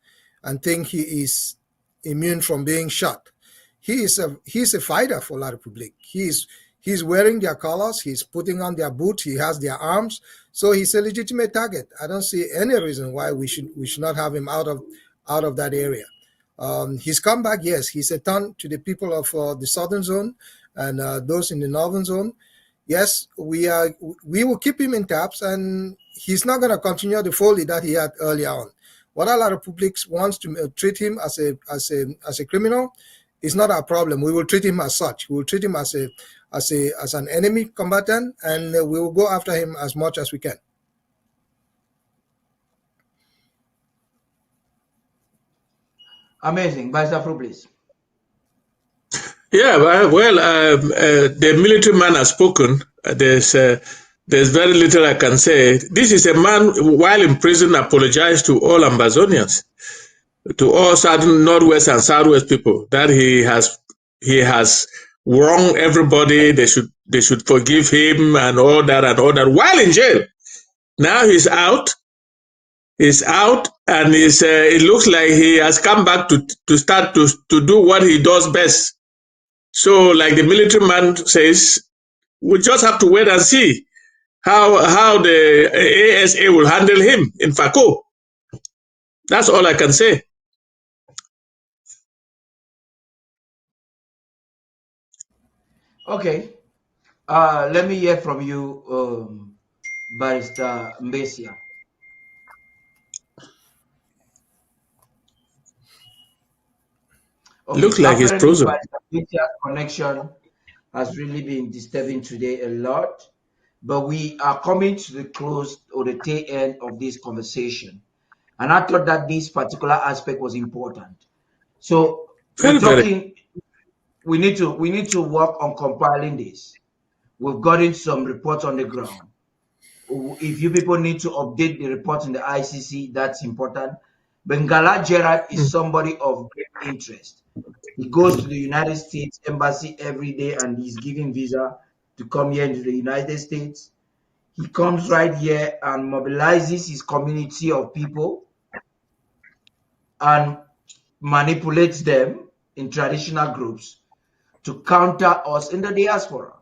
and think he is immune from being shot. He's a fighter for La République. He's wearing their colors. He's putting on their boots. He has their arms. So he's a legitimate target. I don't see any reason why we should not have him out of that area. His comeback, yes, he's a threat to the people of the southern zone and those in the northern zone. Yes, we will keep him in taps, and he's not going to continue the folly that he had earlier on. What La République wants to treat him as a criminal is not our problem. We will treat him as such. We will treat him as an enemy combatant, and we will go after him as much as we can. Amazing. Vice Fru, please. Yeah, the military man has spoken. There's very little I can say. This is a man, while in prison, apologized to all Ambazonians, to all southern, northwest and southwest people, that he has wronged everybody. They should forgive him and all that while in jail. Now he's out. And it looks like he has come back to start to do what he does best. So, like the military man says, we just have to wait and see how the ASA will handle him in Fako. That's all I can say. Okay. Let me hear from you, Barrister Mbeseha. Okay. Looks like he's frozen. Connection has really been disturbing today a lot, but we are coming to the close or the tail end of this conversation, and I thought that this particular aspect was important. So we need to work on compiling this. We've gotten some reports on the ground. if you people need to update the report in the ICC, that's important. Bengala Gerard is somebody of great interest. He goes to the United States Embassy every day and he's giving visa to come here into the United States. He comes right here and mobilizes his community of people and manipulates them in traditional groups to counter us in the diaspora.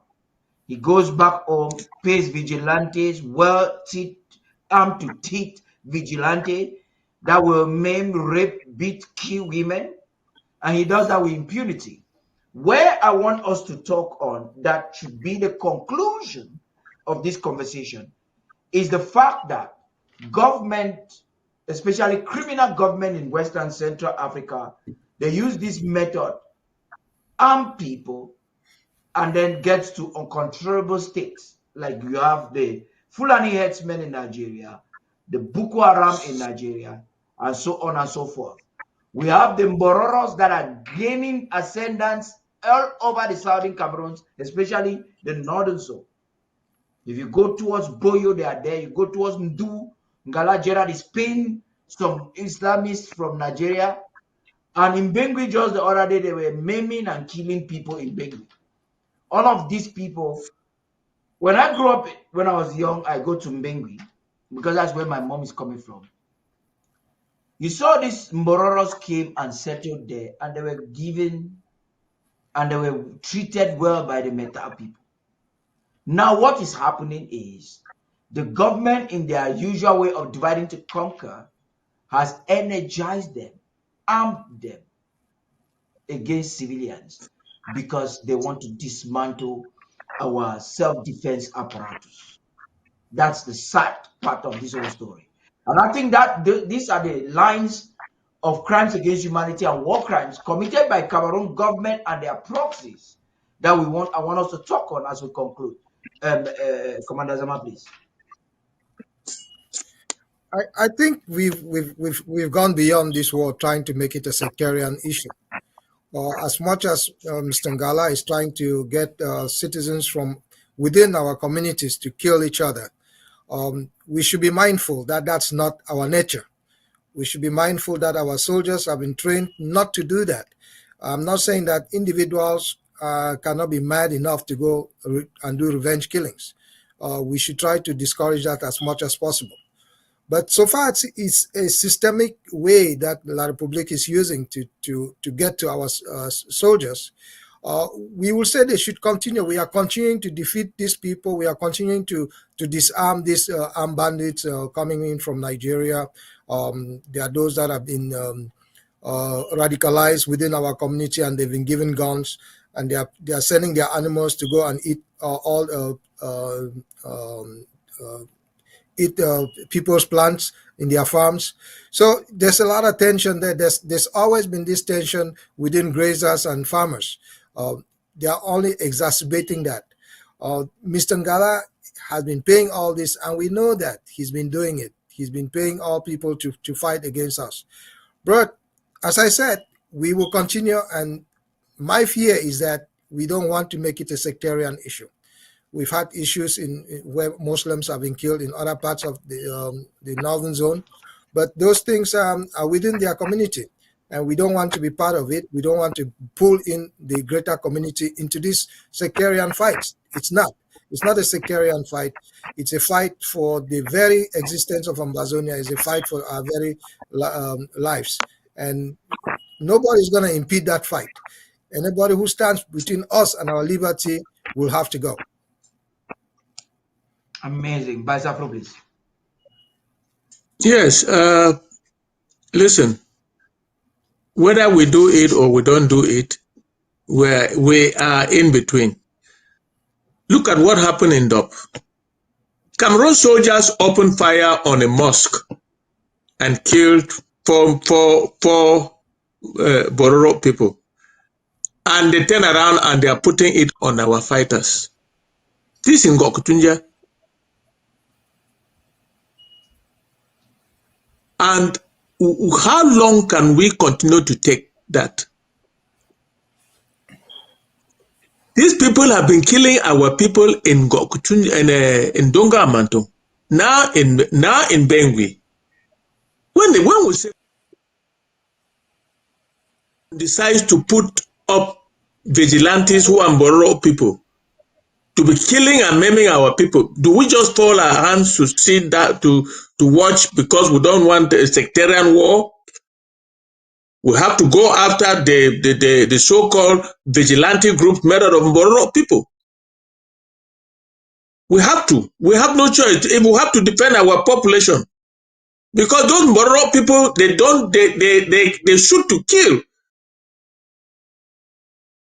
He goes back home, pays vigilantes, armed to teeth vigilante that will maim, rape, beat, kill women, and he does that with impunity. Where I want us to talk on, that should be the conclusion of this conversation, is the fact that government, especially criminal government in Western Central Africa, they use this method, arm people, and then gets to uncontrollable states. Like you have the Fulani herdsmen in Nigeria, the Boko Haram in Nigeria, and so on and so forth. We have the Mbororos that are gaining ascendance all over the southern Cameroons, especially the northern zone. If you go towards Boyo, they are there. You go towards Ndu, Ngala Gerard is paying some Islamists from Nigeria. And in Bengui, just the other day, they were maiming and killing people in Bengui. All of these people, when I grew up, when I was young, I go to Mbengui because that's where my mom is coming from. You saw these Mbororos came and settled there, and they were given and they were treated well by the Meta people. Now, what is happening is the government, in their usual way of dividing to conquer, has energized them, armed them against civilians because they want to dismantle our self-defense apparatus. That's the sad part of this whole story. And I think that these are the lines of crimes against humanity and war crimes committed by Cameroon government and their proxies that I want us to talk on as we conclude. Commander Zama, please. I think we've gone beyond this war trying to make it a sectarian issue. As much as Mr. Ngala is trying to get citizens from within our communities to kill each other, we should be mindful that that's not our nature. We should be mindful that our soldiers have been trained not to do that. I'm not saying that individuals cannot be mad enough to go and do revenge killings. We should try to discourage that as much as possible. But so far, it's a systemic way that La Republique is using to get to our soldiers. We will say they should continue. We are continuing to defeat these people. We are continuing to disarm these armed bandits coming in from Nigeria. There are those that have been radicalized within our community, and they've been given guns, and they are sending their animals to go and eat people's plants in their farms. So there's a lot of tension there. There's always been this tension within grazers and farmers. They are only exacerbating that. Mr. Ngala has been paying all this, and we know that he's been doing it. He's been paying all people to fight against us. But as I said, we will continue, and my fear is that we don't want to make it a sectarian issue. We've had issues where Muslims have been killed in other parts of the northern zone, but those things are within their community, and we don't want to be part of it. We don't want to pull in the greater community into this sectarian fight. It's not a sectarian fight. It's a fight for the very existence of Ambazonia. It's a fight for our very lives, and nobody is going to impede that fight. Anybody who stands between us and our liberty will have to go. Amazing. Mbeseha, please. Yes. Listen, whether we do it or we don't do it, we are in between. Look at what happened in Dop. Cameroon soldiers opened fire on a mosque and killed four Bororo people. And they turn around and they are putting it on our fighters. This in Gokutunja. And how long can we continue to take that? These people have been killing our people in Gokutunja and in Donga Amanto. Now in Bengui, when we say decides to put up vigilantes who are Mboro people to be killing and maiming our people, do we just fold our hands to see that to watch because we don't want a sectarian war? We have to go after the so-called vigilante group made out of Mboro people. We have to. We have no choice. We have to defend our population because those Mboro people they shoot to kill.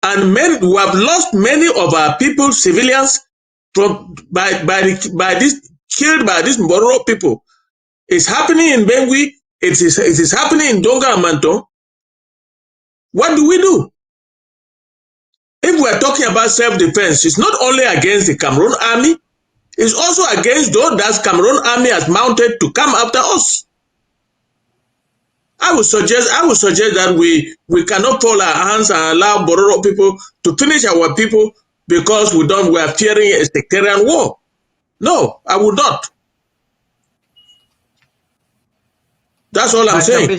And we have lost many of our people, civilians, by this killed by these Mboro people. It's happening in Bengui. It is happening in Donga and Manto. What do we do? If we are talking about self-defense, it's not only against the Cameroon army, it's also against those that Cameroon army has mounted to come after us. I would suggest that we cannot fold our hands and allow Bororo people to finish our people because we are fearing a sectarian war. No, I would not. That's all I'm saying.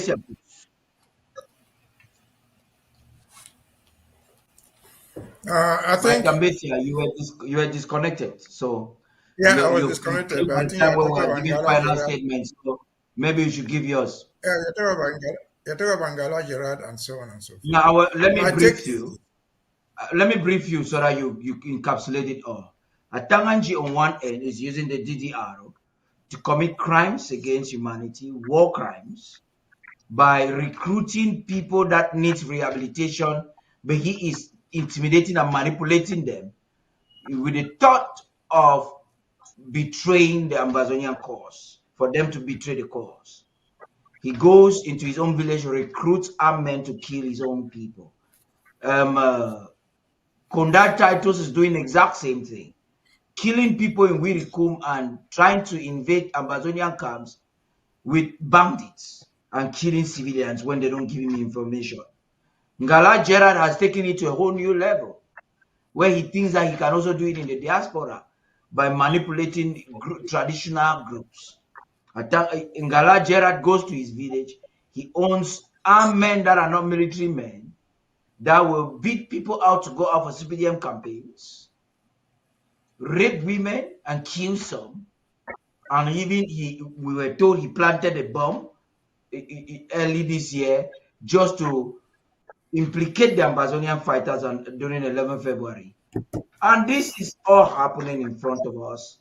I think Mbeseha, you were disconnected. So yeah, I was disconnected. But I think I we were giving final statements. So maybe you should give yours. Yeah, you talk about Gana Gerard and so on and so forth. Now let me brief you. Let me brief you so that you encapsulate it all. Atanganji on one end is using the DDR to commit crimes against humanity, war crimes, by recruiting people that need rehabilitation, but he is intimidating and manipulating them with the thought of betraying the Ambazonian cause, for them to betray the cause. He goes into his own village, recruits armed men to kill his own people. Kondat Titus is doing the exact same thing, killing people in Wirikum and trying to invade Ambazonian camps with bandits and killing civilians when they don't give him information. Ngala Gerard has taken it to a whole new level where he thinks that he can also do it in the diaspora by manipulating traditional groups. Ngala Gerard goes to his village. He owns armed men that are not military men that will beat people out to go out for CPDM campaigns, rape women and kill some. And even we were told he planted a bomb early this year just to implicate the Ambazonian fighters during 11 February. And this is all happening in front of us.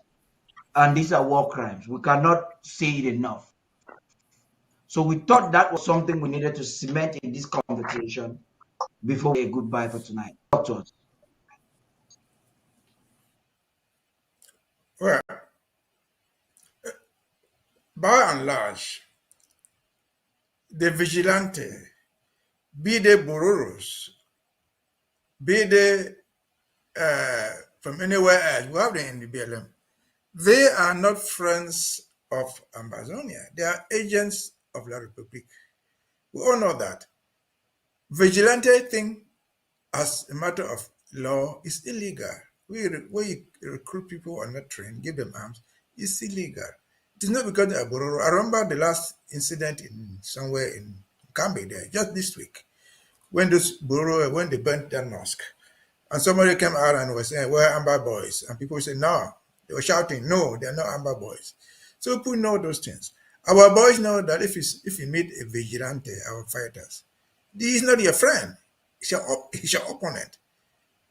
And these are war crimes. We cannot say it enough. So we thought that was something we needed to cement in this conversation before we say goodbye for tonight. Talk to us. Well, by and large, the vigilante, be they Bororos, be they from anywhere else, we have them in the BLM, they are not friends of Ambazonia. They are agents of La Republique. We all know that. Vigilante thing, as a matter of law, is illegal. Where you recruit people on not trained, give them arms, it's illegal. It is not because they are Bororo. I remember the last incident in somewhere in Cambe there, just this week, when those Bororo, when they burnt that mosque. And somebody came out and was saying, we're Amba boys. And people said, no. They were shouting, no, they're not Amba boys. So people know those things. Our boys know that if you meet a vigilante, our fighters, he is not your friend. He's your opponent.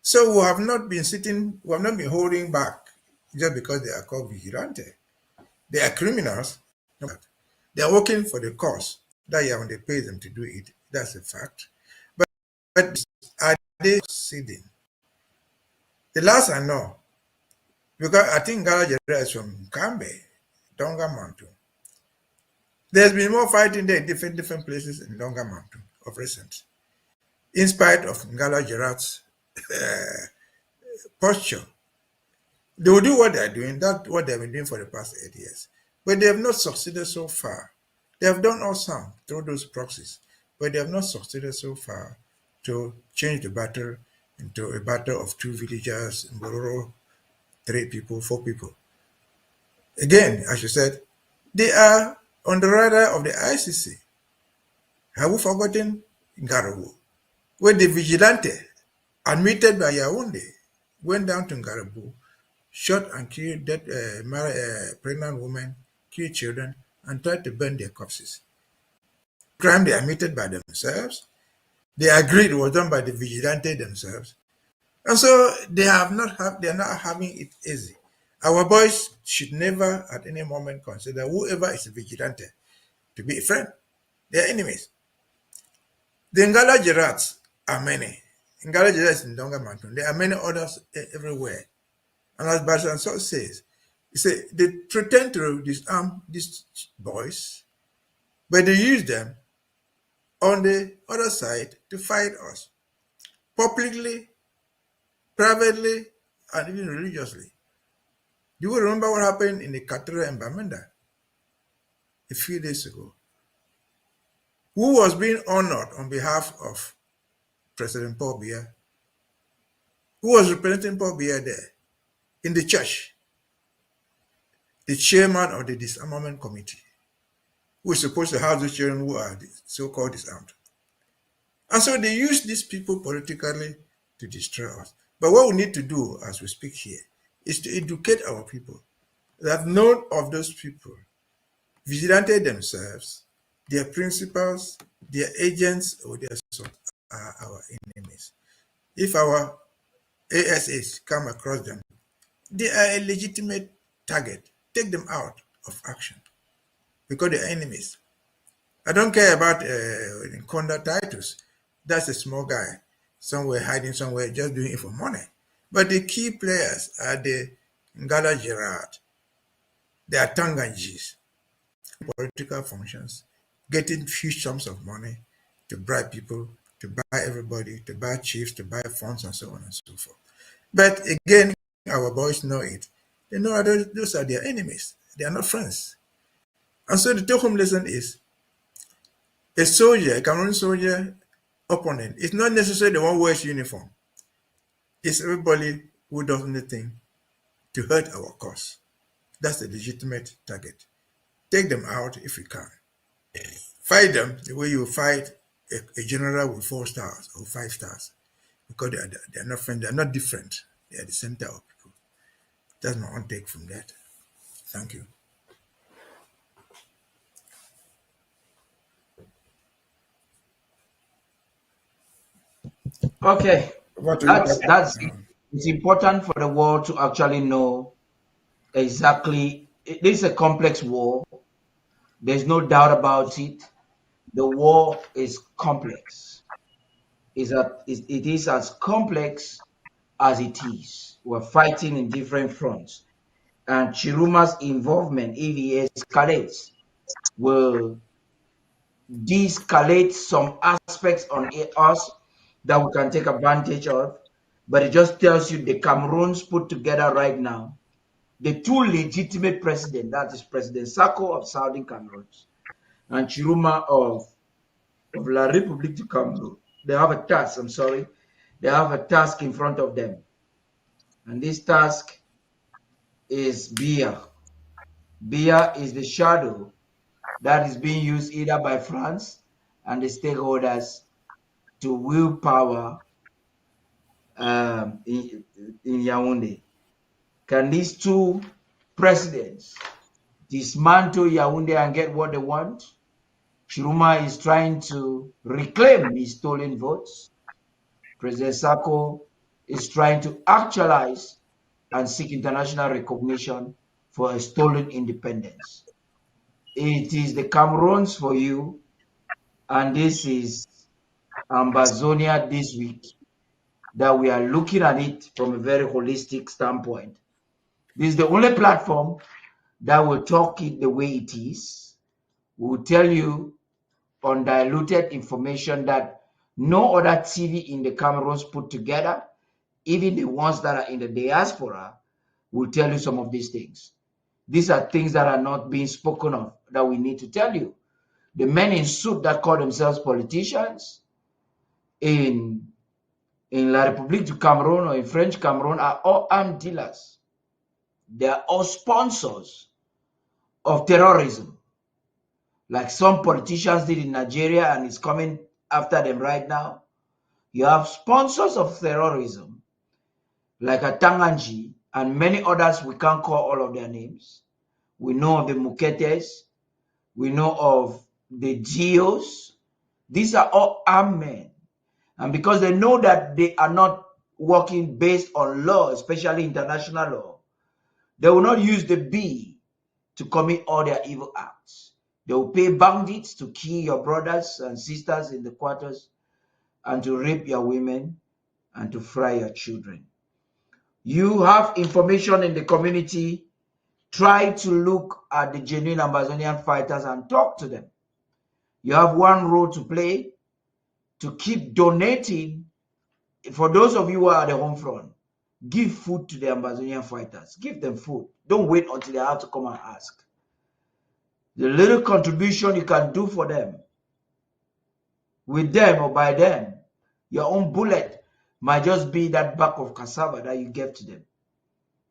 So we have not been holding back just because they are called vigilante. They are criminals. They are working for the cause. That year when they pay them to do it, that's a fact. But are they succeeding? The last I know, because I think Gala is from Kambe, Donga Mountain. There's been more fighting there in different places in Donga Mountain of recent, in spite of Ngala Gerard's posture. They will do what they're doing, that's what they've been doing for the past 8 years. But they have not succeeded so far. They have done awesome through those proxies, but they have not succeeded so far to change the battle into a battle of two villagers, in Bororo, 3 people, 4 people. Again, as you said, they are on the radar of the ICC. Have we forgotten Ngarabu, where the vigilante, admitted by Yaoundé, went down to Ngarabu, shot and killed pregnant women, killed children, and tried to burn their corpses. Crime they admitted by themselves. They agreed it was done by the vigilante themselves. And so they are not having it easy. Our boys should never at any moment consider whoever is a vigilante to be a friend. They are enemies. The Ngala Gerards are many. Ngala Gerards in Donga Mountain. There are many others everywhere. And as Paddy Nsoh says, he said they pretend to disarm these boys, but they use them on the other side to fight us, publicly, privately, and even religiously. Do you remember what happened in the cathedral in Bamenda a few days ago? Who was being honored on behalf of President Paul Biya? Who was representing Paul Biya there in the church? The chairman of the disarmament committee, who is supposed to have those children who are so-called disarmed. And so they use these people politically to destroy us. But what we need to do as we speak here is to educate our people that none of those people vigilantes themselves, their principals, their agents, or their sort are our enemies. If our ASAs come across them, they are a legitimate target. Take them out of action because they are enemies. I don't care about Conda Titus. That's a small guy, somewhere hiding somewhere, just doing it for money. But the key players are the Ngala Gerard, the Atanganjis, political functions, getting huge sums of money to bribe people, to buy everybody, to buy chiefs, to buy funds, and so on and so forth. But again, our boys know it. They know those are their enemies. They are not friends. And so the take-home lesson is, a soldier, a Cameroon soldier opponent, is not necessarily the one who wears uniform. It's everybody who does anything to hurt our cause. That's the legitimate target. Take them out if you can. Fight them the way you fight a general with 4 stars or 5 stars, because they are not friends, they are not different. They are the center of people. That's my own take from that. Thank you. Okay, it's important for the world to actually know exactly. This is a complex war. There's no doubt about it. The war is complex. It is as complex as it is. We're fighting in different fronts. And Tchiroma's involvement, if he escalates, will de-escalate some aspects on us that we can take advantage of. But it just tells you the Cameroons put together right now, the 2 legitimate presidents, that is President Sako of Southern Cameroons and Tchiroma of La République du Cameroon. They have a task, they have a task in front of them. And this task is Biya. Biya is the shadow that is being used either by France and the stakeholders to wield power in Yaoundé. Can these 2 presidents dismantle Yaoundé and get what they want? Tchiroma is trying to reclaim his stolen votes. President Sako is trying to actualize and seek international recognition for a stolen independence. It is the Cameroons for you, and this is Ambazonia this week, that we are looking at it from a very holistic standpoint. This is the only platform that will talk it the way it is. We will tell you undiluted information that no other TV in the Cameroons put together, even the ones that are in the diaspora, will tell you some of these things. These are things that are not being spoken of that we need to tell you. The men in suit that call themselves politicians in La République du Cameroon or in French Cameroon are all armed dealers. They are all sponsors of terrorism, like some politicians did in Nigeria and is coming after them right now. You have sponsors of terrorism, like Atanganji and many others. We can't call all of their names. We know of the Muketes. We know of the Geos. These are all armed men. And because they know that they are not working based on law, especially international law, they will not use the B to commit all their evil acts. They will pay bandits to kill your brothers and sisters in the quarters and to rape your women and to fry your children. You have information in the community. Try to look at the genuine Ambazonian fighters and talk to them. You have one role to play, to keep donating. For those of you who are at the home front, give food to the Ambazonian fighters. Give them food. Don't wait until they have to come and ask. The little contribution you can do for them, with them or by them, your own bullet might just be that bag of cassava that you gave to them.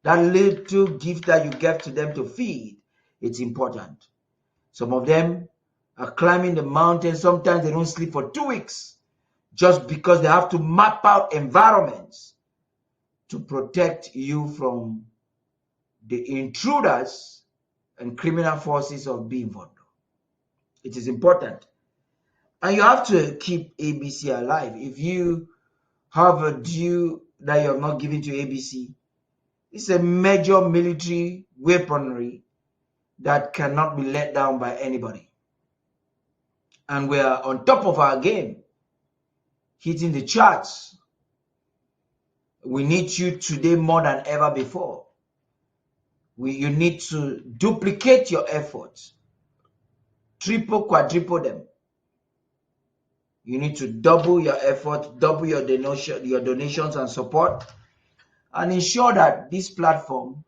That little gift that you gave to them to feed, it's important. Some of them are climbing the mountain. Sometimes they don't sleep for 2 weeks just because they have to map out environments to protect you from the intruders and criminal forces of Bimvondo. It is important. And you have to keep ABC alive. If you have a due that you have not given to ABC, it's a major military weaponry that cannot be let down by anybody. And we are on top of our game, hitting the charts. We need you today more than ever before. You need to duplicate your efforts, triple, quadruple them. You need to double your effort, double your donations and support, and ensure that this platform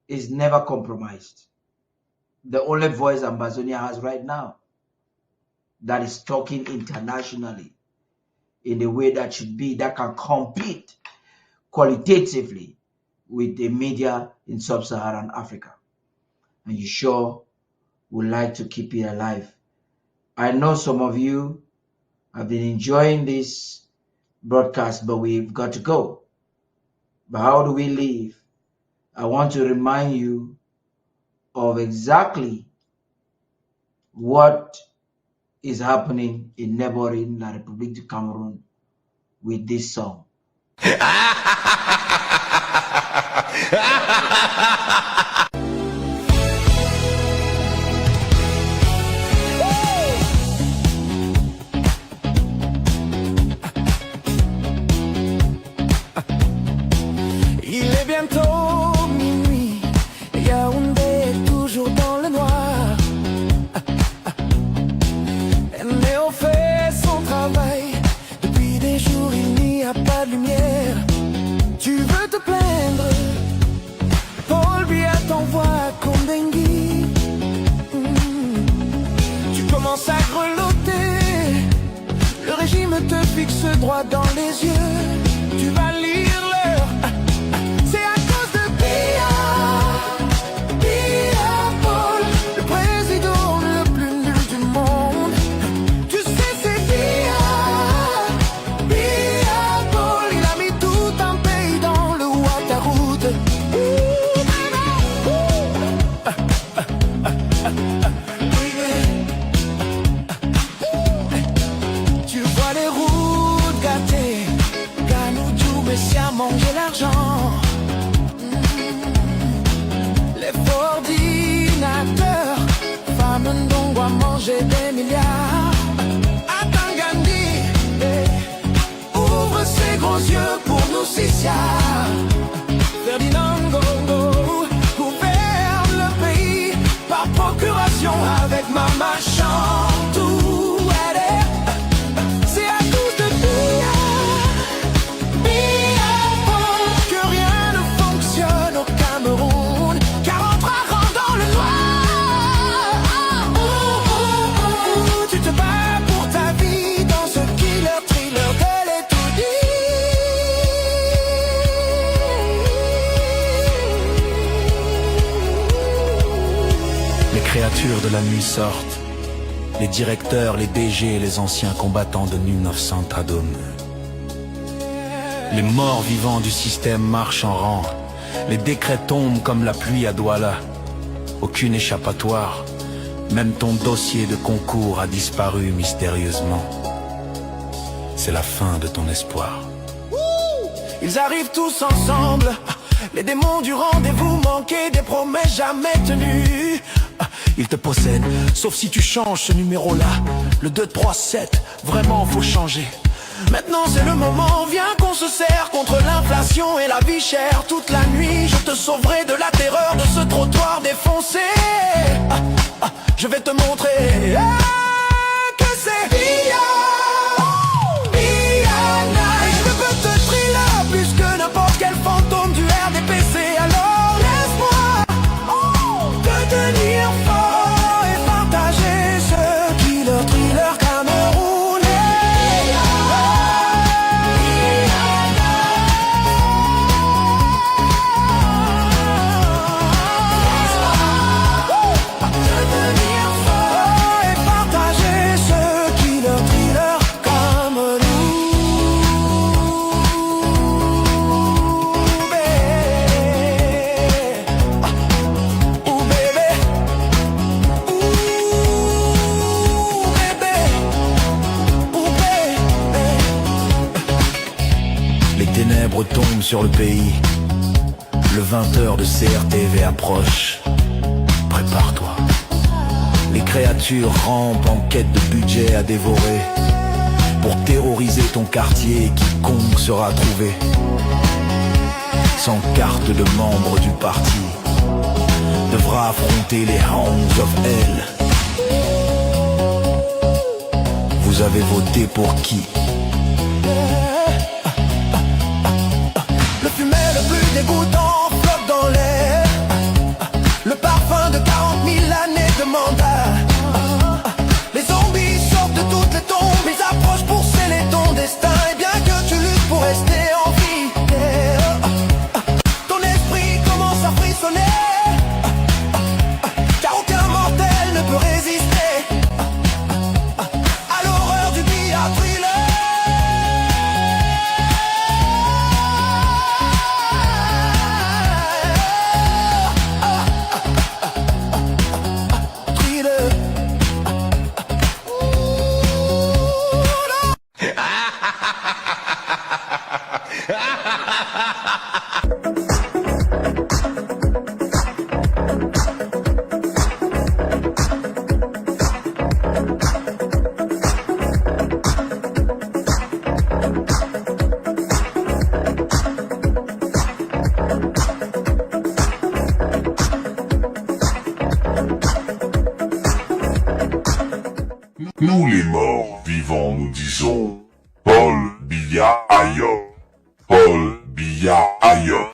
is never compromised. The only voice Ambazonia has right now that is talking internationally in the way that should be, that can compete qualitatively with the media in sub-Saharan Africa. And you sure would like to keep it alive. I know some of you have been enjoying this broadcast, but we've got to go. But how do we live? I want to remind you of exactly what is happening in neighboring La République du Cameroon with this song. Il est bientôt minuit, Yaoundé est toujours dans le noir. Néo fait son travail, depuis des jours il n'y a pas de lumière. Tu veux te plaindre, Paul Biya t'envoie à Kondengui. Tu commences à grelotter, le régime te fixe droit dans les yeux. Tu vas lire l'heure, c'est à cause de Biya, Biya Paul, le président le plus nul du monde. Tu sais c'est Biya, Biya Paul, il a mis tout un pays dans le Ouattaroute. Tu vois les routes gâtées, Mbeseha manger l'argent. Les ordinateurs, femmes Ndongo à manger des milliards. Atangandi, ouvre ses gros yeux pour nous Sisia. Ferdinand Ngongo gouverne le pays par procuration avec Mama Chantou. C'est à cause de Biya, Biya Paul, que rien ne fonctionne au Cameroun, car on rentre dans le noir. Tu te créatures de la nuit sortent, les directeurs, les DG, les anciens combattants de 1900 Tadom. Les morts vivants du système marchent en rang, les décrets tombent comme la pluie à Douala. Aucune échappatoire, même ton dossier de concours a disparu mystérieusement. C'est la fin de ton espoir. Ils arrivent tous ensemble, les démons du rendez-vous manqué, des promesses jamais tenues. Ils te possèdent, sauf si tu changes ce numéro-là. Le 237, vraiment faut changer. Maintenant c'est le moment, viens qu'on se serre contre l'inflation et la vie chère. Toute la nuit je te sauverai de la terreur de ce trottoir défoncé. Je vais te montrer que c'est Biya, Biya night. Je peux te thriller plus que n'importe quel fantôme du RDPC. Alors laisse-moi te tenir fort et partager ce killer thriller camerounais. Tombe sur le pays, le 20h de CRTV approche. Prépare-toi. Les créatures rampent en quête de budget à dévorer. Pour terroriser ton quartier, quiconque sera trouvé sans carte de membre du parti devra affronter les Hounds of Hell. Vous avez voté pour qui? Dégoûtant flotte dans l'air, le parfum de 40 000 années de mandat. Les zombies sortent de toutes les tombes, ils approchent pour sceller ton destin. Et bien que tu luttes pour rester en vie, ton esprit commence à frissonner, car aucun mortel ne peut résister à l'horreur du Biya thriller. Nous les morts vivants nous disons Paul Biya ailleurs, Paul Biya ailleurs.